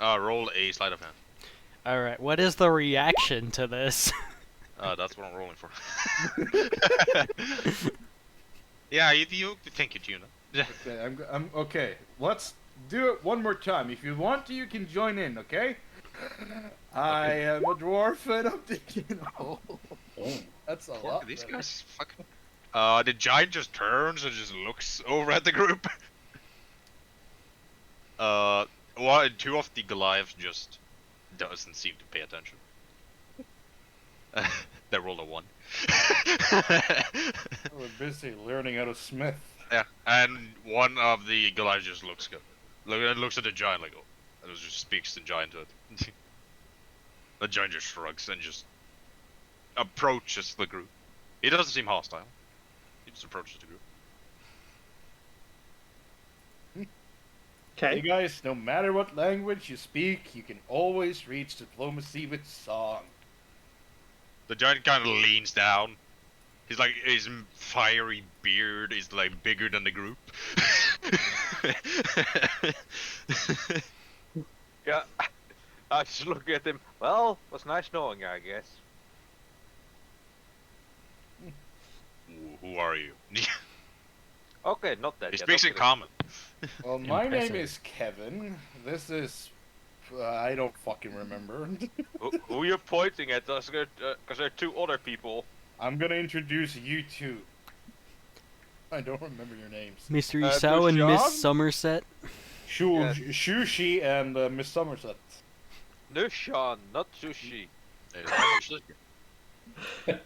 Roll a sleight of hand.
Alright, what is the reaction to this?
That's what I'm rolling for. Yeah, you think you tune it.
Okay, I'm okay. Let's do it one more time. If you want to, you can join in. Okay. I am a dwarf and I'm digging a hole.
Oh,
That's a
Fuck,
lot.
these
better.
guys fucking. The giant just turns and just looks over at the group. Two of the Goliaths just doesn't seem to pay attention. They rolled a 1.
We're busy learning how to smith.
Yeah, and one of the Goliaths just looks good. Looks at the giant like, oh, and just speaks in giant to it. The giant just shrugs and just approaches the group. He doesn't seem hostile. He just approaches the group.
Hey
Okay.
guys, no matter what language you speak, you can always reach diplomacy with song.
The giant kind of leans down He's like his fiery beard is like bigger than the group.
Yeah. I just look at him. Well, was nice knowing you, I guess.
Who are you?
Okay, not that
He
yet.
speaks in
okay.
common.
Well, my name
Impressive.
is Kevin. This is. I don't fucking remember.
Who you pointing at? Because there are two other people.
I'm gonna introduce you two. I don't remember your names.
Mr. Isao and Miss
Dushan?
Somerset.
Yes.
Shushi and Miss Somerset.
Nushan, not sushi.
Hey, I want sushi.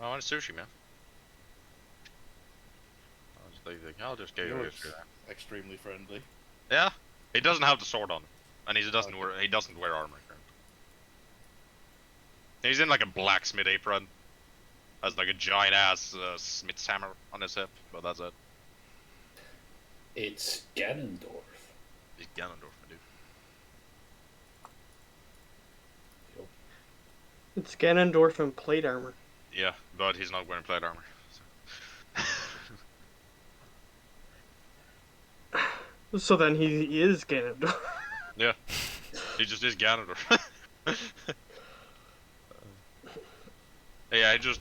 I want sushi, man. I'll just go
He
over
looks
here.
extremely friendly.
Yeah, he doesn't have the sword on him, and he doesn't wear armor. He's in like a blacksmith apron, has like a giant ass smith's hammer on his hip, but that's it.
It's Ganondorf.
He's Ganondorf, my dude.
It's Ganondorf in plate armor.
Yeah, but he's not wearing plate armor. So.
So then he is Ganondorf.
Yeah, he just is Ganondorf. Yeah, I just.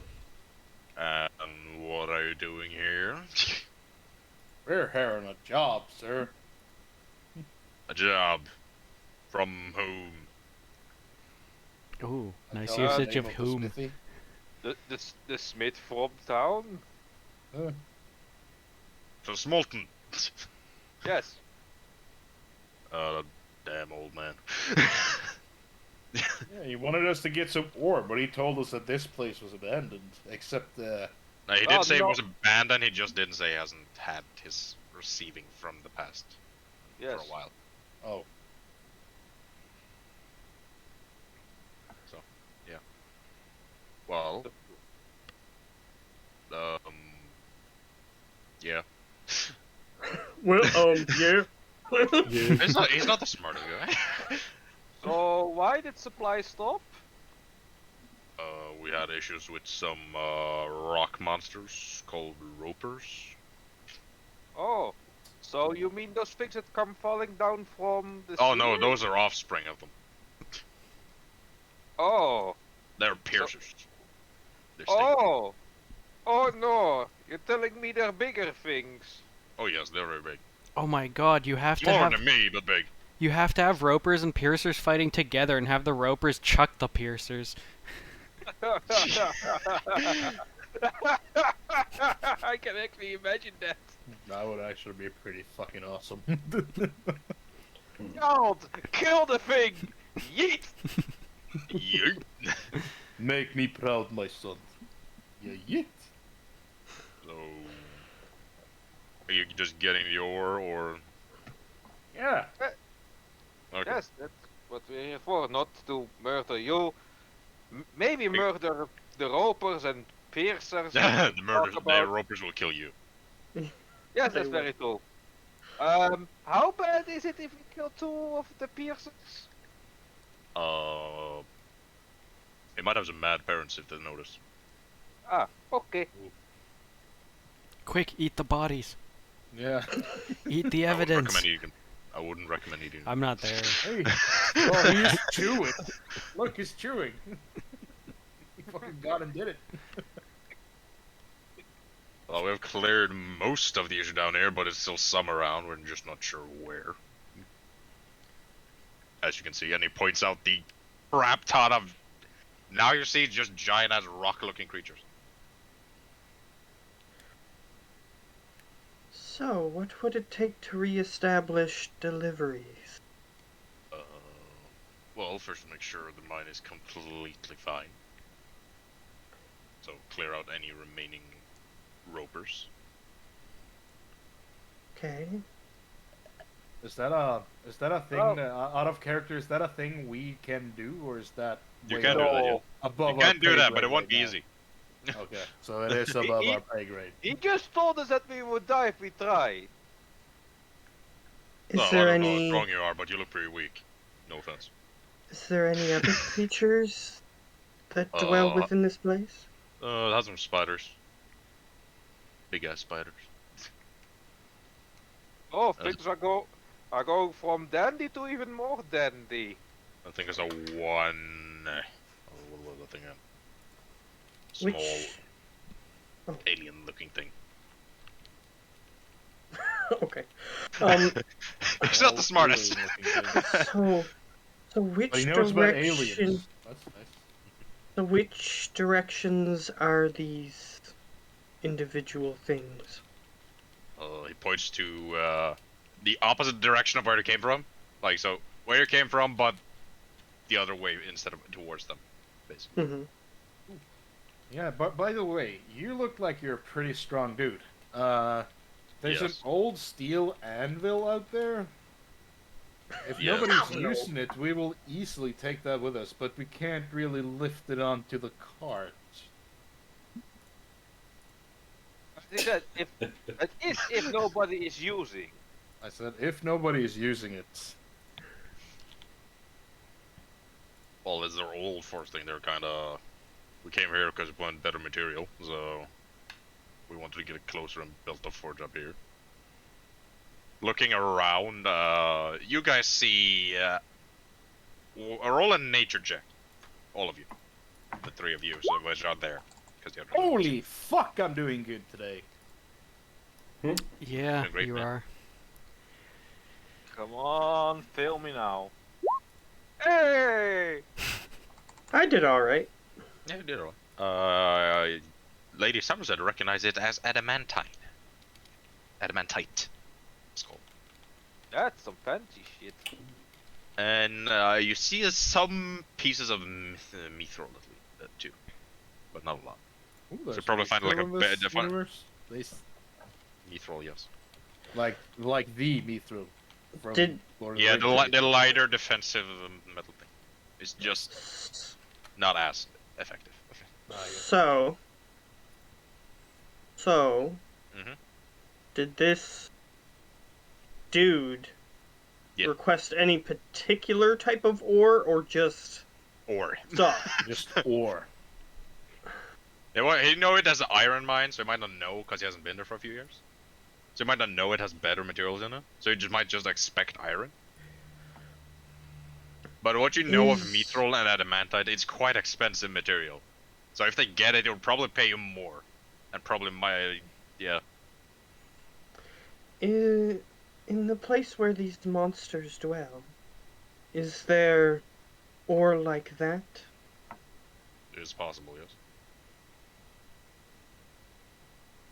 What are you doing here?
We're here on a job, sir.
A job. From whom?
Ooh, nice
Tell us the
usage
name
of
the
whom.
smithy.
The smith from town?
From Smolton.
Yes.
Damn old man.
Yeah, he wanted us to get some ore, but he told us that this place was abandoned, except
No, he did say
no.
it was abandoned, he just didn't say he hasn't had his receiving from the past
Yes.
for a while.
oh,
Well, yeah.
Well, yeah.
He's not the smartest guy.
So why did supply stop?
We had issues with some rock monsters called ropers.
Oh. So you mean those things that come falling down from the
Oh no,
ceiling?
those are offspring of them.
Oh.
They're piercers. They're stinging.
Oh. Oh no. You're telling me they're bigger things.
Oh yes, they're very big.
Oh my god, you have to
More
have
than me, but big.
you have to have ropers and piercers fighting together and have the ropers chuck the piercers.
I can actually imagine that.
that would actually be pretty fucking awesome.
Kill the thing! Yeet!
Yeet.
Make me proud, my son. Yeah, yeet.
So, are you just getting the ore, or
Yeah.
okay?
Yes, that's what we're here for, not to murder you. Maybe murder the ropers and piercers.
the
talk about.
ropers will kill you.
Yes,
They
that's
will.
very true. How bad is it if we kill two of the piercers?
They might have some mad parents if they notice.
Ah, okay.
Quick, eat the bodies.
Yeah.
Eat the
I wouldn't
evidence.
recommend eating. I wouldn't recommend eating.
I'm not there.
Hey. Oh, he's chewing. Look, he's chewing. He fucking got and did it.
Well, we've cleared most of the issue down here, but it's still some around. We're just not sure where. As you can see, and he points out the crap ton of. Now you see just giant ass rock-looking creatures.
So, what would it take to re-establish deliveries?
Well, first make sure the mine is completely fine. So clear out any remaining ropers.
Okay.
Is that a thing
Oh.
that, out of character? Is that a thing we can do, or is that
You
way
can do that, yeah.
No.
above
You
our
can do
pay
that, but
grade
it won't
right
be
now?
easy.
Okay, so it is above our pay grade.
He just told us that we would die if we tried.
Is
Well,
there
I don't know how
any?
strong you are, but you look pretty weak. No offense.
Is there any other creatures that dwell
Uh,
within this place?
It has some spiders. Big ass spiders.
Oh, things are going from dandy to even more dandy.
I think it's a one. What was the thing? Small
Which? Oh.
alien-looking thing.
Okay.
He's not the smartest.
So, so
But he
which
knows about
direction?
aliens. That's nice.
So which directions are these individual things?
He points to the opposite direction of where they came from. Like, so where you came from, but the other way instead of towards them, basically.
Mm-hmm.
Yeah, but by the way, you look like you're a pretty strong dude. There's an
Yes.
old steel anvil out there. If
Yes.
nobody's
No.
using it, we will easily take that with us, but we can't really lift it onto the cart.
I think that is if nobody is using.
I said, if nobody is using it.
Well, it's their old force thing. They're kind of. We came here because we wanted better material, so we wanted to get it closer and built a forge up here. Looking around, you guys see roll a nature check, all of you, the three of you, so which are there, because you have.
Holy fuck, I'm doing good today.
Yeah,
Great
you
man.
are.
Come on, fail me now. Hey!
I did all right.
Yeah, you did all. Lady Somerset recognized it as adamantine. Adamantite, it's called.
That's some fancy shit.
And you see some pieces of mithril too, but not a lot.
Ooh,
So
there's
probably find like a
mithril in this
bed.
universe. They
Mithril, yes.
like the mithril. From
Did-
Lord of
Yeah,
the Rings.
the lighter defensive metal thing. It's just not as effective.
So,
Mhm.
did this dude
Yeah.
request any particular type of ore or just
Or
stuff?
Just ore.
yeah, well, he know it has an iron mine, so he might not know because he hasn't been there for a few years. So he might not know it has better materials in it. So he might just expect iron. But what you know of
Is-
mithril and adamantite, it's quite expensive material. So if they get it, it'll probably pay you more, and probably yeah.
In the place where these monsters dwell, is there ore like that?
It is possible, yes.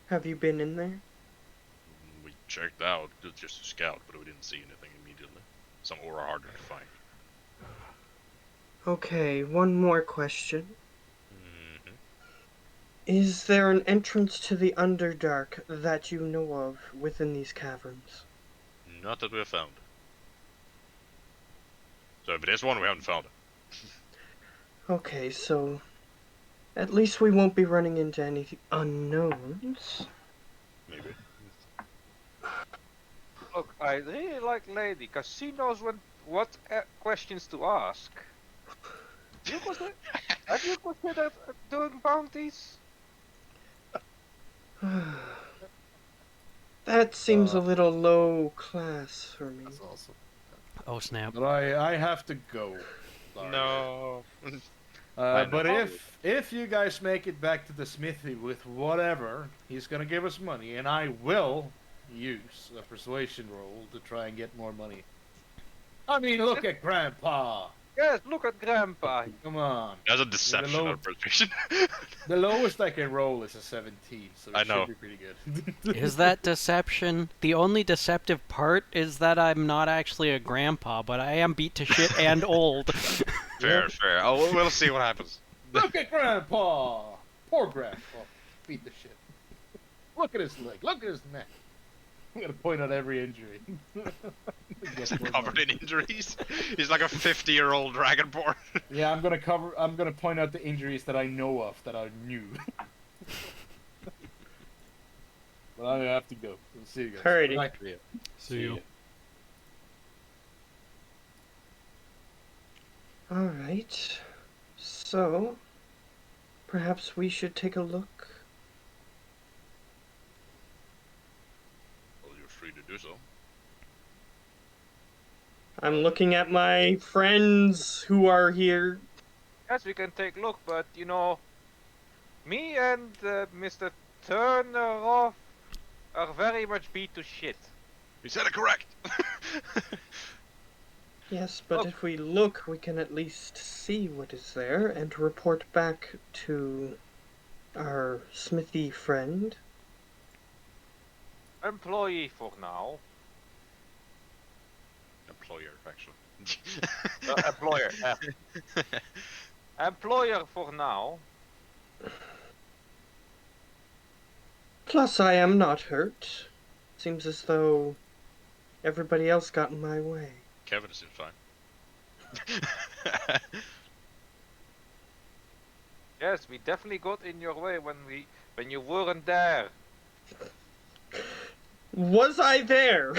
Have you been in there?
We checked out just to scout, but we didn't see anything immediately. Some ore are harder to find.
Okay, one more question.
Hmm.
Is there an entrance to the Underdark that you know of within these caverns?
Not that we have found. So if it is one, we haven't found it.
Okay, so at least we won't be running into any unknowns.
Maybe.
Look, I really like Lady, because she knows what questions to ask. Have you considered doing bounties?
That seems a
Uh,
little low class for me.
That's awesome.
Oh snap.
But I have to go. Sorry.
No. I know.
But if you guys make it back to the smithy with whatever, he's gonna give us money, and I will use a persuasion roll to try and get more money. I mean, look at Grandpa.
Yes, look at Grandpa.
Come on.
That's a deception
low-
or persuasion.
The lowest I can roll is a 17, so it
I know.
should be pretty good.
Is that deception? The only deceptive part is that I'm not actually a grandpa, but I am beat to shit and old.
Fair. Oh, we'll see what happens.
Look at Grandpa. Poor Grandpa. Beat the shit. Look at his leg. Look at his neck. I'm gonna point out every injury.
He's covered in injuries. He's like a 50-year-old dragonborn.
Yeah, I'm gonna point out the injuries that I know of that are new. But I have to go. We'll see you guys.
Alrighty.
Bye.
See you.
Alright. So, Perhaps we should take a look.
Well, you're free to do so.
I'm looking at my friends who are here.
Yes, we can take a look, but you know, me and Mr. Turner are very much beat to shit.
You said it correct.
Yes, but
Look.
if we look, we can at least see what is there and report back to our smithy friend.
Employee for now.
Employer, actually.
Employer. Employer for now.
Plus, I am not hurt. Seems as though everybody else got in my way.
Kevin seems fine.
Yes, we definitely got in your way when you weren't there.
Was I there?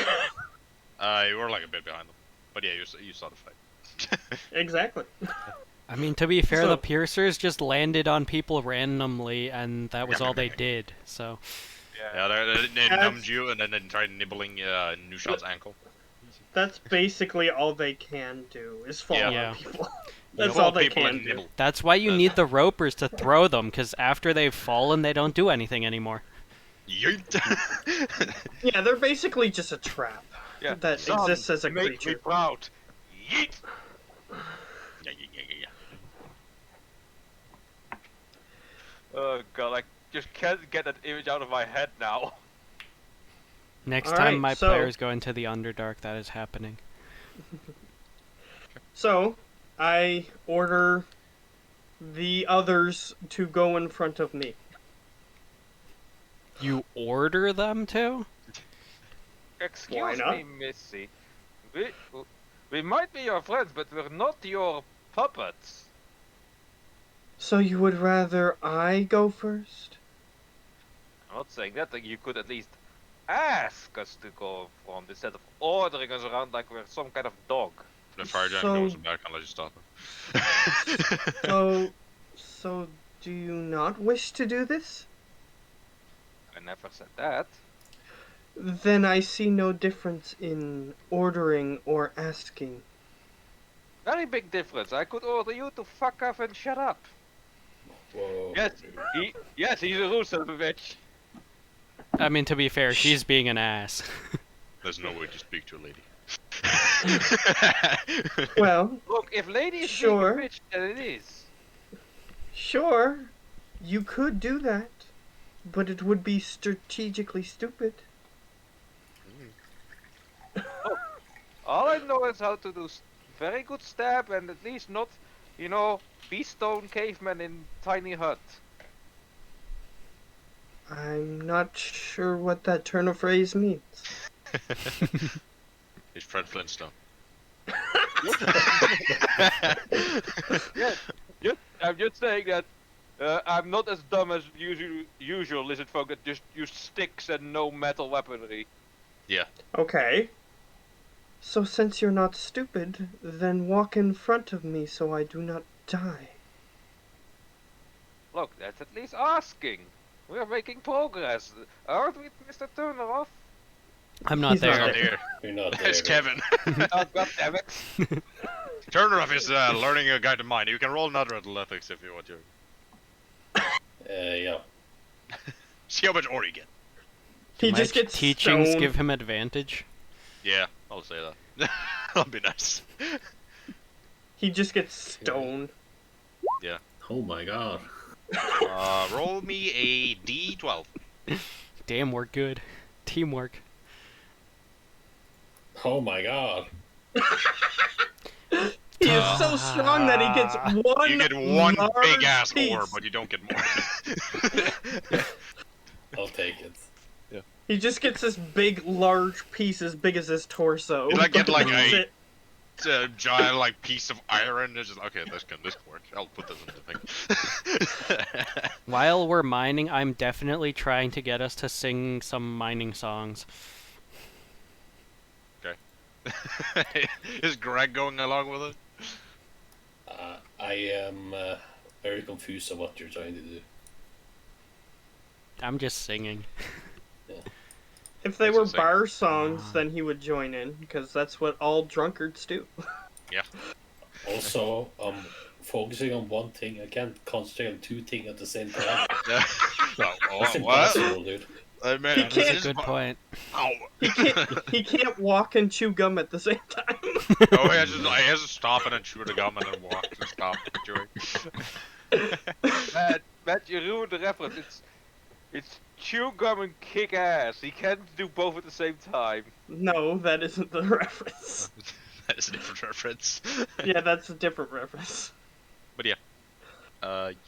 You were like a bit behind them, but yeah, you saw the fight.
Exactly.
I mean, to be fair,
So-
the piercers just landed on people randomly, and that was all they did. So,
Yeah, they
That's-
numbed you and then they tried nibbling Nushan's ankle.
That's basically all they can do is fall
Yeah.
on people. That's
Fall
all they
people
can
and
do.
nibble.
that's why you need the ropers to throw them, because after they've fallen, they don't do anything anymore.
Yeet.
Yeah, they're basically just a trap
Yeah.
that
Son,
exists as a
make
creature.
me proud. Yeet.
Yeah.
Oh god, I just can't get that image out of my head now.
Next
All
time
right,
my
so-
players go into the Underdark, that is happening.
So, I order the others to go in front of me.
You order them to?
Excuse
Why not?
me, Missy. We might be your friends, but we're not your puppets.
So you would rather I go first?
I'm not saying that. Like, you could at least ask us to go front instead of ordering us around like we're some kind of dog.
The fire giant
So-
goes back unless you stop him.
So do you not wish to do this?
I never said that.
Then I see no difference in ordering or asking.
Very big difference. I could order you to fuck off and shut up.
Whoa.
Yes, he's a rude son of a bitch.
I mean, to be fair, she's being an ass.
There's no way to speak to a lady.
Well,
Look, if lady is
Sure.
being a bitch, then it is.
sure, you could do that, but it would be strategically stupid.
All I know is how to do very good stab and at least not, you know, be stone cavemen in tiny hut.
I'm not sure what that turn of phrase means.
He's Fred Flintstone.
Yeah, I'm just saying that I'm not as dumb as usual lizard folk that just use sticks and no metal weaponry.
Okay. So since you're not stupid, then walk in front of me so I do not die.
Look, that's at least asking. We're making progress, aren't we, Mr. Turneroff?
I'm not
He's not
there.
Not here.
You're not there.
It's Kevin.
Oh, God damn it.
Turner is learning a guide to mine. You can roll another athletics if you want to.
Yeah.
See how much ore you get.
He
My
just gets
teachings
stoned.
give him advantage.
Yeah, I'll say that. That'll be nice.
He just gets stoned.
Oh my god.
Roll me a d12.
Damn, we're good. Teamwork.
Oh my god.
He is so strong that he gets one.
You get one
large
big ass
piece.
ore, but you don't get more.
I'll take it.
He just gets this big, large piece as big as his torso.
You like get like
That's
a-
it.
It's a giant like piece of iron. It's just okay. This can work. I'll put this in the thing.
While we're mining, I'm definitely trying to get us to sing some mining songs.
Is Greg going along with it?
I am very confused of what you're trying to do.
I'm just singing.
If they
That's
were
insane.
bar songs, then he would join in, because that's what all drunkards do.
Also, focusing on one thing. I can't concentrate on two things at the same time.
Yeah. No,
That's
what?
impossible, dude.
I mean,
He
That is a
can't-
good point.
Ow.
He can't walk and chew gum at the same time.
Oh, I has to stop and then chew the gum and then walk to stop chewing.
Matt, you ruined the reference. It's chew gum and kick ass. He can't do both at the same time.
No, that isn't the reference.
That is a different reference.
Yeah, that's a different reference.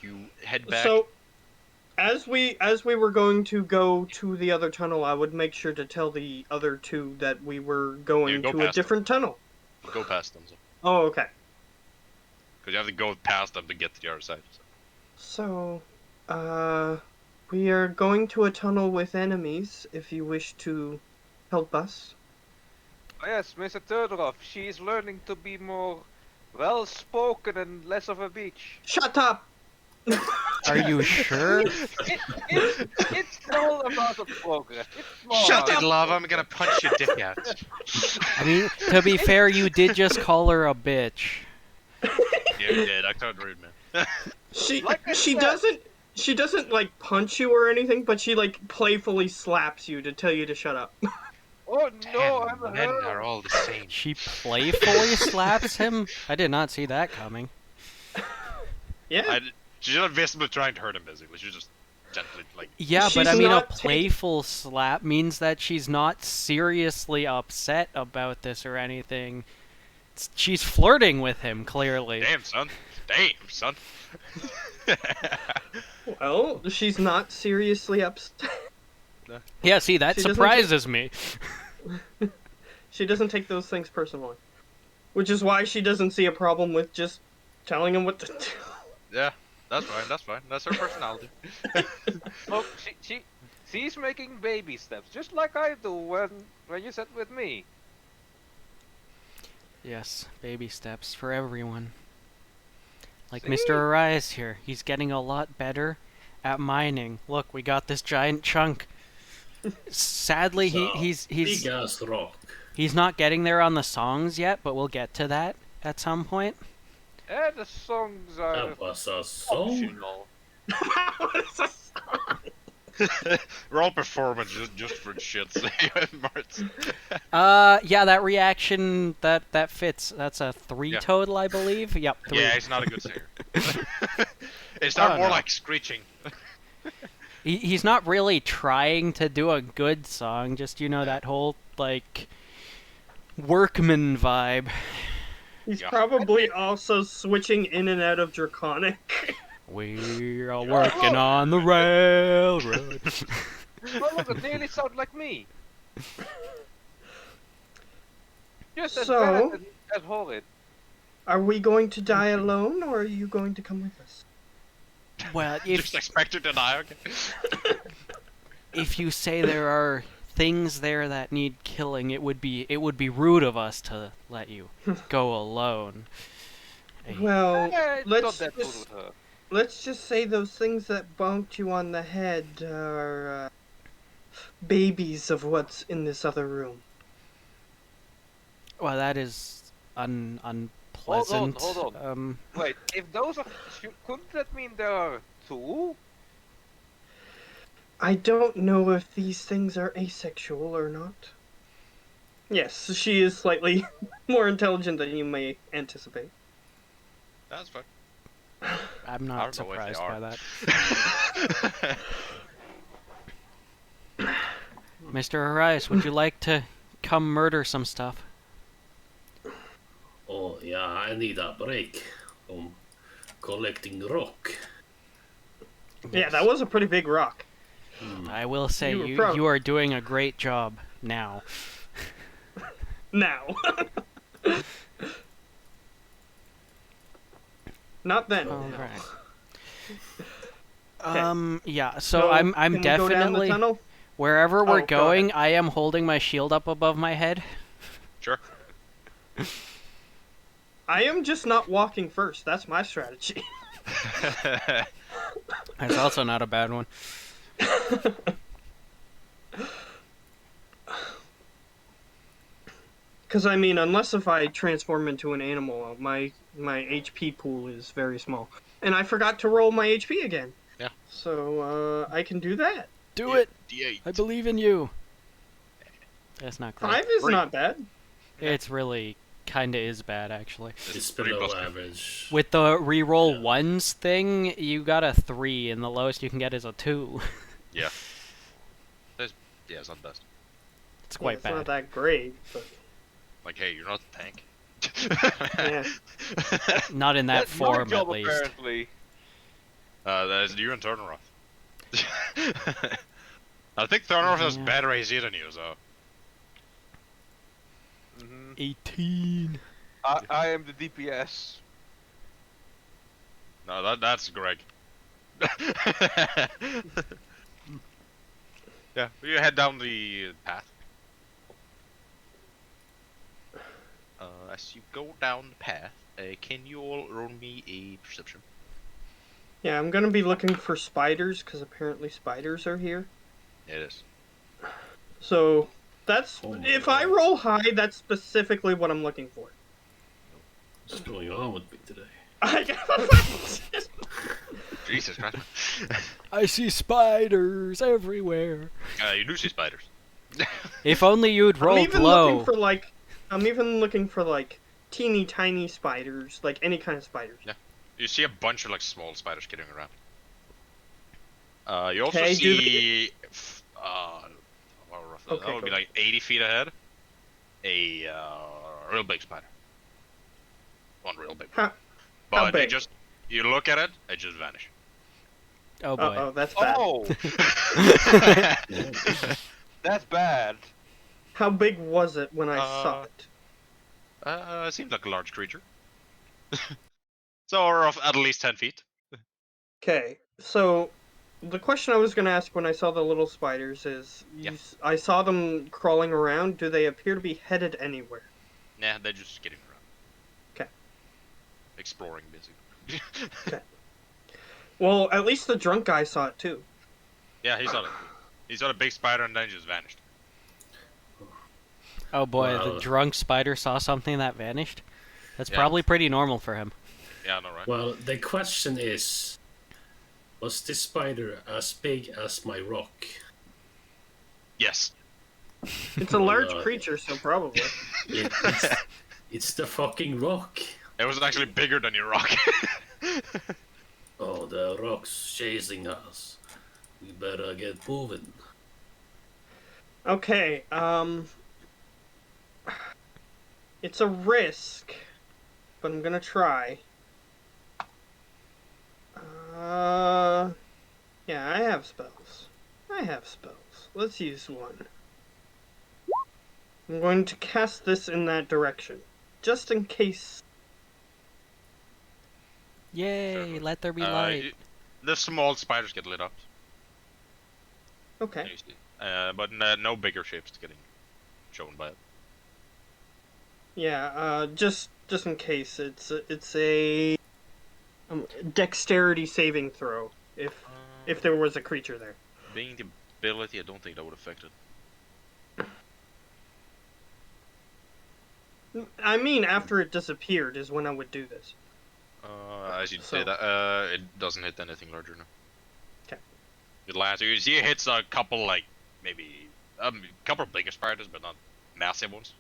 You head back.
So, as we were going to go to the other tunnel, I would make sure to tell the other two that we were going
go
to a
past them.
different tunnel.
Go past them,
Oh, okay.
because you have to go past them to get to the other side.
So, we are going to a tunnel with enemies. If you wish to help us.
Oh yes, Mr. Turtleoff. She is learning to be more well-spoken and less of a bitch.
Shut up.
Are you sure?
It's all about the progress. It's small.
Shut up!
Love, I'm gonna punch your dick out.
I mean, to be fair, you did just call her a bitch.
You did. I can't read, man.
She
Like I
she
said-
doesn't like punch you or anything, but she like playfully slaps you to tell you to shut up.
Oh no, I'm
Men
hurt.
are all the same.
She playfully slaps him? I did not see that coming.
Yeah.
She's not visibly trying to hurt him, basically. She's just gently, like...
Yeah, but
She's
I mean, a
not
playful slap means that she's not seriously upset about this or anything. She's flirting with him, clearly.
Damn, son. Damn, son.
Well, she's not seriously upset.
Yeah, see, that
She doesn't-
surprises me.
She doesn't take those things personally, which is why she doesn't see a problem with just telling him what to do.
Yeah, that's fine, that's fine. That's her personality.
Look, she's making baby steps, just like I do when you sit with me.
Yes, baby steps for everyone. Like
See?
Mr. Arias here. He's getting a lot better at mining. Look, we got this giant chunk. Sadly,
So,
he's
big ass rock.
he's not getting there on the songs yet, but we'll get to that at some point.
And the songs are
That was a song.
optional.
What is this?
We're all performing just for shits. Mart's.
Yeah, that reaction that fits. That's a 3
Yeah.
total, I believe. Yep, 3.
Yeah, he's not a good singer. It's not
Oh,
more
no.
like screeching.
He's not really trying to do a good song, just, you know, that whole, like, workman vibe.
He's
Yeah.
probably also switching in and out of Draconic.
We're working on the railroad.
Oh look, it nearly sounds like me. Just as
So-
bad as horrid.
Are we going to die alone, or are you going to come with us?
Well,
Just expect her to die, okay?
if you say there are things there that need killing, it would be rude of us to let you go alone.
Well,
It's
let's
not that good
just-
with her.
let's just say those things that bonked you on the head are babies of what's in this other room.
Well, that is unpleasant.
Hold Wait, if those are... Couldn't that mean there are two?
I don't know if these things are asexual or not. Yes, she is slightly more intelligent than you may anticipate.
That's fine.
I'm
I
not
don't know if they
surprised
are.
by that. Mr. Arias, would you like to come murder some stuff?
Oh, yeah, I need a break from collecting rock.
Yeah, that was a pretty big rock.
I will say
You were proud.
you are doing a great job now.
Now. Not then.
All
No.
right.
Okay.
Yeah. So I'm
can we go down the
definitely
tunnel?
wherever we're
Oh, go
going. I am holding my shield up above my head.
Sure.
I am just not walking first. That's my strategy.
That's also not a bad one.
Because I mean, unless if I transform into an animal, my HP pool is very small, and I forgot to roll my HP again.
Yeah.
So I can do that.
Do it!
D8.
I believe in you! That's not great.
5 is
Three.
not bad.
It's really kinda is bad, actually.
It's
three
below
plus two.
average.
With the reroll
Yeah.
ones thing, you got a 3, and the lowest you can get is a 2.
Yeah. Yeah, it's not the best.
It's quite
It's
bad.
not that great, but
Like, hey, you're not a tank.
yeah.
Not in that
That's my
form,
job,
at least.
apparently.
That is you and Turneroth. I think Turneroth has
Yeah.
better AC than you, so.
Mhm.
18.
I am the DPS.
No, that's Greg. Yeah, you head down the path. As you go down the path, can you all roll me a perception?
Yeah, I'm gonna be looking for spiders because apparently spiders are here.
It is.
So that's
Oh my
if I
God.
roll high, that's specifically what I'm looking for.
What's going on with me today?
Jesus Christ.
I see spiders everywhere.
You do see spiders.
If only you'd
I'm
rolled
even
low.
looking for like, I'm even looking for like teeny tiny spiders, like any kind of spiders.
Yeah. You see a bunch of like small spiders skittering around. You also
Okay, do
see, well, roughly,
Okay,
that would be
go.
like 80 feet ahead, a real big spider. One real big.
How
But
big?
you look at it, it just vanish.
Oh boy.
oh, that's bad.
Oh, that's bad.
How big was it when I saw it?
Seems like a large creature. So, or of at least 10 feet.
Okay, so the question I was gonna ask when I saw the little spiders is,
Yeah.
I saw them crawling around. Do they appear to be headed anywhere?
Nah, they're just skidding around.
'Kay.
Exploring, basically.
Well, at least the drunk guy saw it too.
Yeah, he saw it. He saw a big spider and then he just vanished.
Oh boy, the
Wow.
drunk spider saw something that vanished. That's
Yeah.
probably pretty normal for him.
Yeah, I know, right?
Well, the question is, was this spider as big as my rock?
Yes.
It's a large
Uh,
creature, so probably.
It's the fucking rock.
It was actually bigger than your rock.
Oh, the rock's chasing us. We better get moving.
Okay, it's a risk, but I'm gonna try. Yeah, I have spells. Let's use one. I'm going to cast this in that direction, just in case.
Yay,
Sure.
let there be light.
The small spiders get lit up.
Okay.
Usually. But no bigger shapes getting shown by it.
Yeah, just in case. It's a dexterity saving throw if there was a creature there.
Being the ability, I don't think that would affect it.
I mean, after it disappeared is when I would do this.
As you
So-
say that, it doesn't hit anything larger now.
Okay.
It lands. You see, it hits a couple, like maybe a couple of bigger spiders, but not massive ones.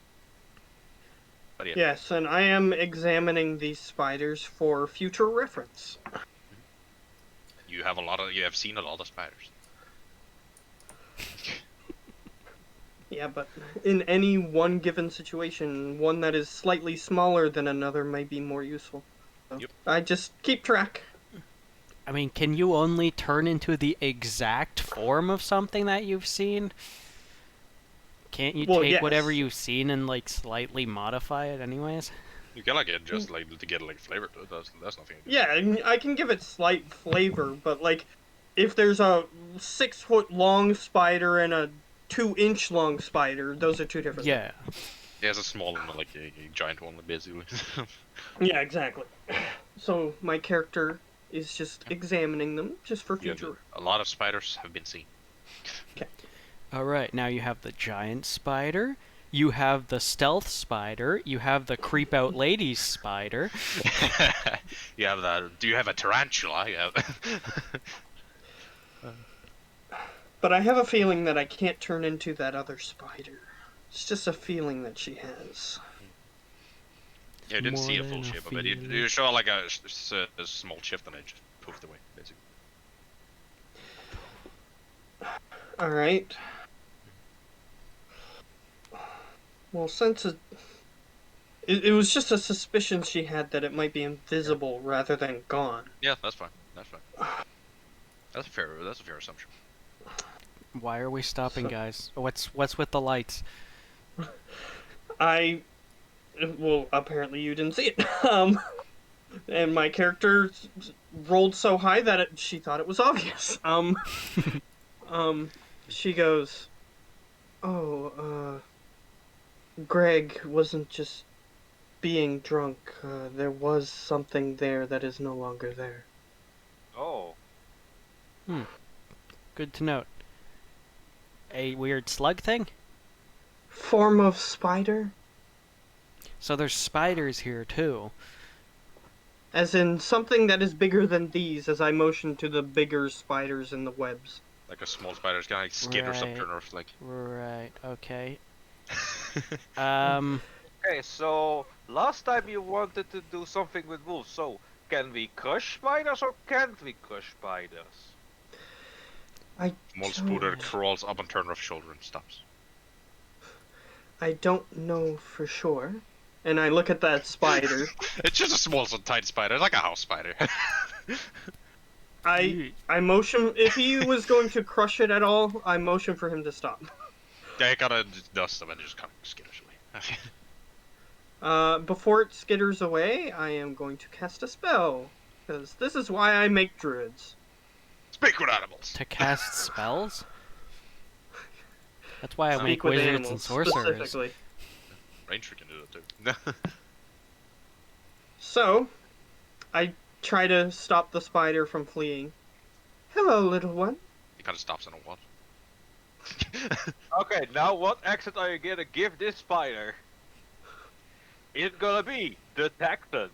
But yeah.
Yes, and I am examining these spiders for future reference.
You have seen a lot of spiders.
Yeah, but in any one given situation, one that is slightly smaller than another may be more useful. So
Yep.
I just keep track.
I mean, can you only turn into the exact form of something that you've seen? Can't you
Well,
take
yes.
whatever you've seen and like slightly modify it anyways?
You can like adjust like to get like flavor to it. That's nothing.
Yeah, I can give it slight flavor, but like, if there's a 6-foot long spider and a 2-inch long spider, those are two different.
Yeah.
Yeah, it's a small one, like a giant one, basically.
Yeah, exactly. So my character is just examining them, just for
Yeah,
future.
a lot of spiders have been seen.
Alright, now you have the giant spider, you have the stealth spider, you have the creep out ladies spider.
You have the. Do you have a tarantula? You have.
But I have a feeling that I can't turn into that other spider. It's just a feeling that she has.
Yeah, you didn't see a
More
full
than a
shape of it.
feeling.
You saw like a small shift and it just poofed away, basically.
Alright. Well, since it was just a suspicion she had that it might be invisible rather than gone.
Yeah, that's fine. That's fine. That's a fair assumption.
Why are we stopping,
So-
guys? What's with the lights?
Well, apparently you didn't see it. And my character rolled so high that she thought it was obvious. She goes, "Oh, Greg wasn't just being drunk. There was something there that is no longer there."
Oh.
Good to note. A weird slug thing?
Form of spider?
So there's spiders here too.
As in something that is bigger than these, as I motion to the bigger spiders in the webs.
Like a small spider's kind of like skid or something,
Right.
or like.
Right, okay.
Okay, so last time you wanted to do something with wolves, so can we crush spiders or can't we crush spiders?
Small spider
don't-
crawls up on Turner's shoulder and stops.
I don't know for sure. And I look at that spider.
It's just a small, tight spider, like a house spider.
I motion, if he was going to crush it at all, I motion for him to stop.
Yeah, he kind of just dusts them and just kind of skitters away.
Before it skitters away, I am going to cast a spell. Because this is why I make druids.
Speak with animals.
to cast spells? That's why I
Speak
make
with
wizards
animals,
and sorcerers.
specifically.
Ranger can do that too.
So, I try to stop the spider from fleeing. "Hello, little one."
He kind of stops in a wall.
Okay, now what accent are you gonna give this spider? It's gonna be the Texan.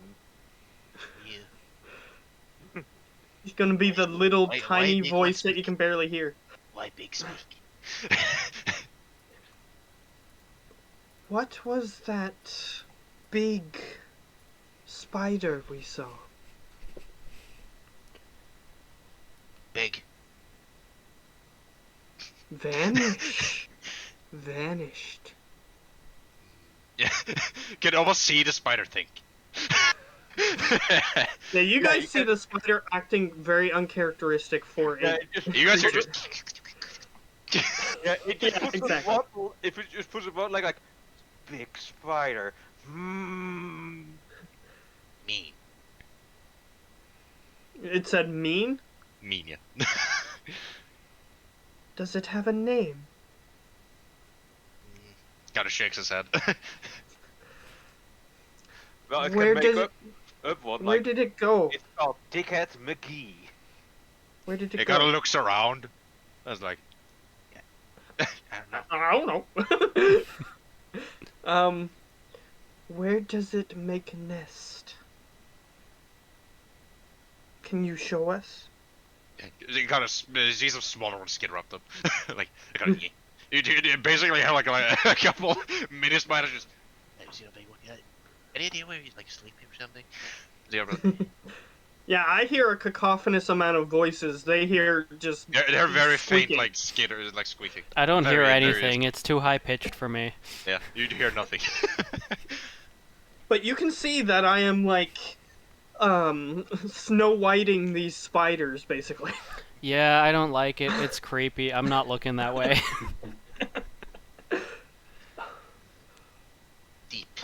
He's gonna be the little
Why
tiny
big
voice
one
that you can barely hear.
Why big speak?
What was that big spider we saw?
Big.
Vanished.
Yeah. Can almost see the spider think.
Yeah, you guys
you
see the spider acting very uncharacteristic for
Yeah,
it.
it just,
You guys are just.
yeah, it just
Yeah,
puts
exactly.
a bottle, if it just puts a bottle like big spider. Hmm.
Mean.
It said mean?
Mean, yeah.
Does it have a name?
Kinda shakes his head.
Well, it
Where
can
does
make
it,
up one
where
like
did it go?
it's called Dickhead McGee.
Where did
He
it
kinda
go?
looks around. I was like. I don't know.
I don't know. Where does it make a nest? Can you show us?
You kind of see some smaller ones skitter up them. Like, kind of, you basically have like a couple mini spiders just. Have you seen a big one yet? Any idea where he's like sleeping or something?
Yeah, I hear a cacophonous amount of voices. They hear just
They're very faint,
squeaking.
like skitters, like squeaking.
I don't hear
Very, very
anything. It's too high pitched for me.
Yeah, you hear nothing.
But you can see that I am like Snow Whiting these spiders basically.
Yeah, I don't like it. It's creepy. I'm not looking that way.
Deep,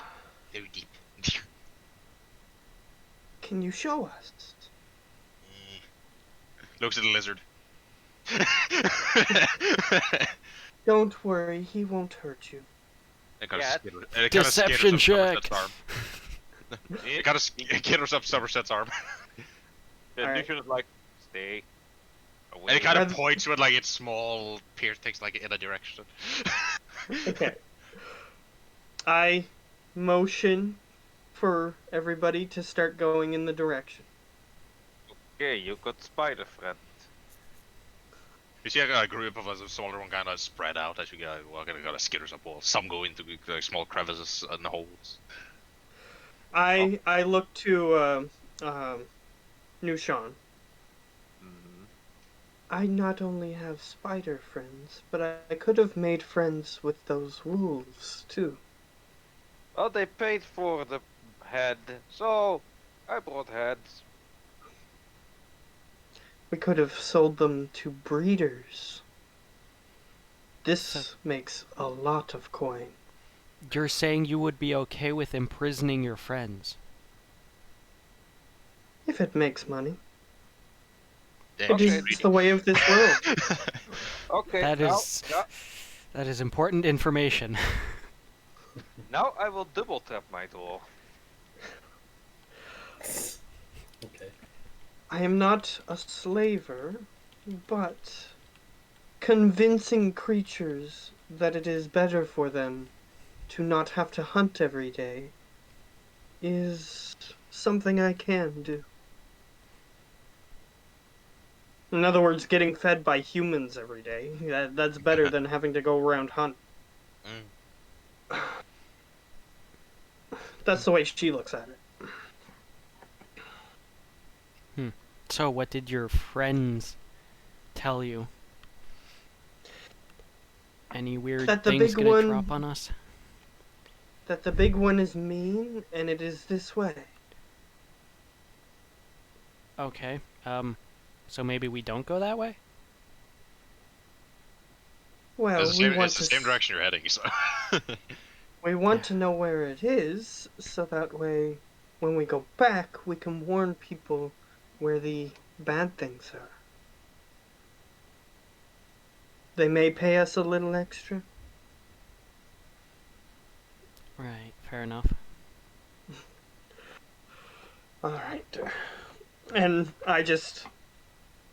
very deep.
Can you show us?
Looks at the lizard.
Don't worry, he won't hurt you.
It kind
Yeah.
of
Deception check.
It kind of skitters up Somerset's arm.
Yeah,
Alright.
Lucian is like, stay away.
And it kind of
Rather-
points with like its small pierce things like in a direction.
Okay. I motion for everybody to start going in the direction.
Okay, you got spider friend.
You see a group of us, a smaller one, kind of spread out as you guys walk and kind of skitters up walls. Some go into small crevices and holes.
I look to Nushan.
Mhm.
I not only have spider friends, but I could have made friends with those wolves too.
Well, they paid for the head, so I brought heads.
We could have sold them to breeders. This
So-
makes a lot of coin.
You're saying you would be okay with imprisoning your friends?
If it makes money.
Yeah,
It is the way of this world.
Okay,
That
now,
is that is important information.
now I will double tap my door.
Okay.
I am not a slaver, but convincing creatures that it is better for them to not have to hunt every day is something I can do. In other words, getting fed by humans every day. That's better than having to go around hunt.
Mm.
That's the way she looks at it.
So, what did your friends tell you? Any weird
That the
things
big
gonna
one-
drop on us?
That the big one is mean, and it is this way.
Okay. So maybe we don't go that way?
Well,
It's the same, it's the same direction you're heading, so.
We want to know where it is, so that way, when we go back, we can warn people where the bad things are. They may pay us a little extra.
Right, fair enough.
Alright. And I just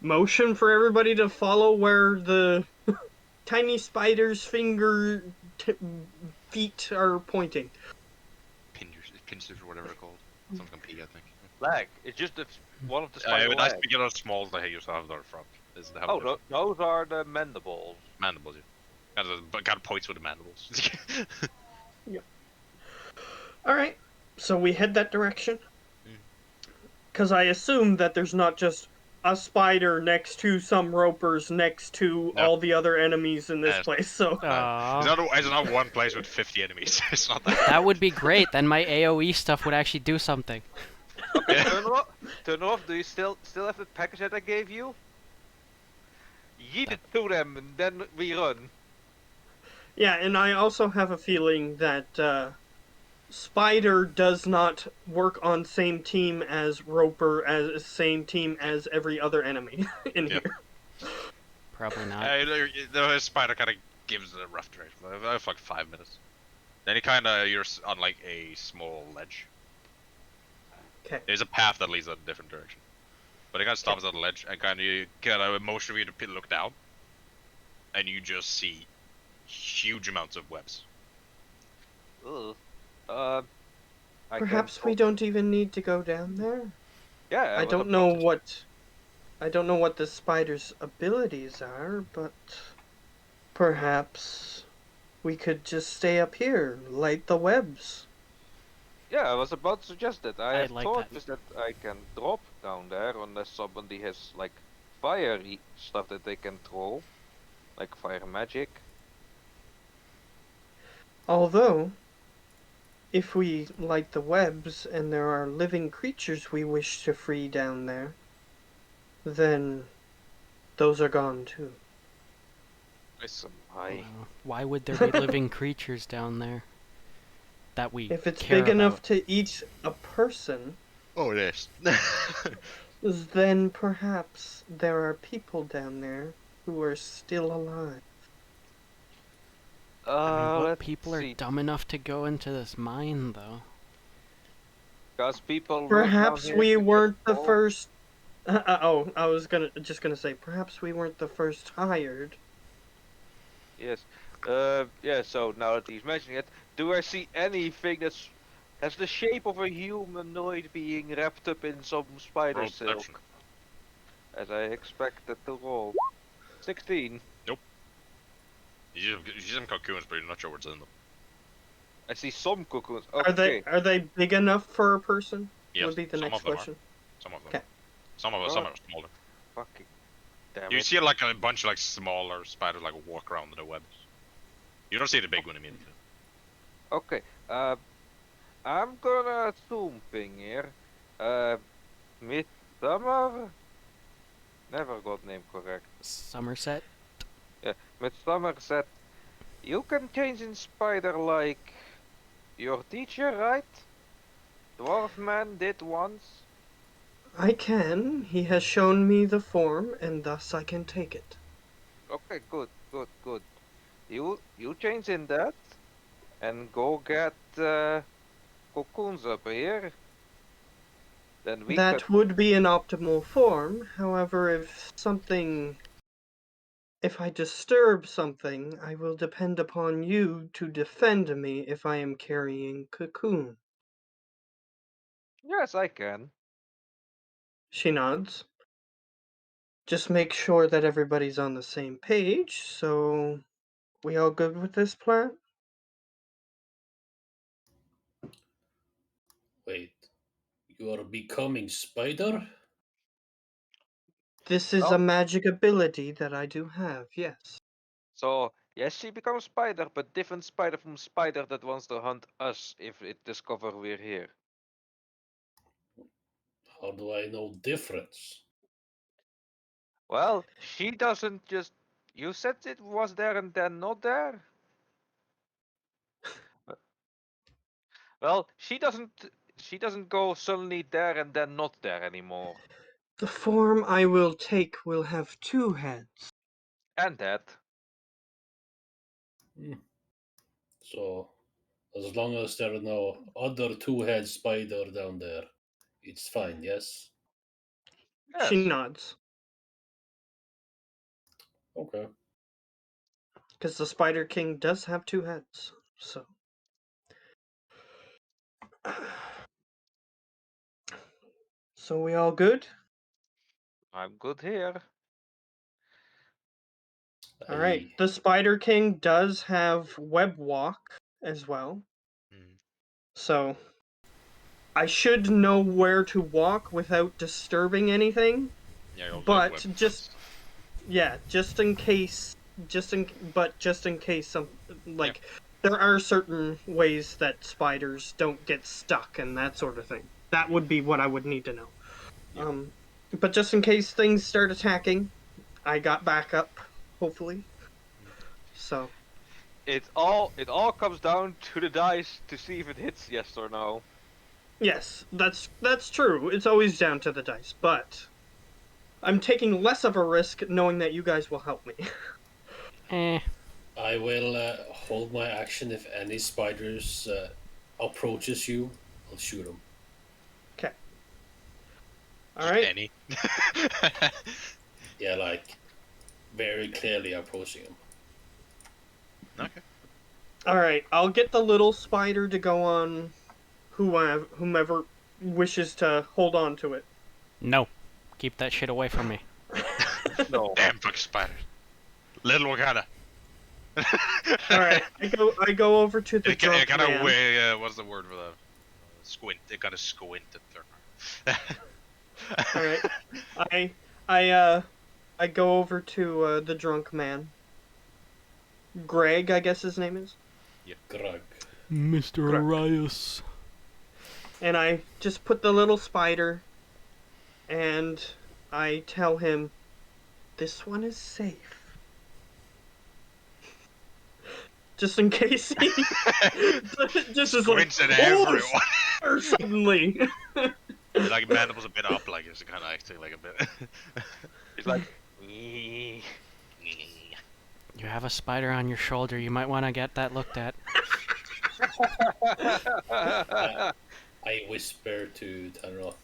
motion for everybody to follow where the tiny spider's feet are pointing.
Pincers or whatever they're called. Something on P, I think.
Leg. It's just one of the
It
spider
would be nice
legs.
to get those small that you have there front. Is the
Oh, those are the mandibles.
mandibles, yeah. Kind of points with the mandibles.
Alright, so we head that direction.
Mm.
Because I assume that there's not just a spider next to some ropers next to
No.
all the other enemies in this
Yes.
place, so...
It's not one place with 50 enemies. It's not that.
That would be great. Then my AoE stuff would actually do something.
Okay,
Yeah.
turn off. Do you still have the package that I gave you? Yeet it to them, and then we run.
Yeah, and I also have a feeling that Spider does not work on same team as Roper, as same team as every other enemy in
Yep.
here.
Probably not.
The spider kind of gives it a rough direction. That's like 5 minutes. Then you're on like a small ledge.
Okay.
There's a path that leads in a different direction. But it kind of stops at the ledge and kind of motion for you to look down. And you just see huge amounts of webs.
Ugh. I
Perhaps
can...
we don't even need to go down there.
Yeah,
I
was
don't
about
know
to-
what the spider's abilities are, but perhaps we could just stay up here, light the webs.
Yeah, I was about to suggest that. I
I
have
like
thought
that.
is that I can drop down there unless somebody has like fiery stuff that they can throw, like fire magic.
Although, if we light the webs and there are living creatures we wish to free down there, then those are gone too.
Listen, I
Why would there be living creatures down there that we
If it's
care
big enough
about?
to eat a person,
Oh, it is.
then perhaps there are people down there who are still alive.
I mean, what
let's
people are
see.
dumb enough to go into this mine, though?
Because people. work down
Perhaps
here
we
to get
weren't the
gold.
first I was just gonna say, perhaps we weren't the first hired.
Yes. Yeah, so now that he's mentioning it, do I see anything that's has the shape of a humanoid being wrapped up in some spider
Roll perception.
silk? As I expected to roll. 16.
You see some cocoons, but you're not sure what's in them.
I see some cocoons.
Are they
Okay.
are they big enough for a person?
Yes,
Would be the
some
next
of them are.
question.
Some of them.
Okay.
Some
God.
are smaller.
Fucking damn
You
it.
see like a bunch of like smaller spiders like walk around the webs. You don't see the big one immediately.
Okay. I'm gonna assume thing here. Midsummer? Never got name correct.
Somerset?
Yeah, Midsummer said you can change in spider like your teacher, right? Dwarf man did once.
I can. He has shown me the form, and thus I can take it.
Okay, good. You change in that and go get cocoons up here. Then we could.
That would be an optimal form. However, if I disturb something, I will depend upon you to defend me if I am carrying cocoon.
Yes, I can.
She nods. Just make sure that everybody's on the same page, so we all good with this plan?
Wait, you are becoming spider?
This is a
Well,
magic ability that I do have, yes.
so yes, she becomes spider, but different spider from spider that wants to hunt us if it discover we're here.
How do I know difference?
Well, she doesn't just. You said it was there and then not there. Well, she doesn't. She doesn't go suddenly there and then not there anymore.
The form I will take will have two heads.
And that.
Hmm. So, as long as there are no other two-head spider down there, it's fine, yes?
She
Yes.
nods,
Okay.
because the Spider King does have two heads, so. So we all good?
I'm good here.
Alright.
I
The Spider King does have web walk as well.
Mm.
So I should know where to walk without disturbing anything.
Yeah, you also have
But
web
just
fence.
yeah, just in case some
Yeah.
like there are certain ways that spiders don't get stuck and that sort of thing. That would be what I would need to know.
Yeah.
But just in case things start attacking, I got backup, hopefully.
Mm.
So
It all comes down to the dice to see if it hits yes or no.
yes, that's true. It's always down to the dice, but I'm taking less of a risk knowing that you guys will help me.
Eh.
I will hold my action if any spiders approaches you. I'll shoot them.
Okay. All
Just
right.
any.
Yeah, like very clearly approaching them.
Okay.
All right. I'll get the little spider to go on whomever wishes to hold on to it.
No. Keep that shit away from me.
No.
Damn fucking spiders. Little Wakanda.
All right. I go over to the
It
drunk
kind of
man.
way. What's the word for that? Squint. It kind of squinted there.
All right. I go over to the drunk man. Greg, I guess his name is.
Grug.
Mr.
Correct.
Arias.
And I just put the little spider and I tell him this one is safe. Just in case he just is like,
Squints at
oh,
everyone.
or suddenly.
Like man was a bit up, like it's kind of acting like a bit.
It's like. "Eeh."
You have a spider on your shoulder. You might want to get that looked at.
I whisper to Tanroth,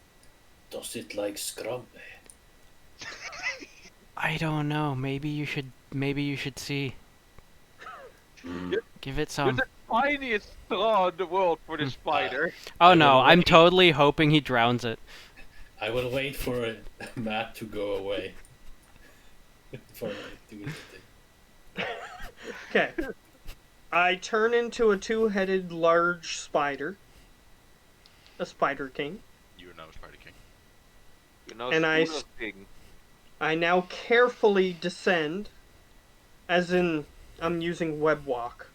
does it like Scrumpy?
I don't know. Maybe you should see. Give it
You're
some.
the tiniest straw in the world for the spider.
Oh
I
no,
will
I'm
wait.
totally hoping he drowns it.
I will wait for Matt to go away. For me to do the thing.
Okay. I turn into a two-headed large spider. A spider king.
You're now Spider King.
You know,
And
Spooner King.
I now carefully descend, as in I'm using web walk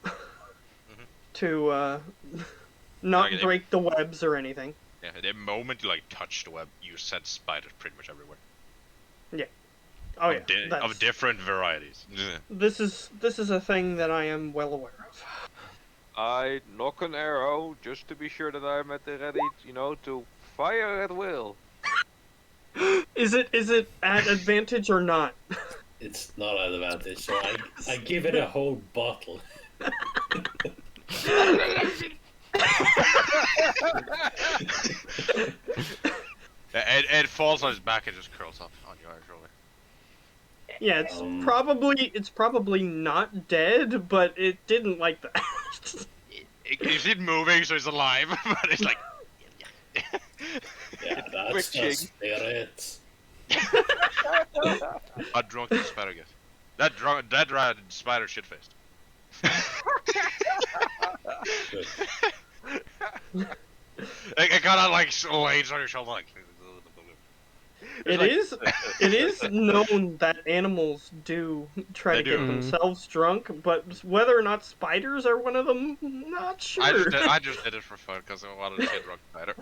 to not
Okay,
break the webs or anything.
Yeah, the moment you like touch the web, you set spiders pretty much everywhere.
Oh yeah,
Of different varieties.
this is a thing that I am well aware of.
I knock an arrow just to be sure that I'm at the ready, to fire at will.
Is it at advantage or not?
It's not an advantage, so I give it a whole bottle.
It falls on his back and just curls up on your shoulder.
Yeah, it's probably not dead, but it didn't like that.
It's it moving, so it's alive, but it's like.
Yeah, that's
twitching.
the spirit.
A drunk asparagus. That rat spider shit faced.
Good.
It kind of like lays on your shoulder like.
It is known that animals do try
They
to get
do.
themselves drunk, but whether or not spiders are one of them, not sure.
I just did it for fun because I wanted to get drunk spider.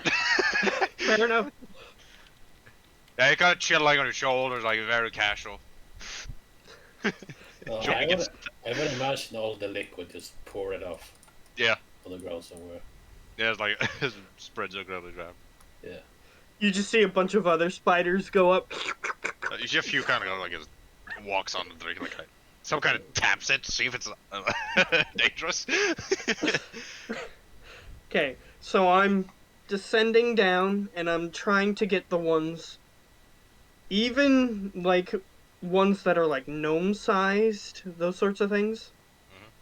Fair enough.
Yeah, you kind of chill like on your shoulders, like very casual.
Well,
Sure,
I
we
would imagine all the liquid just pour it off
Yeah,
on the ground somewhere.
yeah, it's like it spreads across the ground.
Yeah.
You just see a bunch of other spiders go up.
You see a few kind of go like it walks on the drink like some kind of taps it to see if it's dangerous.
Okay, so I'm descending down and I'm trying to get the ones, even like ones that are like gnome sized, those sorts of things.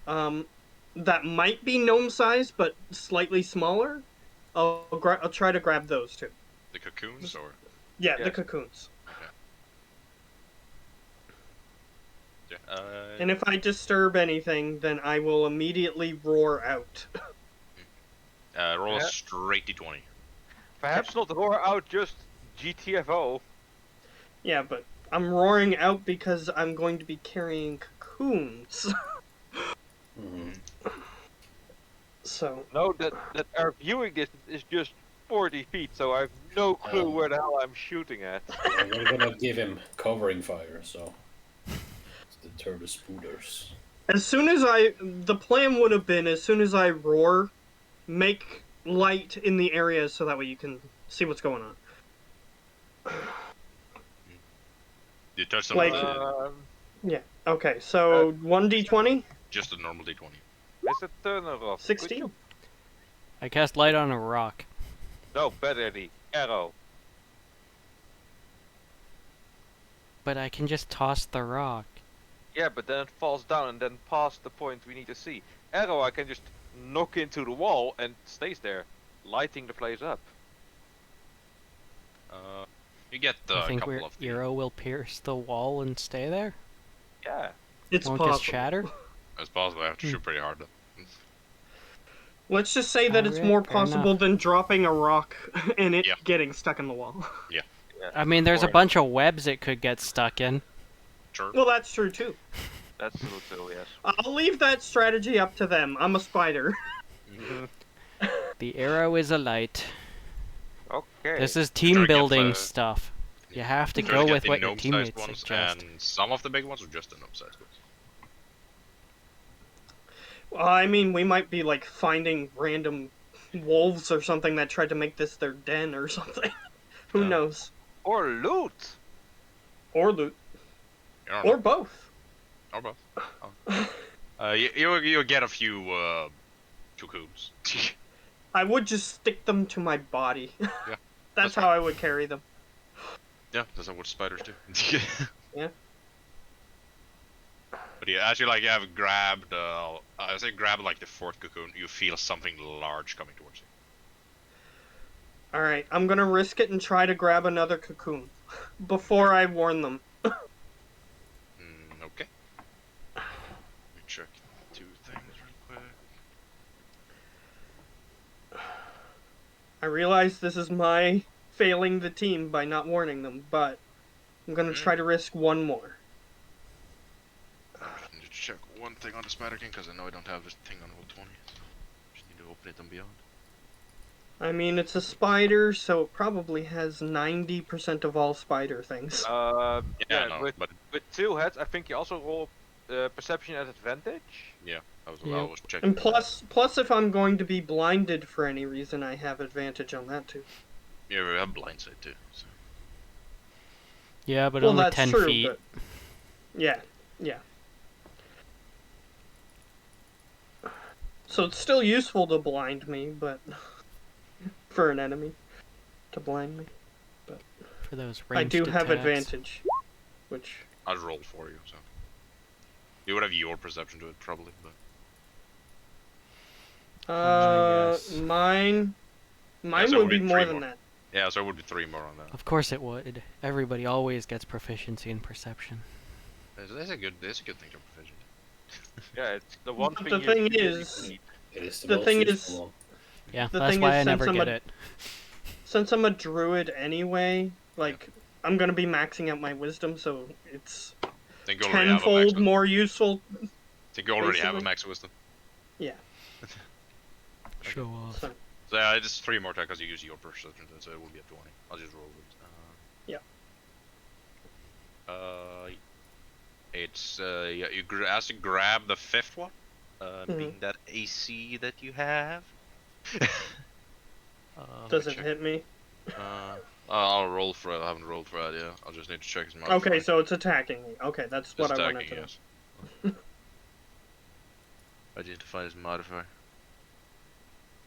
That might be gnome sized but slightly smaller. I'll try to grab those too.
The cocoons or
Yeah,
Yeah.
the cocoons.
yeah.
And if I disturb anything, then I will immediately roar out.
Roll a
Yeah.
straight d20.
Perhaps not roar out, just GTFO.
Yeah, but I'm roaring out because I'm going to be carrying cocoons.
Mm-hmm.
So,
No, that our viewing distance is just 40 feet, so I have no clue where the hell I'm shooting at.
And we're gonna give him covering fire, so to deter the spooters.
the plan would have been as soon as I roar, make light in the area so that way you can see what's going on.
You touch them
Like-
with the-
Yeah. Okay, so 1d20,
just a normal d20.
Is it turner off?
16.
I cast light on a rock.
No, better the arrow.
But I can just toss the rock.
Yeah, but then it falls down and then past the point we need to see. Arrow, I can just knock into the wall and stays there, lighting the place up.
You get
I
a
think
couple of the,
arrow will pierce the wall and stay there.
Yeah.
It's
Won't
possible.
just shatter.
It's possible. I have to shoot pretty hard though.
Let's just say that it's
Alright,
more
fair
possible
enough.
than dropping a rock and it
Yeah.
getting stuck in the wall.
I mean, there's a
Or-
bunch of webs it could get stuck in.
Sure.
Well, that's true too.
That's true too, yes.
I'll leave that strategy up to them. I'm a spider.
The arrow is a light.
Okay.
This is
Try
team
to get
building
the-
stuff. You have to
Try
go
get
with
the
what your
gnome-sized
teammates
ones
suggest.
and some of the big ones, or just the gnome-sized ones.
Well, I mean, we might be like finding random wolves or something that tried to make this their den or something. Who
Yeah.
knows?
Or loot.
Or loot.
You don't
Or
know.
both.
Or both. Oh. You'll get a few cocoons.
I would just stick them to my body.
Yeah,
That's
that's
how I would carry them.
Yeah, that's what spiders do. But yeah, as you like have grabbed, as I grab like the fourth cocoon, you feel something large coming towards you.
All right, I'm gonna risk it and try to grab another cocoon before I warn them.
Okay. Let me check two things real quick.
I realize this is my failing the team by not warning them, but I'm gonna try to risk one more.
I just need to check one thing on the spider king because I know I don't have this thing on roll 20. Just need to open it and beyond.
I mean, it's a spider, so it probably has 90% of all spider things.
Yeah, no,
with
but
2 heads, I think you also roll perception at advantage.
yeah, I was
Yep.
checking.
And plus, if I'm going to be blinded for any reason, I have advantage on that too.
Yeah, we have blindsight too. So.
Yeah, but
Well,
only
that's
10
true,
feet.
but yeah. So it's still useful to blind me, but for an enemy to blind me.
For those
I
ranged
do have
attacks.
advantage, which
I'll roll for you, so. You would have your perception to it, probably, but.
Yes.
mine
so it
would be more
3
than
more.
that.
Yeah, so it would be 3 more on that.
Of course it would. Everybody always gets proficiency in perception.
That's a good thing to proficient.
Yeah, it's the one
But
thing
the
you
thing
really
is-
need.
It is the
The
most
thing
useful
is-
one.
Yeah,
The
that's
thing
why
is,
I never
since
get
I'm
it.
Since I'm a druid anyway, like I'm gonna be maxing out my wisdom, so it's
I think you already have a max
tenfold
wisdom.
more useful.
I think you already have a
basically.
max wisdom.
Yeah.
Show off.
So
So yeah, it's 3 more times because you use your perception, so it will be at 20. I'll just roll it.
Yeah.
It's yeah, you has to grab the 5th one, being that AC that you have. Let
does
me
it
check.
hit me?
I'll roll for it. I haven't rolled for it. Yeah, I'll just need to check his modifier.
Okay, so it's attacking me. Okay, that's
It's
what I
attacking,
wanted to know.
yes. Identify his modifier.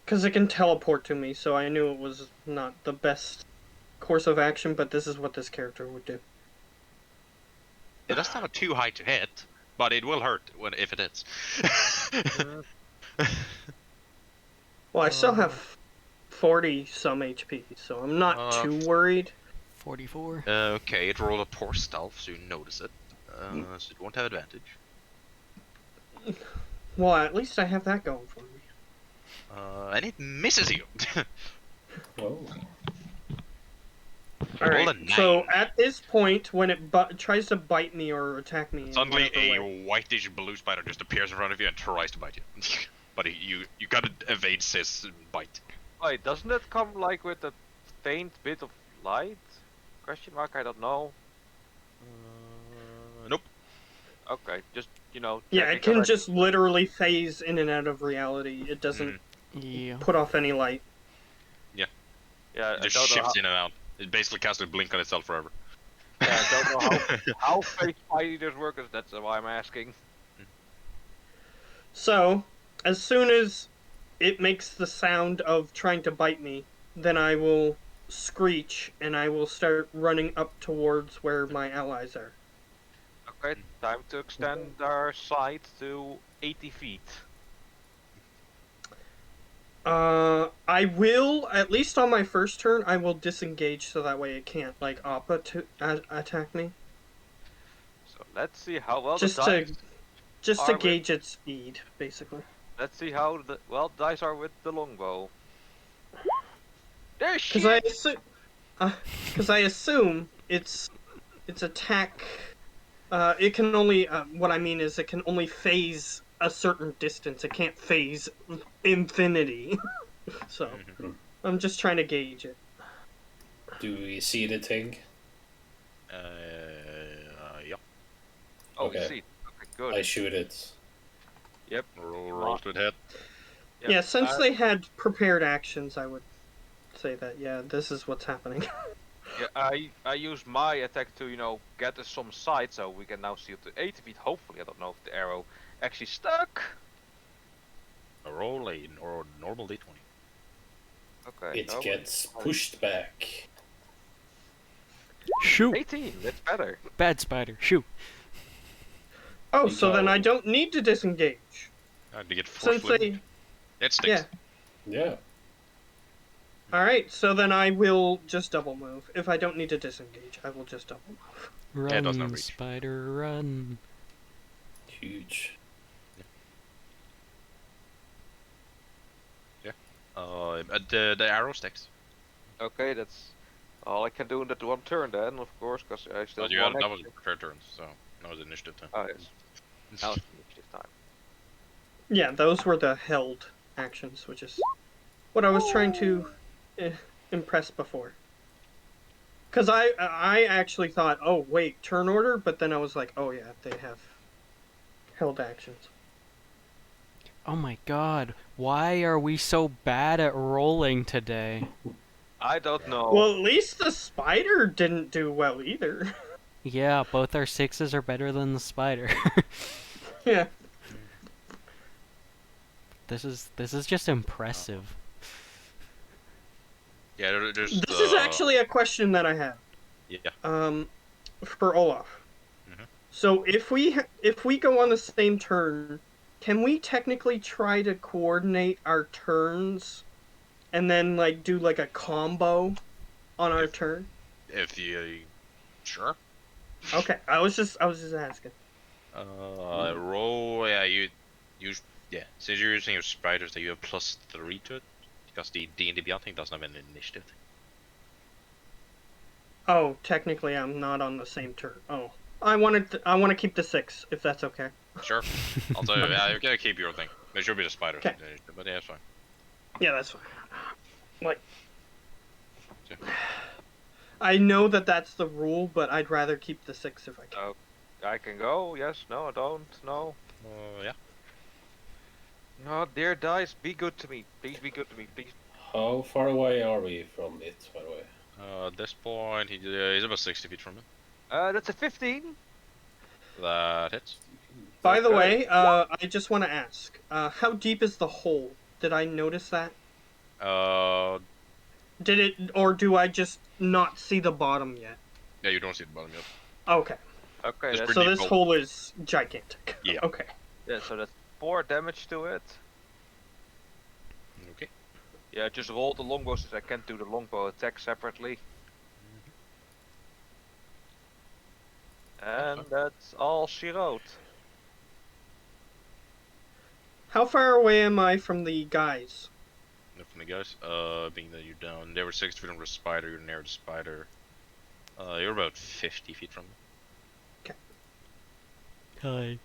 Because it can teleport to me, so I knew it was not the best course of action, but this is what this character would do.
It doesn't have a too high to hit, but it will hurt if it hits.
Well, I still have 40 some HP, so I'm not too worried.
44.
Okay, it rolled a poor stealth, so you notice it. So it won't have advantage.
Well, at least I have that going for me.
And it misses you.
Oh.
Roll a
Alright, so
9.
at this point, when it tries to bite me or attack me, in
Suddenly,
whatever
a
way,
whitish blue spider just appears in front of you and tries to bite you. But you gotta evade Sis bite.
Wait, doesn't it come like with a faint bit of light? Question mark? I don't know.
Nope.
Okay, just
yeah,
checking,
it can
'cause
just literally phase in and out of reality. It doesn't
Yeah.
put off any light.
yeah,
It
I
just
don't know
shifts in and out. It basically casts a blink on itself forever.
I don't know how fake spiders work. That's why I'm asking.
So, as soon as it makes the sound of trying to bite me, then I will screech and I will start running up towards where my allies are.
Okay, time to extend our sight to 80 feet.
I will, at least on my first turn, I will disengage so that way it can't, like, Appa to attack me.
So let's see how well
Just
the dice.
Just
are
to
with-
gauge its speed, basically.
Let's see how the dice are with the longbow. There's
Because
shit.
I assume its attack. It can only. What I mean is, it can only phase a certain distance. It can't phase infinity. So, I'm just trying to gauge it.
Do we see the thing?
Yeah.
Oh,
Okay.
you see. Okay, good.
I shoot it.
Yep.
Roll to hit.
Yep.
Yeah, since they had prepared actions, I would say that. Yeah, this is what's happening.
Yeah, I used my attack to get us some sight, so we can now see up to 80 feet. Hopefully, I don't know if the arrow actually stuck.
Roll a normal d20.
Okay.
It
no,
gets pushed back.
Shoot!
18. That's better.
Bad spider. Shoot!
Oh,
You
so then I
go-
don't need to disengage.
To get
Since
forcefully.
they...
It sticks.
Yeah.
Yeah.
Alright, so then I will just double move. If I don't need to disengage, I will just double move.
Yeah, it does not
Run,
reach.
spider, run.
Huge.
The arrow sticks.
Okay, that's all I can do in that one turn then, of course, because I still
But
have
you
one
had that was
action.
prepared turns, so that was initiative time.
Oh, yes. Now it's initiative time.
Yeah, those were the held actions, which is what I was trying to impress before. Because I actually thought, oh, wait, turn order, but then I was like, oh, yeah, they have held actions.
Oh my god, why are we so bad at rolling today?
I don't know.
Well, at least the spider didn't do well either.
Yeah, both our 6s are better than the spider.
Yeah.
This is just impressive.
Yeah, there's
This is actually a question that I have.
Yeah.
For Olaf.
Mhm.
So if we go on the same turn, can we technically try to coordinate our turns, and then like do like a combo on our turn?
If you sure.
Okay, I was just asking.
Roll. Yeah, you yeah. Since you're using your spiders, that you have +3 to it, because the D&D Beyond thing doesn't have an initiative thing.
Oh, technically I'm not on the same turn. Oh, I want to keep the 6 if that's okay.
Sure. I'll tell you. Yeah, you gotta keep your thing. There should be the spiders,
Okay.
but yeah, it's fine.
Yeah, that's fine. Like,
Yeah.
I know that that's the rule, but I'd rather keep the 6 if I can.
I can go. Yes. No. Don't. No.
Yeah.
No. Dear dice, be good to me. Please be good to me. Please.
How far away are we from it, by the way?
At this point, he's about 60 feet from it.
That's a 15.
That hits.
By the
Okay.
way, I just want to ask, how deep is the hole? Did I notice that? Did it, or do I just not see the bottom yet?
Yeah, you don't see the bottom yet.
Okay,
Okay.
It's
That's,
pretty
so this
deep
hole is gigantic.
Yeah.
Okay.
yeah. So that's 4 damage to it.
Okay.
Yeah. Just roll the longbow since I can't do the longbow attack separately. And that's all she wrote.
How far away am I from the guys?
From the guys, being that you're down, they were 60 feet from the spider, you're near the spider. You're about 50 feet from them.
Hi.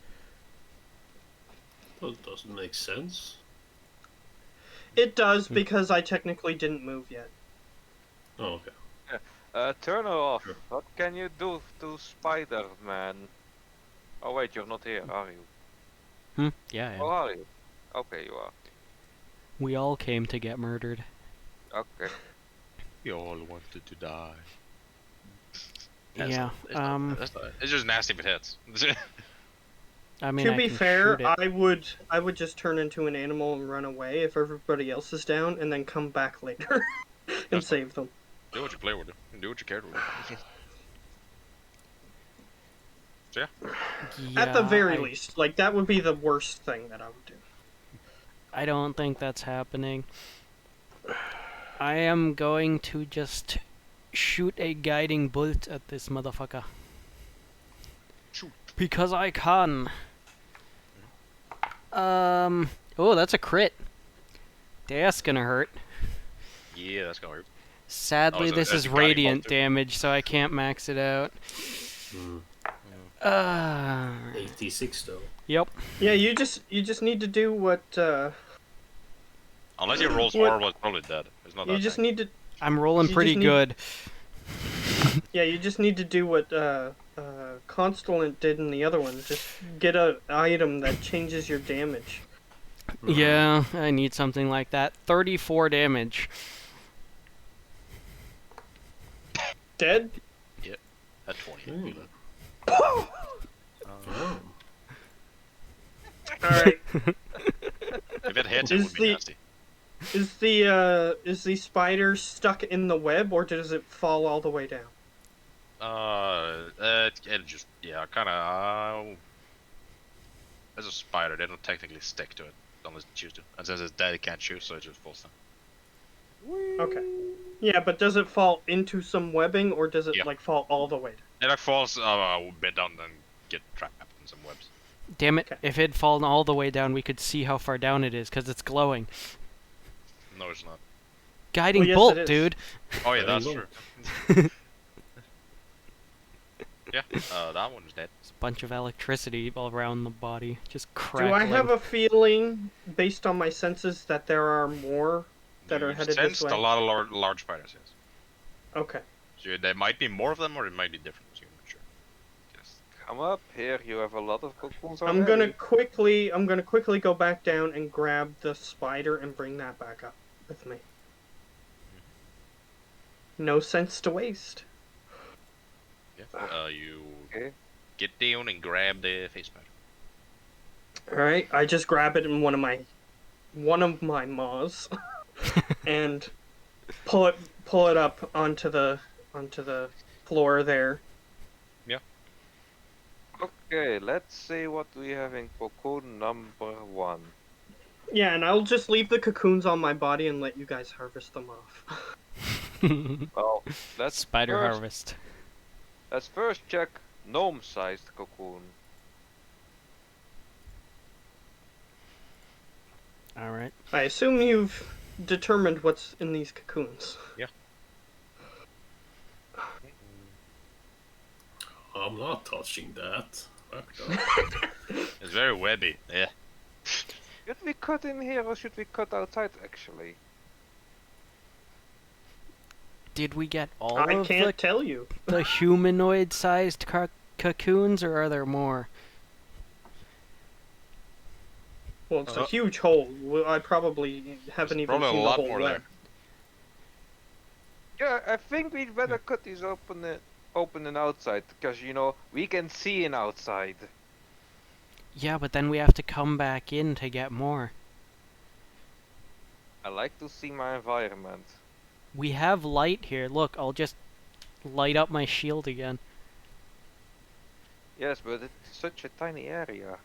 That doesn't make sense.
It does because I technically didn't move yet.
Oh, okay.
Turn her off.
Sure.
What can you do to Spider-Man? Oh wait, you're not here, are you?
Yeah,
Oh,
yeah.
are you? Okay, you are.
We all came to get murdered.
Okay.
We all wanted to die.
Yeah,
It's just nasty if it hits.
I mean,
To
I
be
can
fair,
shoot it.
I would just turn into an animal and run away if everybody else is down, and then come back later and
That's fine.
save them.
Do what you play with it. Do what you care to do. So yeah.
At the
Yeah,
very
I-
least, like that would be the worst thing that I would do.
I don't think that's happening. I am going to just shoot a guiding bolt at this motherfucker.
Shoot.
Because I can. Oh, that's a crit. That's gonna hurt.
Yeah, that's gonna hurt.
Sadly,
so
this
that's
is
a guiding bolt
radiant
too.
damage, so I can't max it out.
Hmm. 86 though.
Yep.
Yeah, you just need to do what
Unless your rolls
What-
horrible, it's probably dead. It's not
you
that
just
tanky.
need to.
I'm rolling
You
pretty
just need-
good.
Yeah, you just need to do what Constellant did in the other one. Just get a item that changes your damage.
Yeah, I need something like that. 34 damage.
Dead?
At 20.
Hmm.
Oh.
Oh.
All right.
If it hits, it
Is
would be
the-
nasty.
Is the spider stuck in the web, or does it fall all the way down?
It just, yeah, kind of. As a spider, they don't technically stick to it unless they choose to. And since it's dead, it can't choose, so it just falls down.
Okay. Yeah, but does it fall into some webbing, or does it
Yeah.
like fall all the way down?
It like falls a bit down and get trapped in some webs.
Damn it!
Okay.
If it had fallen all the way down, we could see how far down it is, because it's glowing.
No, it's not.
Guiding
Well, yes,
bolt,
it is.
dude.
Oh yeah,
Very
that's
low.
true. Yeah, that one's dead.
There's a bunch of electricity all around the body, just
Do
crackling.
I have a feeling, based on my senses, that there are more that are
You've
headed this
sensed
way?
a lot of large spiders, yes.
Okay.
So there might be more of them, or it might be different. So you're not sure. Yes.
Come up here. You have a lot of cocoons
I'm gonna
already.
quickly go back down and grab the spider and bring that back up with me. No sense to waste.
Yeah. You
Okay.
get down and grab the face spider.
All right, I just grab it in one of my maws, and pull it up onto the floor there.
Okay, let's see what we have in cocoon number 1.
Yeah, and I'll just leave the cocoons on my body and let you guys harvest them off.
Well, let's
Spider
first,
harvest.
Let's first check gnome-sized cocoon.
All right.
I assume you've determined what's in these cocoons.
I'm not touching that. Fuck that.
It's very webby. Yeah.
Should we cut in here or should we cut outside actually?
Did we get all
I
of
can't tell you.
the humanoid-sized cocoons, or are there more?
Well, it's a huge hole. I probably haven't even
Probably a
seen the
lot
whole
more
web.
Yeah, I think we'd better cut these open and outside, because you know we can see in outside.
Yeah, but then we have to come back in to get more.
I like to see my environment.
We have light here. Look, I'll just light up my shield again.
Yes, but it's such a tiny area.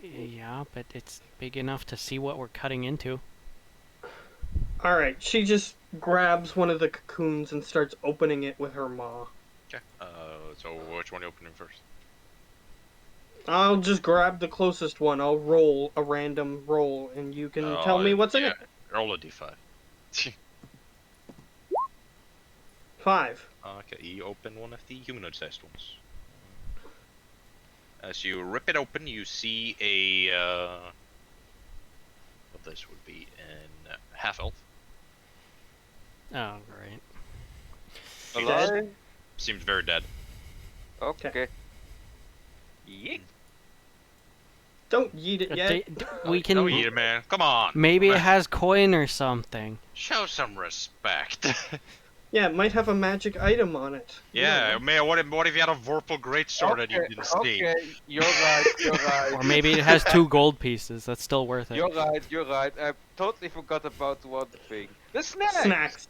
Yeah, but it's big enough to see what we're cutting into.
Alright, she just grabs one of the cocoons and starts opening it with her maw.
Okay. So which one are you opening first?
I'll just grab the closest one. I'll roll a random roll, and you can tell me what's in it.
Roll a d5.
5.
Okay, you open one of the humanoid-sized ones. As you rip it open, you see a what this would be an half-elf.
Oh, right.
Alive?
Seems very dead.
Okay. Yeet.
Don't yeet it yet.
We can.
Don't eat it, man. Come on.
Maybe it has coin or something.
Show some respect.
Yeah, it might have a magic item on it. You don't
Yeah,
know.
man. What if you had a Vorpal greatsword that you didn't see?
Okay, you're right, you're right.
Or maybe it has 2 gold pieces. That's still worth it.
You're right. I totally forgot about one thing. The snacks!
Snacks.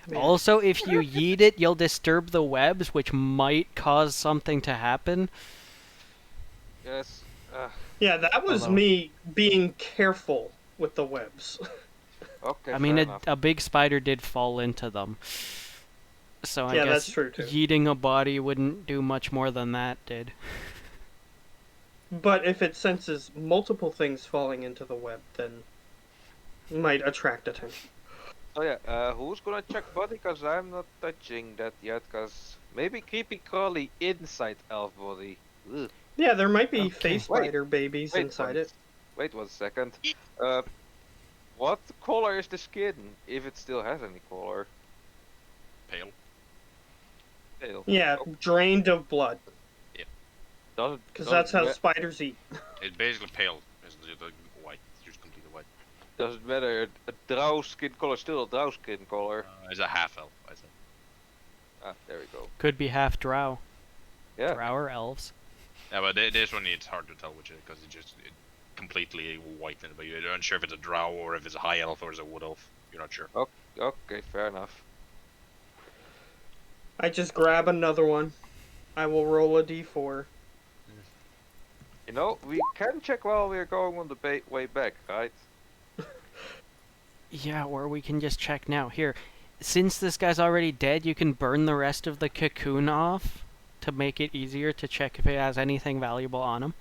Man.
Also, if you yeet it, you'll disturb the webs, which might cause something to happen.
Yes.
Yeah, that was
Hello.
me being careful with the webs.
Okay,
I mean,
fair enough.
a big spider did fall into them. So I
Yeah,
guess
that's true, too.
yeeting a body wouldn't do much more than that did.
But if it senses multiple things falling into the web, then it might attract attention.
Oh yeah, who's gonna check body? Cause I'm not touching that yet. Cause maybe creepy crawly inside elf body. Ugh.
Yeah, there might be
Okay.
face
Wait,
spider babies inside it.
Wait 1 second. What color is the skin? If it still has any color.
Pale.
Pale.
Yeah,
Oh,
drained of blood.
doesn't-
Because
doesn't
that's how
ma-
spiders eat.
It's basically pale. It's the white. It's just completely white.
Doesn't matter. A drow skin color still a drow skin color.
It's a half elf, I think.
Ah, there we go.
Could be half drow.
Yeah.
Drow or elves.
Yeah, but this one it's hard to tell which it because it completely white in it. But you're unsure if it's a drow or if it's a high elf or it's a wood elf. You're not sure.
Okay, fair enough.
I just grab another one. I will roll a d4.
You know, we can check while we're going on the way back, right?
Yeah, or we can just check now. Here, since this guy's already dead, you can burn the rest of the cocoon off to make it easier to check if it has anything valuable on him.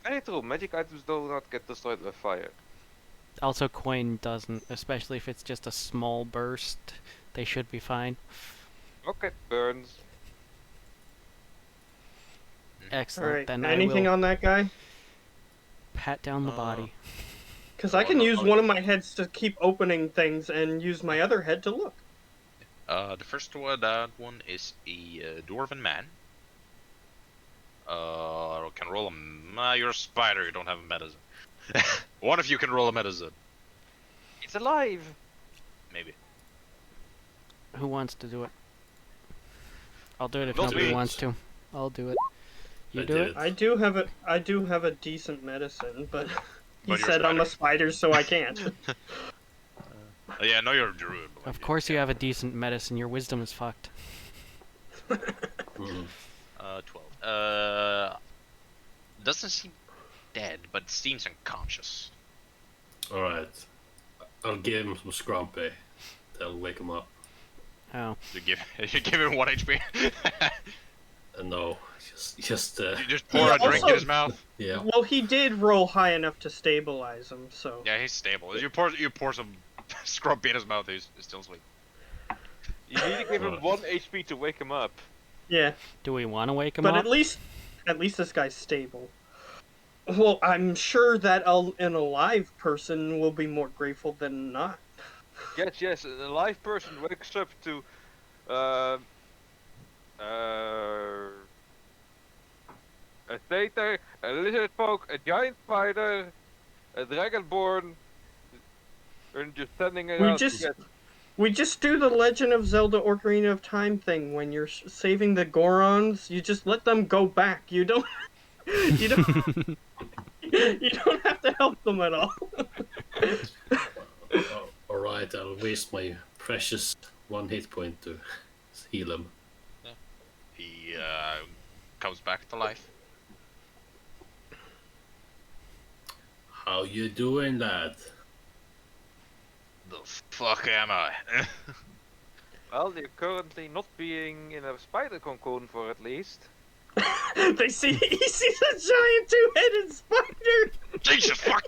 Very true, magic items do not get destroyed by fire.
Also, coin doesn't, especially if it's just a small burst. They should be fine.
Okay, burns.
Excellent.
Alright,
Then
anything
I will
on that guy?
pat down the body.
Because I
Oh,
can
no,
use
oh.
one of my heads to keep opening things and use my other head to look.
The first one, that one is a dwarven man. Can roll a. You're a spider. You don't have a medicine. One of you can roll a medicine,
It's alive!
maybe.
Who wants to do it? I'll do it if
Not
nobody
me.
wants to. I'll do it. You
I
do
did
it?
I do have a decent medicine, but you
But you're a
said I'm a
spider.
spider, so I can't.
Yeah, no, you're a druid. but
Of
like,
course you have a decent medicine. Your wisdom is fucked.
Mhm.
12. Doesn't seem dead, but seems unconscious.
Alright. I'll give him some scrumpy. That'll wake him up.
Oh.
You give him 1 HP.
No, just
You just pour
Yeah,
a drink in
also-
his mouth.
yeah.
Well, he did roll high enough to stabilize him, so.
Yeah, he's stable. You pour some scrumpy in his mouth. He's still asleep.
You need to give him
Right.
1 HP to wake him up.
Yeah,
Do we want to wake him
but
up?
at least this guy's stable. Well, I'm sure that an alive person will be more grateful than not.
Yes, an alive person wakes up to, a satyr, a lizard folk, a giant spider, a dragonborn, and just standing around.
We just do the Legend of Zelda Ocarina of Time thing. When you're saving the Gorons, you just let them go back. You don't you don't you don't have to help them at all.
Alright, I'll waste my precious 1 hit point to heal him.
He comes back to life.
How you doing, lad?
The fuck am I?
Well, they're currently not being in a spider cocoon for at least.
He sees a giant two-headed spider.
Jesus fuck!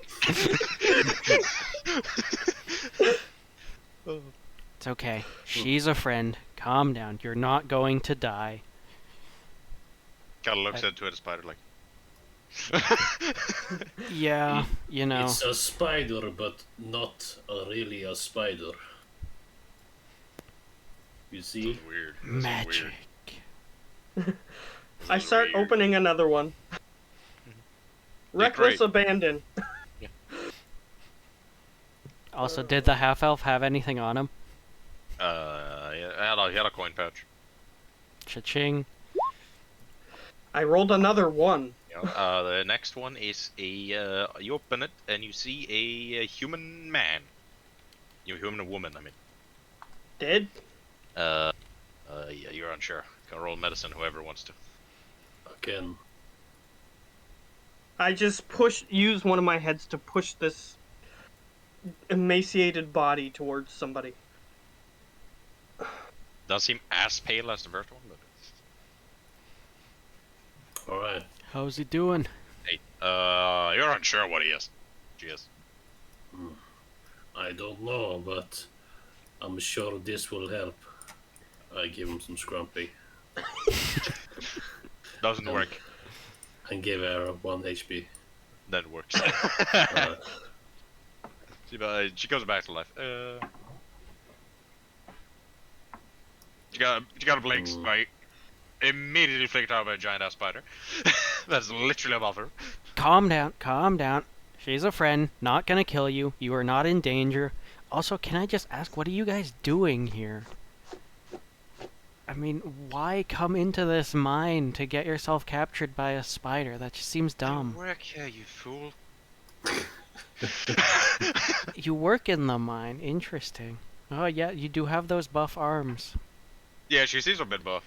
It's okay. She's a friend. Calm down. You're not going to die.
Kinda looks into it, a spider like.
Yeah, you know.
It's a spider, but not really a spider. You see?
That's weird. That's
Magic.
weird.
I start
Weird.
opening another one. Reckless
great.
abandon.
Also, did the half-elf have anything on him?
Yeah, he had a coin pouch.
Cha-ching.
I rolled another one.
You know, the next one is a. You open it and you see a human man. You human woman, I mean.
Dead?
Yeah, you're unsure. Can roll medicine, whoever wants to.
Again.
I just use one of my heads to push this emaciated body towards somebody.
Doesn't seem as pale as the first one, but.
Alright.
How's he doing?
Hey, you're unsure what he is. She is.
I don't know, but I'm sure this will help. I give him some scrumpy
Doesn't work.
and give her 1 HP.
That works.
Alright.
She goes back to life. She got a blink, like, immediately flicked out by a giant ass spider. That's literally above her.
Calm down, calm down. She's a friend, not gonna kill you. You are not in danger. Also, can I just ask, what are you guys doing here? I mean, why come into this mine to get yourself captured by a spider? That just seems dumb.
Work here, you fool.
You work in the mine. Interesting. Oh, yeah, you do have those buff arms.
Yeah, she seems a bit buff.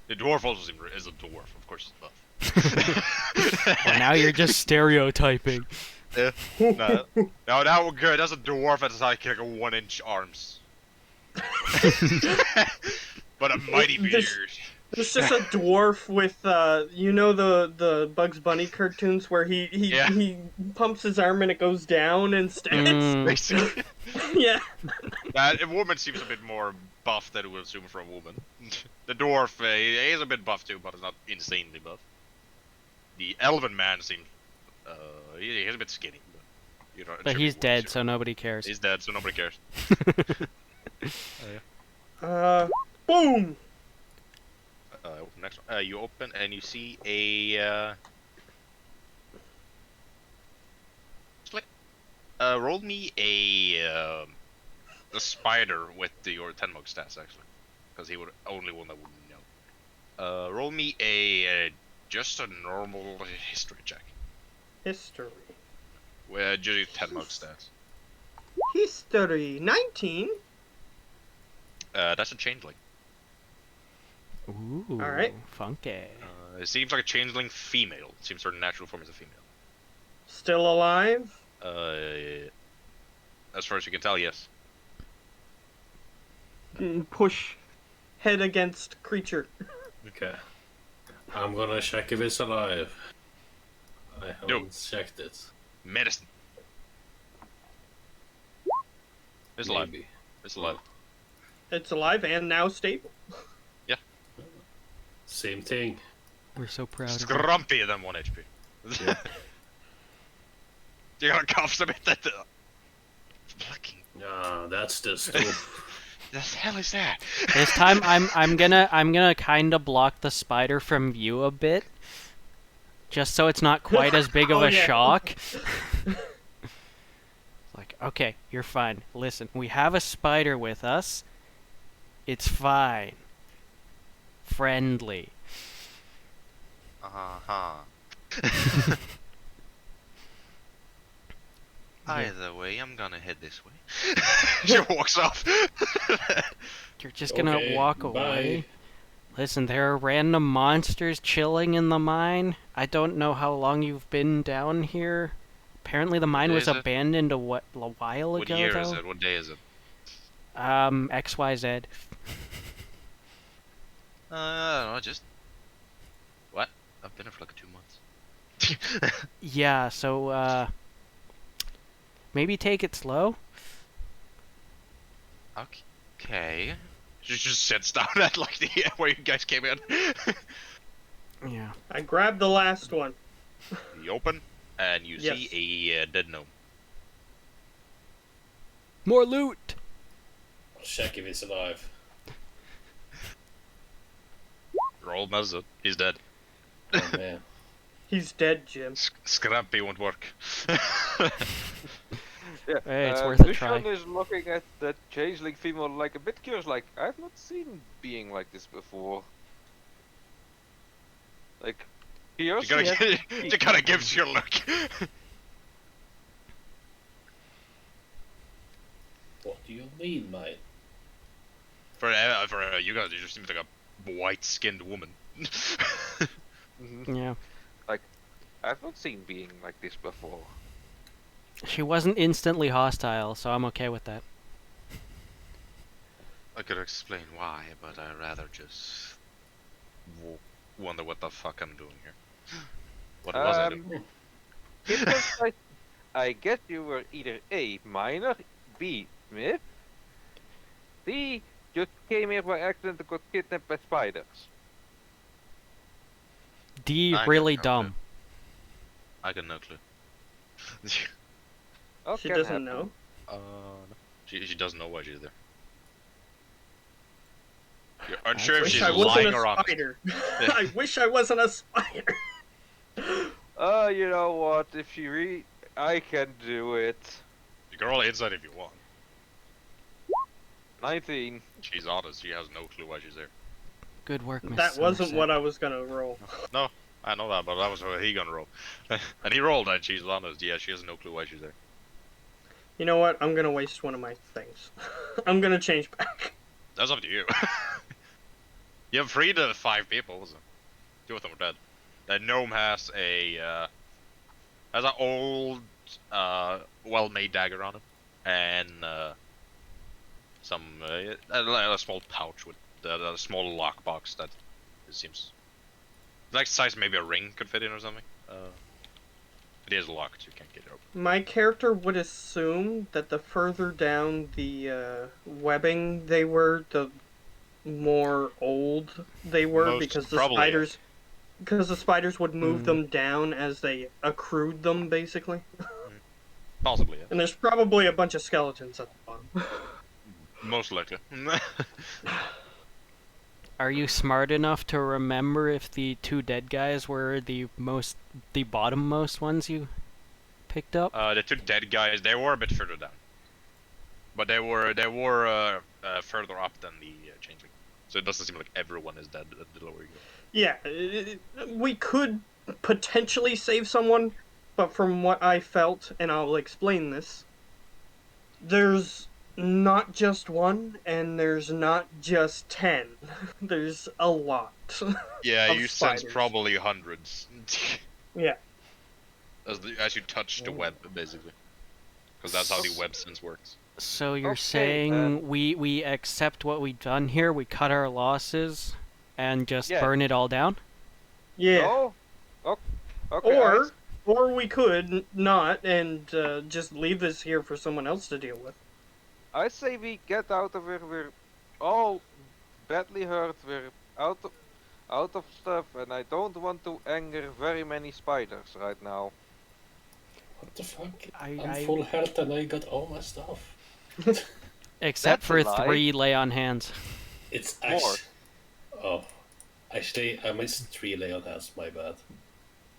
The dwarf also is a dwarf, of course. It's buff.
Well, now you're just stereotyping.
Yeah. No, no, that would good. That's a dwarf that's like 1-inch arms, but a mighty beard.
It's just a dwarf with you know the Bugs Bunny cartoons where
Yeah.
he pumps his arm and it goes down instead.
Basically.
Yeah.
That woman seems a bit more buff than we assume for a woman. The dwarf, he is a bit buff too, but it's not insanely buff. The elven man seems, he's a bit skinny. But, you know,
But he's dead, so nobody cares.
He's dead, so nobody cares.
Boom.
Next one. You open and you see a. Roll me a spider with your 10 mug stats actually, because he would only one that wouldn't know. Roll me a just a normal history check.
History.
Just use 10 mug stats.
History 19.
That's a changeling.
Ooh,
Alright.
funky.
It seems like a changeling female. It seems her natural form is a female.
Still alive?
As far as you can tell, yes.
Push head against creature.
Okay. I'm gonna check if it's alive. I haven't
No.
checked it.
Medicine. It's alive.
Maybe.
It's alive.
It's alive and now stable.
Same thing.
We're so proud of you.
Scrumpy than 1 HP.
Yeah.
You gotta cough a bit at the. Fucking.
Ah, that's the stuff.
The hell is that?
This time I'm gonna kinda block the spider from view a bit. Just so it's not quite as big of
Oh,
a
yeah.
shock. Like, okay, you're fine. Listen, we have a spider with us. It's fine. Friendly.
Uh-huh. Either way, I'm gonna head this way. She walks off.
You're just gonna
Okay,
walk
bye.
away? Listen, there are random monsters chilling in the mine. I don't know how long you've been down here. Apparently the mine
day
was
is it?
abandoned a while
What
ago,
year
though.
is it? What day is it?
XYZ.
I don't know, just... What? I've been here for like 2 months.
Yeah, so, maybe take it slow?
Okay. She just sits down at like the where you guys came in.
Yeah.
I grabbed the last one.
You open, and you
Yes.
see a dead gnome.
More loot!
I'll check if it's alive.
Roll method. He's dead.
Oh man.
He's dead, Jim.
Scrappy won't work.
Yeah.
Hey, it's worth a try.
Lucian is looking at that changeling female like a bit curious, like, I've not seen being like this before. Like,
You
curiosity.
gotta give you a look.
What do you mean, mate?
For you guys, you just seem like a white-skinned woman.
Mhm.
Yeah.
I've not seen being like this before.
She wasn't instantly hostile, so I'm okay with that.
I could explain why, but I'd rather just wonder what the fuck I'm doing here. What was I doing?
It was like, I guess you were either A, miner, B, smith, C, just came here by accident and got kidnapped by spiders.
D,
I got
really
no
dumb.
I got no clue.
Oh,
She
can
doesn't
happen.
know.
No. She doesn't know why she's there. You're unsure if
Wish
she's
I wasn't
lying
a
or honest.
spider. I wish I wasn't a spider.
You know what? If she I can do it.
You can roll inside if you want.
19.
She's honest. She has no clue why she's there.
Good work, Miss
That wasn't
Somerset.
what I was gonna roll.
No, I know that, but that was what he gonna roll. And he rolled, and she's honest. Yeah, she has no clue why she's there.
You know what? I'm gonna waste one of my things. I'm gonna change back.
That's up to you. You have freed 5 people, so 2 of them are dead. The gnome has an old, well-made dagger on him, and a small pouch with a small lockbox that it seems like size maybe a ring could fit in or something. It is locked, you can't get it open.
My character would assume that the further down the webbing they were, the more old they were,
Most
because the
probably, yeah.
spiders, because the spiders would move
Hmm.
them down as they accrued them, basically.
Possibly, yeah.
And there's probably a bunch of skeletons at the bottom.
Most likely.
Are you smart enough to remember if the 2 dead guys were the bottommost ones you picked up?
The 2 dead guys, they were a bit further down, but they were further up than the changeling. So it doesn't seem like everyone is dead at the lower you go.
Yeah, we could potentially save someone, but from what I felt, and I'll explain this, there's not just one, and there's not just 10. There's a lot.
Yeah,
Of
you sense
spiders.
probably hundreds
Yeah.
as you touch the web, basically, because that's how the web sense works.
So you're
Okay,
saying we accept what we've done here, we cut our losses, and just
Yeah.
burn it all down?
Yeah.
No? Okay,
Or we could not, and just leave this here for someone else to deal with.
I say we get out of here. We're all badly hurt. We're out of stuff, and I don't want to anger very many spiders right now.
What the fuck?
I-
I'm full health and I got all my stuff.
Except
That's
for
a lie.
3 lay on hands.
It's
More.
actually. Oh. Actually, I missed 3 lay on hands, my bad.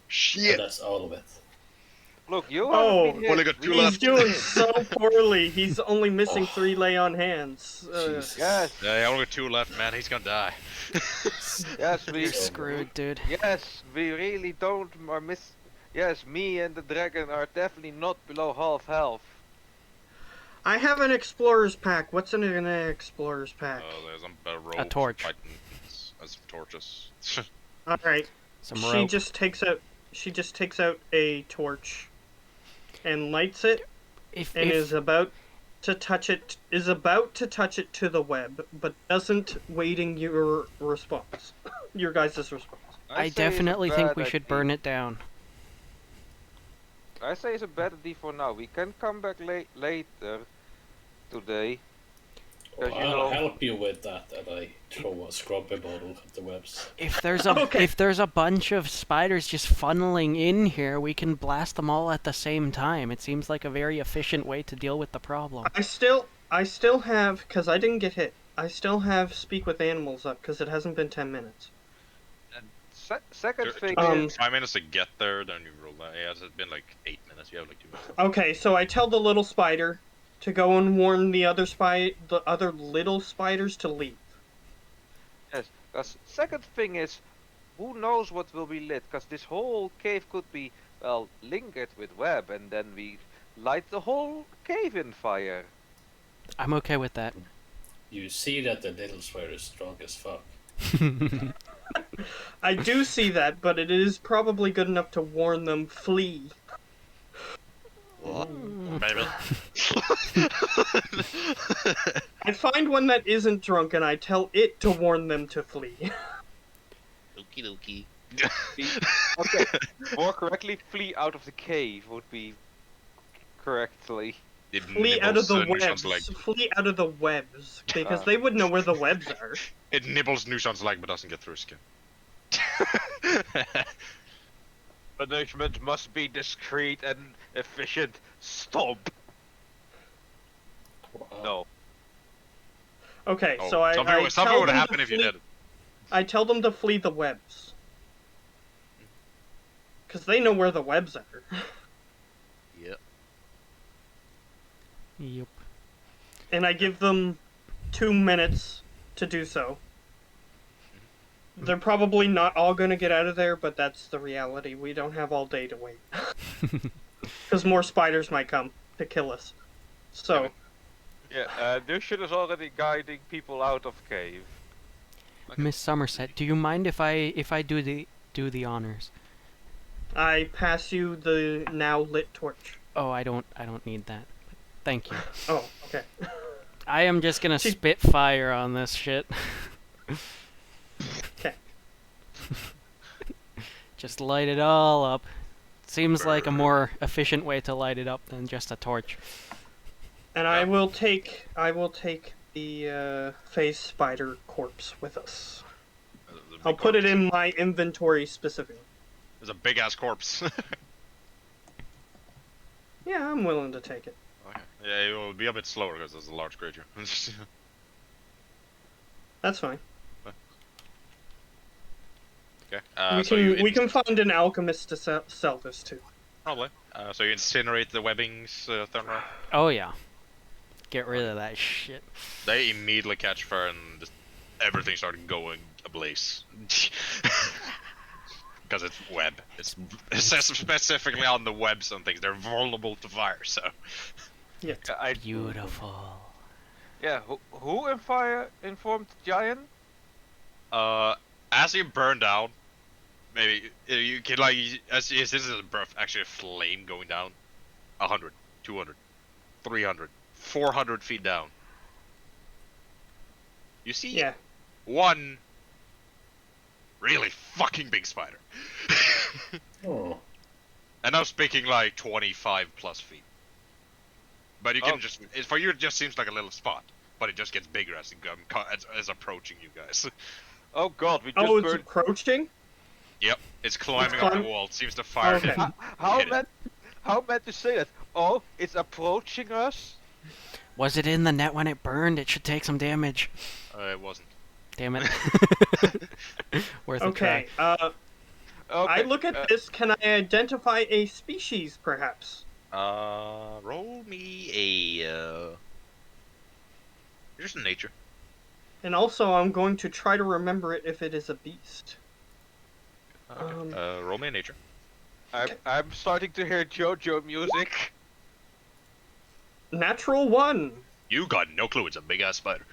Shit!
But that's all of it.
Look, you
Oh,
haven't been hit.
only got 2
We
He's
left.
doing so poorly. He's only missing
Oh.
3 lay on hands.
Jesus.
Yes,
Yeah, I only got 2 left, man. He's gonna die.
yes, we.
You're screwed, dude.
Yes, we really don't miss. Yes, me and the dragon are definitely not below half health.
I have an explorer's pack. What's in an explorer's pack?
There's a rope.
torch.
As torches.
All right.
Some
She
rope.
just takes out a torch and lights it,
If,
and
if
is about to touch it to the web, but doesn't waiting your response. Your guys' response.
I definitely think we should burn it down.
I say it's a bad idea for now. We can come back later today.
Well,
Because, you
I'll
know-
help you with that, and I throw a scrubby bottle at the webs.
If there's a
Okay.
if there's a bunch of spiders just funneling in here, we can blast them all at the same time. It seems like a very efficient way to deal with the problem.
I still have, because I didn't get hit. I still have speak with animals up because it hasn't been 10 minutes.
Second thing
Um,
is,
5 minutes to get there, then you roll that. Yeah, it's been like 8 minutes. You have like 2 minutes.
Okay, so I tell the little spider to go and warn the other little spiders to leave.
second thing is, who knows what will be lit? Because this whole cave could be, well, lingered with web, and then we light the whole cave in fire.
I'm okay with that.
You see that the little spider is strong as fuck.
I do see that, but it is probably good enough to warn them flee.
Maybe.
I find one that isn't drunk and I tell it to warn them to flee.
Okie dokie.
Okay, more correctly, flee out of the cave would be correctly.
It
Flee out of the
nibbles,
webs.
Nushan's leg.
Flee out of the webs. Because they would know where the webs are.
It nibbles Nushan's leg, but doesn't get through his skin.
Punishment must be discreet and efficient. Stop.
Wow.
No.
Okay,
Oh,
so I
something
tell
would
them
happen
to
if you
flee-
did it.
I tell them to flee the webs. Because they know where the webs are.
Yep.
Yep.
And I give them 2 minutes to do so. They're probably not all going to get out of there, but that's the reality. We don't have all day to wait. Because more spiders might come to kill us. So,
Yeah, Nushan is already guiding people out of cave.
Okay.
Miss Somerset, do you mind if I do the honors?
I pass you the now lit torch.
Oh, I don't need that. Thank you.
Oh, okay.
I am just gonna
She-
spit fire on this shit.
Okay.
Just light it all up. Seems like a
Burn.
more efficient way to light it up than just a torch.
And
Yeah.
I will take the phase spider corpse with us.
There's a big
I'll put it
corpse.
in my inventory specifically.
There's a big ass corpse.
Yeah, I'm willing to take it.
Okay. Yeah, it will be a bit slower because there's a large creature.
That's fine.
Okay.
We can find an alchemist to sell this to.
Probably. So you incinerate the webbings, Thornrock.
Oh yeah. Get rid of that shit.
They immediately catch fire and just everything started going ablaze. Because it's web. It says specifically on the webs and things. They're vulnerable to fire, so.
Yeah.
Beautiful.
Yeah, who informed Giant?
As you burn down, maybe you can like, as this is a breath, actually a flame going down. 100, 200, 300, 400 feet down. You see
Yeah.
one really fucking big spider.
Oh.
And I'm speaking like 25 plus feet. But you can
Oh.
just, for you it just seems like a little spot. But it just gets bigger as it as approaching you guys.
Oh god, we just
Oh, it's
burned.
approaching?
Yep, it's climbing up the wall. It seems to fire.
Okay.
How
Hit it.
meant to say that? Oh, it's approaching us.
Was it in the net when it burned? It should take some damage.
It wasn't.
Damn it. Worth a
Okay.
try.
Okay.
I look at this. Can I identify a species, perhaps?
Roll me a just nature.
And also, I'm going to try to remember it if it is a beast.
Roll me a nature.
I'm starting to hear JoJo music.
Natural 1.
You got no clue. It's a big ass spider.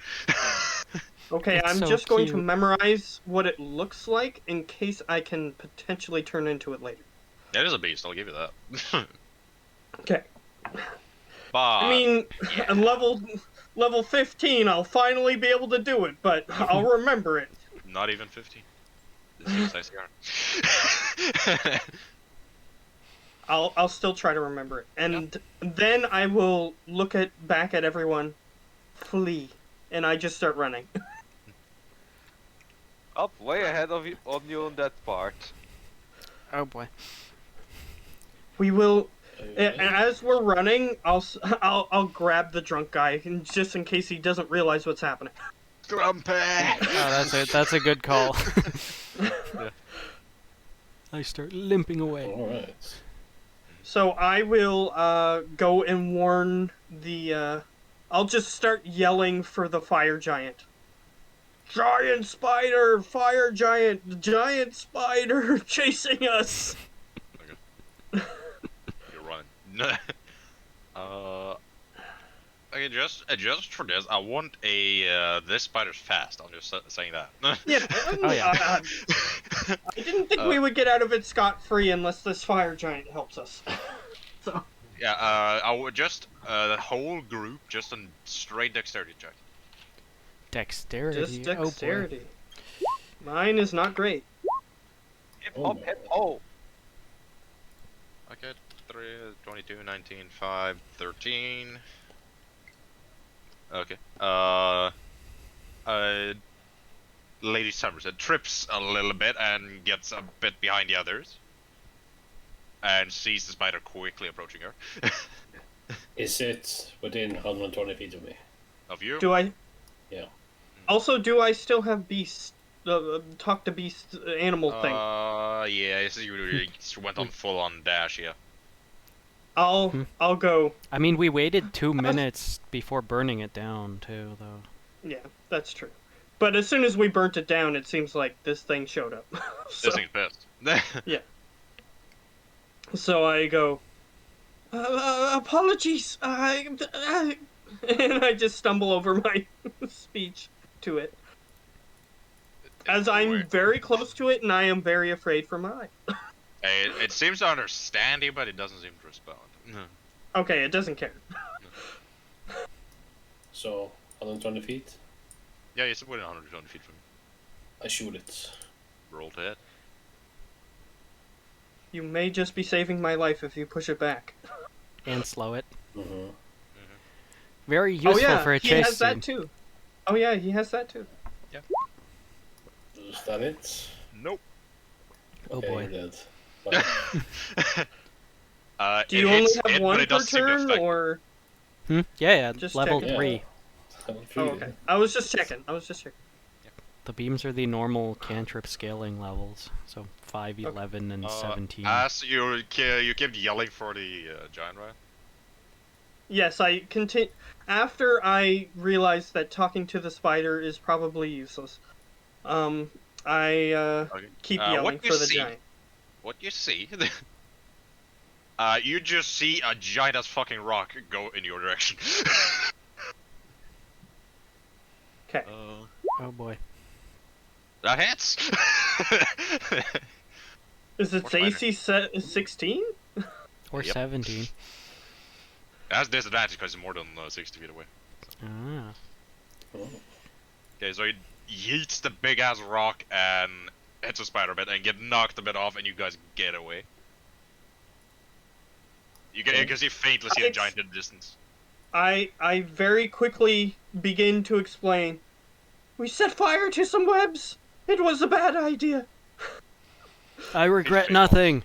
Okay,
It's
I'm
so
just going to
cute.
memorize what it looks like in case I can potentially turn into it later.
That is a beast. I'll give you that.
Okay.
But
I mean, at level 15, I'll finally be able to do it, but I'll remember it.
not even 15. This is ICR.
I'll still try to remember it, and then I will look back at everyone, flee, and I just start running.
Up way ahead of you on that part.
Oh boy.
We will.
Okay.
As we're running, I'll grab the drunk guy, and just in case he doesn't realize what's happening.
Grumpy.
Oh, that's a good call. I start limping away.
All right.
So I will go and warn the. I'll just start yelling for the fire giant. Giant spider, fire giant, giant spider chasing us.
You're running. Okay, just for this, I want a this spider's fast. I'm just saying that.
Yeah.
Oh, yeah.
I didn't think we would get out of it scot-free unless this fire giant helps us. So.
Yeah, I would just the whole group just a straight dexterity check.
Dexterity.
Just
Oh boy.
dexterity. Mine is not great.
Hip
Oh
hop,
my
hip
God.
ho.
Okay, 3, 22, 19, 5, 13. Okay. Lady Somerset trips a little bit and gets a bit behind the others. And sees the spider quickly approaching her.
Is it within 120 feet of me?
Of you?
Do I?
Yeah.
Also, do I still have beast? Talk to beast animal thing.
Yeah, I see you really went on full on dash, yeah.
I'll go.
I mean, we waited 2 minutes before burning it down, too, though.
Yeah, that's true. But as soon as we burnt it down, it seems like this thing showed up. So,
This thing's pissed.
so I go. Apologies. And I just stumble over my speech to it. as I'm very close to it and I am very afraid for my life.
It seems to understand you, but it doesn't seem to respond.
Okay, it doesn't care.
So, 120 feet.
Yeah, it's within 120 feet from you.
I shoot it.
Roll to hit.
You may just be saving my life if you push it back.
And slow it.
Mm-hmm.
Very useful for a
he
chase
has
scene.
that too. Oh yeah, he has that too.
Is that it?
Nope.
Oh
Okay,
boy.
you're dead.
Do you only have one per turn,
or?
or?
Yeah, yeah.
Just
Level
checking.
3.
Yeah.
Oh, okay. I was just checking.
The beams are the normal cantrip scaling levels. So 5, 11, and 17.
As you kept yelling for the giant, right?
Yes, I continue. After I realized that talking to the spider is probably useless, I
Okay.
keep yelling for the giant.
What you see? You just see a giant as fucking rock go in your direction.
Okay.
Oh boy.
That hits.
Is its
What's mine?
AC set 16?
Or
Yep.
17.
It has disadvantage because it's more than 60 feet away.
Ah.
Oh.
Okay, so he yeets the big ass rock and hits a spider a bit and get knocked a bit off, and you guys get away. You can see faintly see the giant in the distance.
I very quickly begin to explain. We set fire to some webs. It was a bad idea.
I regret nothing.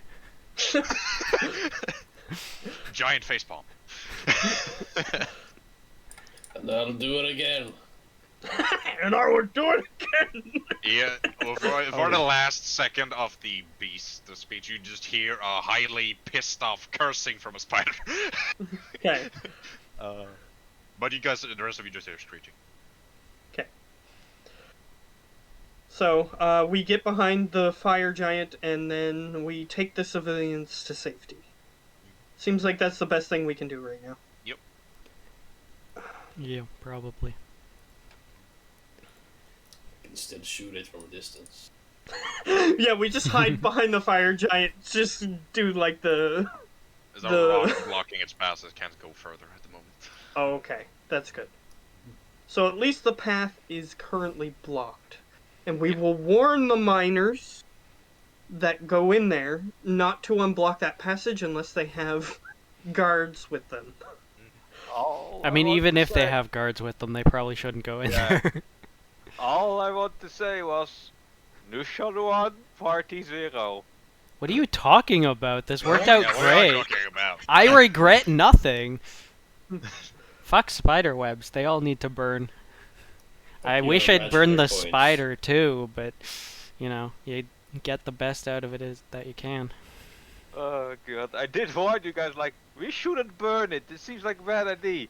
Giant facepalm.
And I'll do it again.
And I would do it again.
Yeah, well, for the last second of the speech, you just hear a highly pissed off cursing from a spider.
Okay.
But you guys, the rest of you just hear screeching.
Okay. So we get behind the fire giant and then we take the civilians to safety. Seems like that's the best thing we can do right now.
Yep.
Yeah, probably.
You can still shoot it from a distance.
Yeah, we just hide behind the fire giant. Just do like the.
There's a rock blocking its path, it can't go further at the moment.
Oh, okay, that's good. So at least the path is currently blocked, and we will warn the miners that go in there not to unblock that passage unless they have guards with them.
I mean, even if they have guards with them, they probably shouldn't go in there.
All I want to say was, Mission 1, Party 0.
What are you talking about? This worked out
Yeah, what are you
great.
talking about?
I regret nothing. Fuck spider webs. They all need to burn. I
Your
wish I'd burned the
imaginary points.
spider too, but you know, you get the best out of it is that you can.
Oh god, I did warn you guys, like, we shouldn't burn it. It seems like a bad idea.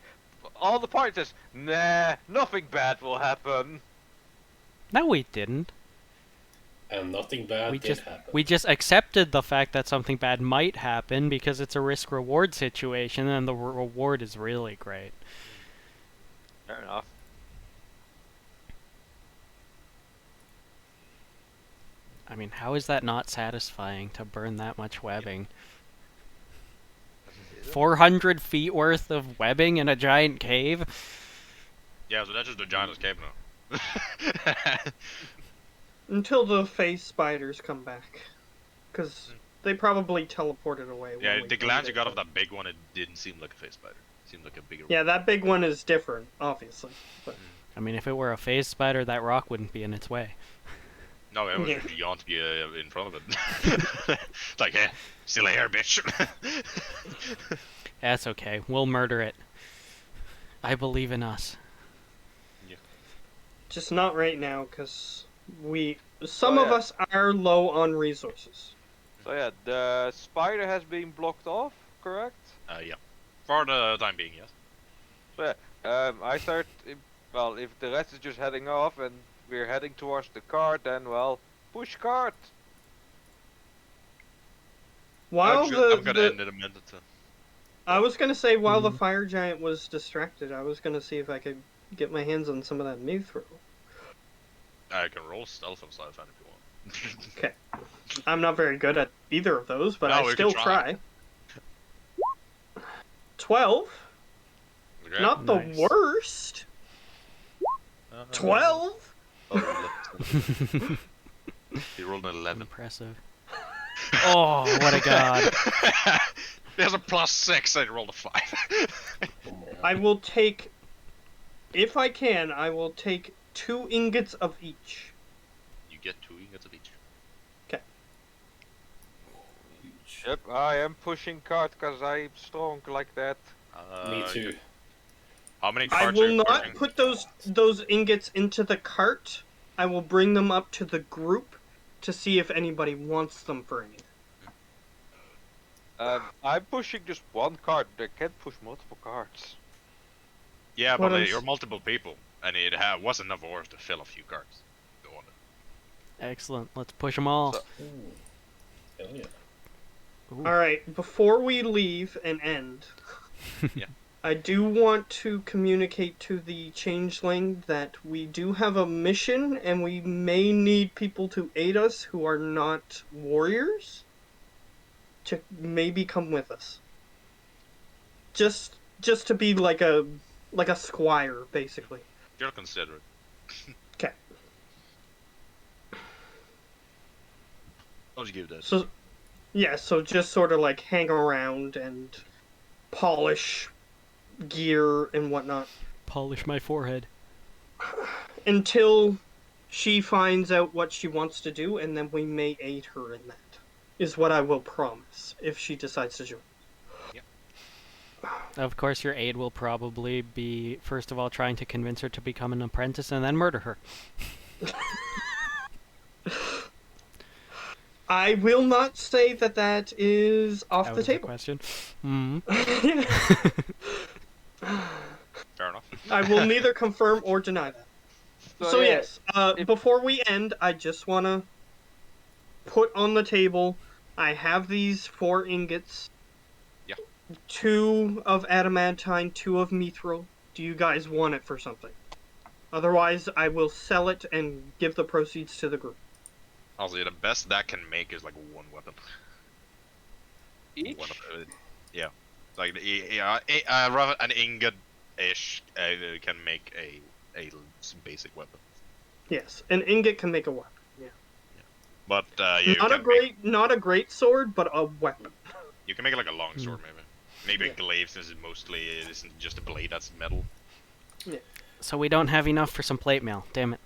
All the party says, nah, nothing bad will happen.
No, we didn't.
And nothing bad did happen.
We just accepted the fact that something bad might happen because it's a risk-reward situation, and the reward is really great.
Fair enough.
I mean, how is that not satisfying to burn that much webbing? 400 feet worth of webbing in a giant cave?
Yeah, so that's just the giant's cave now.
Until the phase spiders come back. Because they probably teleported away.
Yeah,
when we
the glance you
it,
got
but-
of that big one, it didn't seem like a face spider. It seemed like a bigger
Yeah, that big one is different, obviously. But
I mean, if it were a phase spider, that rock wouldn't be in its way.
No, it was
Yeah.
beyond to be in front of it. Like, yeah, still here, bitch.
That's okay. We'll murder it. I believe in us.
just not right now, because some
Oh,
of
yeah.
us are low on resources.
So yeah, the spider has been blocked off, correct?
Yeah. For the time being, yes.
So yeah, I start, well, if the rest is just heading off and we're heading towards the cart, then, well, push cart!
While
I'm gonna end in a minute.
I was gonna say, while the
Mhm.
fire giant was distracted, I was gonna see if I could get my hands on some of that mithril.
I can roll stealth on sleight of hand if you want.
Okay. I'm not very good at either of those, but
No,
I
we
still
can try.
12.
Okay.
Not the
Nice.
worst. 12.
Oh, he rolled an 11.
Impressive. Oh, what a god.
There's a +6 and he rolled a 5.
Oh my
I
god.
will take, if I can, I will take 2 ingots of each.
You get 2 ingots of each.
Huge.
Yep, I am pushing cart because I'm strong like that.
Me too.
How many
I
carts are
will
you
not
pushing?
put those ingots into the cart. I will bring them up to the group to see if anybody wants them for anything.
I'm pushing just one cart. They can't push multiple carts.
Yeah,
What
but
I'm
you're
s-
multiple people, and it was enough ores to fill a few carts. Go on.
Excellent. Let's push them all.
So-
Ooh. Hell yeah.
Ooh.
All right, before we leave and end,
Yeah.
I do want to communicate to the changeling that we do have a mission and we may need people to aid us who are not warriors to maybe come with us. Just to be like a squire basically.
You're considerate.
Okay.
I'll just give that.
So yeah, so just sort of like hang around and polish gear and whatnot
Polish my forehead.
until she finds out what she wants to do, and then we may aid her in that. Is what I will promise if she decides to join.
Of course, your aid will probably be, first of all, trying to convince her to become an apprentice and then murder her.
I will not say that that is off
Out
the
of the
table.
question. Hmm.
Fair enough.
I will neither confirm or deny that. So
yeah,
yes,
if-
before we end, I just want to put on the table, I have these 4 ingots.
Yeah.
2 of adamantine, 2 of mithril. Do you guys want it for something? Otherwise, I will sell it and give the proceeds to the group.
Honestly, the best that can make is like 1 weapon.
Each?
One of, yeah. Like rather an ingot-ish can make a basic weapon.
Yes, an ingot can make a weapon. Yeah.
But you
Not a great sword, but a weapon.
you can make like a long sword maybe. Maybe
Yeah.
a glaive since it isn't just a blade that's metal.
So we don't have enough for some plate mail. Damn it.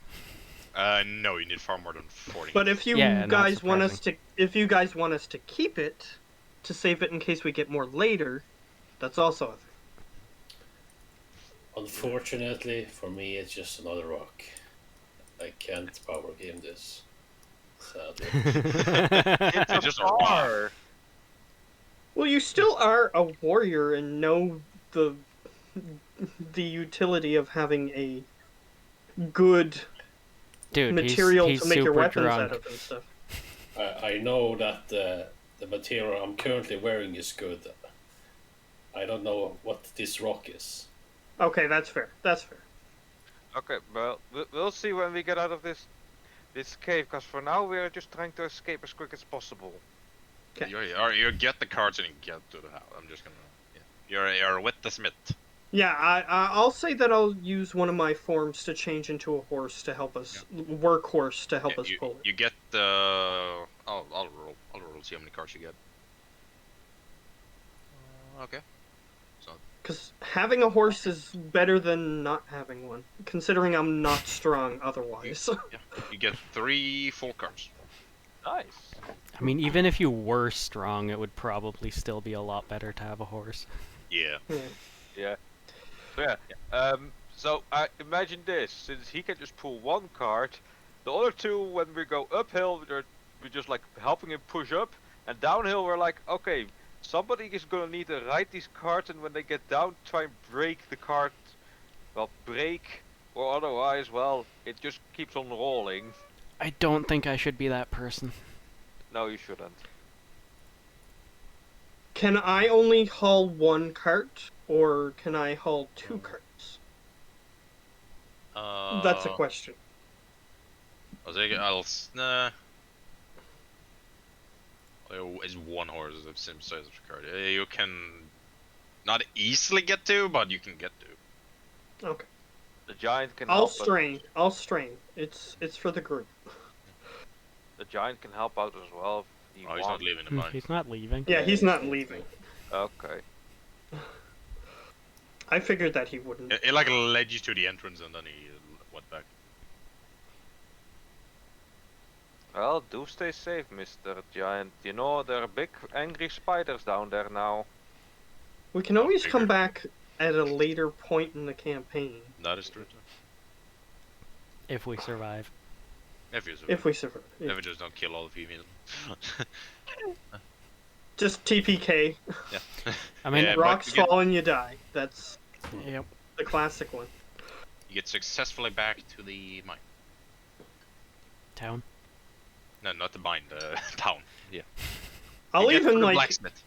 No, you need far more than 40.
But if you
Yeah, not
guys want us to keep it, to save it in case we get more later, that's also a thing.
Unfortunately, for me, it's just another rock. I can't power game this. Sadly.
It's just a rock.
bar.
Well, you still are a warrior and know the utility of having a good
Dude,
material
he's
to make your
super
weapons
drunk.
out of and stuff.
I know that the material I'm currently wearing is good. I don't know what this rock is.
Okay, that's fair. That's fair.
Okay, well, we'll see when we get out of this cave, because for now we are just trying to escape as quick as possible.
Okay.
You get the cards and you get to the house. I'm just gonna. Yeah. You're with the smith.
Yeah, I'll say that I'll use one of my forms to change into a horse to help us, workhorse to help us pull it.
You get the. I'll roll. I'll roll. See how many cards you get. Okay.
Because having a horse is better than not having one, considering I'm not strong otherwise.
You get 3 full cards.
Nice.
I mean, even if you were strong, it would probably still be a lot better to have a horse.
Yeah.
Yeah. So so I imagine this: since he can just pull 1 card, the other 2, when we go uphill, we're just like helping him push up, and downhill we're like, okay, somebody is gonna need to ride these carts, and when they get down, try and break the cart. Well, break or otherwise, well, it just keeps on rolling.
I don't think I should be that person.
No, you shouldn't.
Can I only haul 1 cart, or can I haul 2 carts? That's a question.
Nah. It's one horse is the same size as the card. You can not easily get to, but you can get to.
Okay.
The giant can
I'll
help
strain. I'll strain. It's for the group.
The giant can help out as well if he
Oh, he's not
wants.
leaving the
Hmm,
mine.
he's not leaving.
Yeah, he's
he's
not
not
leaving.
Okay.
I figured that he wouldn't.
It like led you to the entrance and then he went back.
Well, do stay safe, Mr. Giant. You know, there are big angry spiders down there now.
We can always
bigger.
come back at a later point in the campaign
That is true. Too.
If we survive.
If you
if we survive.
If we just don't kill all of you immediately.
Just TPK.
Yeah.
I mean,
Yeah, but
Rocks
you get-
fall and you die. That's
yep.
the classic one.
You get successfully back to the mine.
Town.
No, not the mine, the town. Yeah.
I'll
You get to
even
the
like
blacksmith.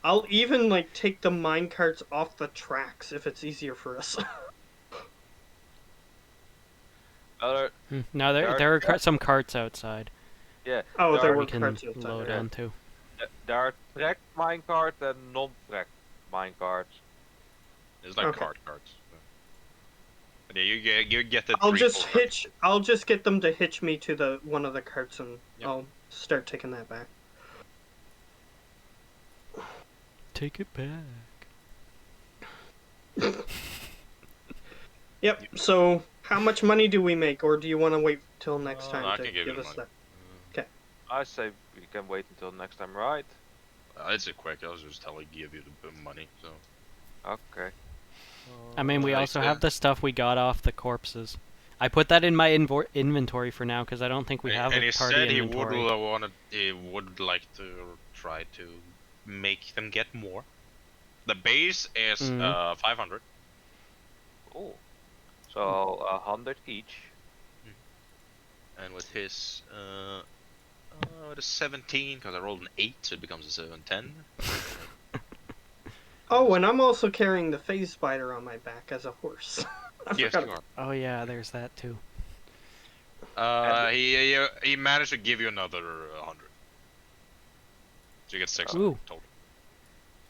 I'll even like take the minecarts off the tracks if it's easier for us.
No, there are some carts outside
Yeah,
Oh, there
there
were
we can
carts outside.
load
yeah.
onto.
there are tracked minecarts and non-tracked minecarts.
It's like
Okay.
carts. But yeah, you get the.
I'll
three
just
full
hitch. I'll just get them to hitch me to the one of the carts, and
Yep.
I'll start taking that back.
Take it back.
Yep. So, how much money do we make, or do you want to wait till next time
I
to
can give you
give
the
us
money.
that?
I say we can wait until next time, right?
It's a quick. I was just telling give you the money. So.
Okay.
I mean, we
Like
also
the-
have the stuff we got off the corpses. I put that in my inventory for now because I don't think we have
and
a
he
party
said
inventory.
he would like to try to make them get more. The base is
Mhm.
500.
Oh. So 100 each.
And with his it is 17 because I rolled an 8, so it becomes a 710.
Oh, and I'm also carrying the phase spider on my back as a horse. I
Yes,
forgot
you are.
Oh yeah, there's that too.
He managed to give you another 100. So you get 600
Ooh.
total.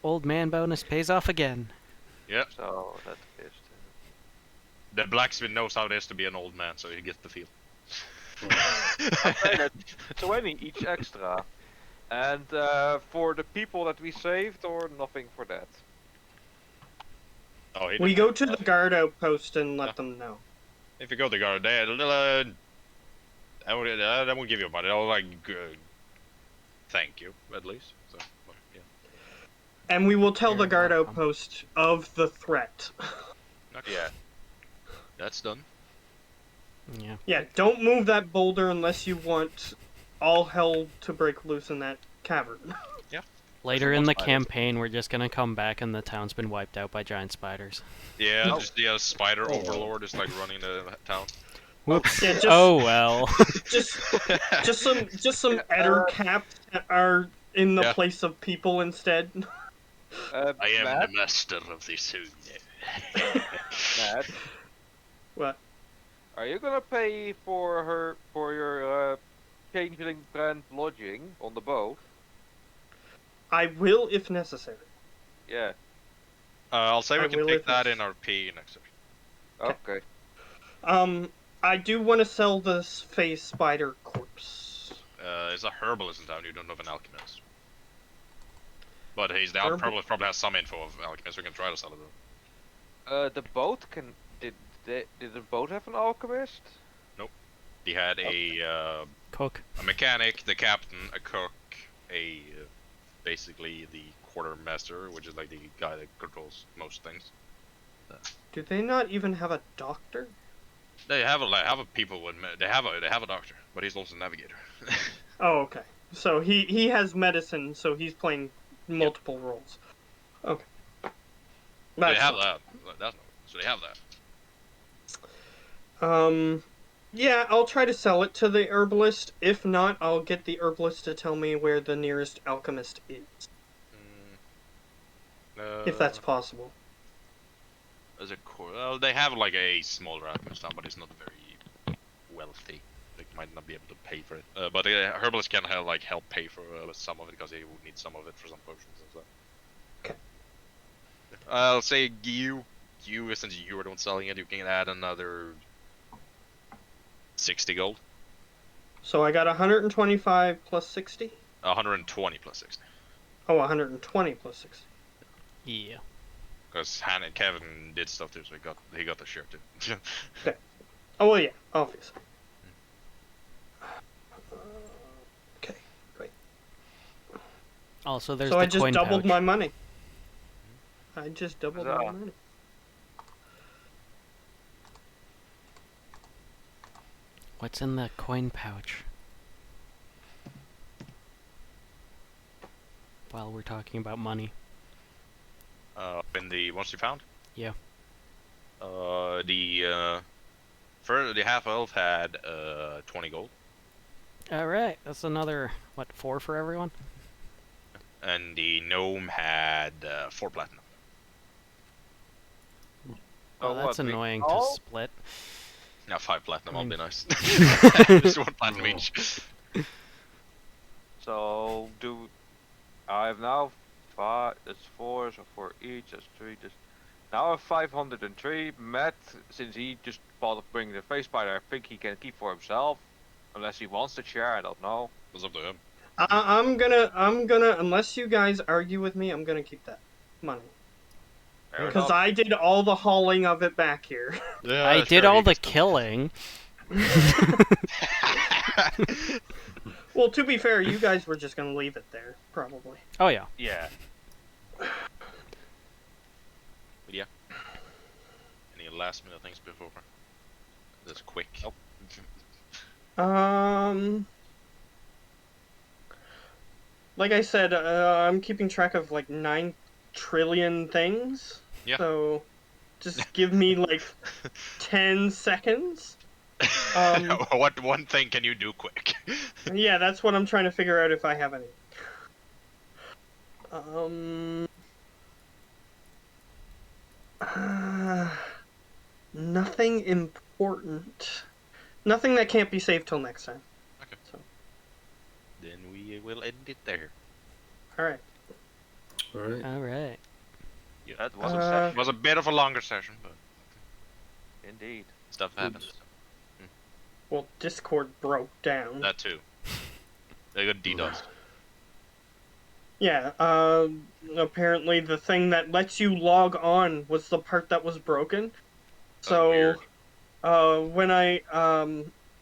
Old man bonus pays off again.
Yeah,
So that is.
the blacksmith knows how it is to be an old man, so he gets the feel.
Okay, that's 20 each extra. And for the people that we saved, or nothing for that?
Oh, he
We
did.
go to the guard outpost and let them know.
If you go to the guard, I won't give you money. I'll like thank you at least. So but, yeah.
And we will tell the
You're
guard
welcome.
outpost of the threat.
Okay. Yeah. That's done.
Yeah.
Yeah, don't move that boulder unless you want all hell to break loose in that cavern.
Later
more
in the
spiders.
campaign, we're just gonna come back and the town's been wiped out by giant spiders.
Yeah,
Oh.
just the spider
Oh.
overlord is like running the town.
Whoops.
Yeah, just-
Oh well.
just some Eder caps that are in the
Yeah.
place of people instead.
I am
Matt?
the master of the soon.
Matt,
What?
are you gonna pay for your changeling friend lodging on the boat?
I will if necessary.
Yeah.
I'll say
I
we can
will
take
if
that
it's-
in our P next section.
Okay.
I do want to sell this phase spider corpse.
It's a herbalist in town. You don't have an alchemist. But he's the
Herbal-
herbalist probably has some info of alchemist. We can try to sell it.
The boat can. Did the boat have an alchemist?
He had a
Cook.
mechanic, the captain, a cook, basically the quartermaster, which is like the guy that controls most things.
Do they not even have a doctor?
They have a people with they have a doctor, but he's also a navigator.
Oh, okay. So he has medicine, so he's playing multiple roles. Okay.
They
That's
have
fine.
that. That's no. So they have that.
Yeah, I'll try to sell it to the herbalist. If not, I'll get the herbalist to tell me where the nearest alchemist is, if that's possible.
Well, they have like a smaller alchemist town, but it's not very wealthy. they might not be able to pay for it. But herbalist can help pay for some of it because he would need some of it for some potions and stuff.
Okay.
I'll say you, since you were the one selling it, you can add another 60 gold.
So I got 125 plus 60?
120 plus 60.
Oh, 120 plus 60.
Yeah.
Because Han and Kevin did stuff too, so he got the share too.
Oh, well, yeah, obviously. Okay, great.
Also, there's
So
the
I just
coin
doubled
pouch.
my money. I just doubled my
Huzzah.
money.
What's in the coin pouch? While we're talking about money.
In the ones you found?
Yeah.
The half elf had 20 gold,
Alright, that's another, what, 4 for everyone?
and the gnome had 4 platinum.
Oh,
Oh,
that's
what, we
annoying to
all?
split.
Now 5 platinum, I'll
mean-
be nice. Just 1 platinum each.
So I have now 5? That's 4. So 4 each. That's 3. Now I have 503. Matt, since he just thought of bringing the face spider, I think he can keep for himself, unless he wants to share. I don't know.
It's up to him.
I'm gonna, unless you guys argue with me, I'm gonna keep that money.
Fair
Because
enough.
I did all the hauling of it back here.
Yeah,
I did all the killing.
Well, to be fair, you guys were just gonna leave it there, probably.
Oh, yeah.
Yeah.
Any last minute things before? That's quick.
Nope.
Like I said, I'm keeping track of like 9 trillion things.
Yeah.
So, just give me like 10 seconds.
What one thing can you do quick?
Yeah, that's what I'm trying to figure out if I have any. Nothing important. Nothing that can't be saved till next time.
Okay.
So,
Then we will end it there.
all right.
All right.
Alright.
Yeah.
That was a
It
session.
was a bit of a longer session, but
Indeed.
stuff happens.
Well, Discord broke down.
That too. They got DDoS.
Yeah, apparently the thing that lets you log on was the part that was broken. So,
weird.
when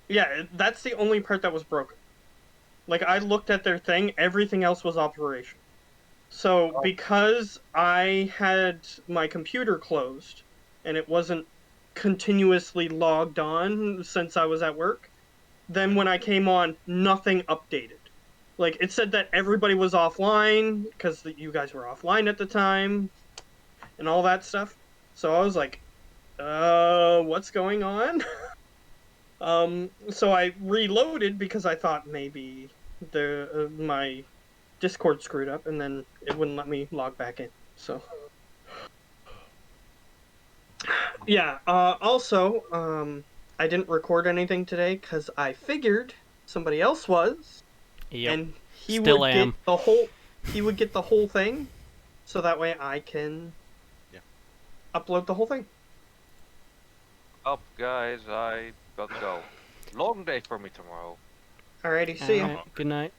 yeah, that's the only part that was broken. Like, I looked at their thing, everything else was operational. So, because I had my computer closed, and it wasn't continuously logged on since I was at work, then when I came on, nothing updated. Like, it said that everybody was offline, because you guys were offline at the time, and all that stuff. So I was like, what's going on? So I reloaded because I thought maybe my Discord screwed up, and then it wouldn't let me log back in. So, yeah. Also, I didn't record anything today because I figured somebody else was.
Yep.
And he
Still
would
am.
get the whole. He would get the whole thing, so that way I can.
Yeah.
Upload the whole thing.
Up, guys. I got to go. Long day for me tomorrow.
Alrighty, see ya.
Alright, good night.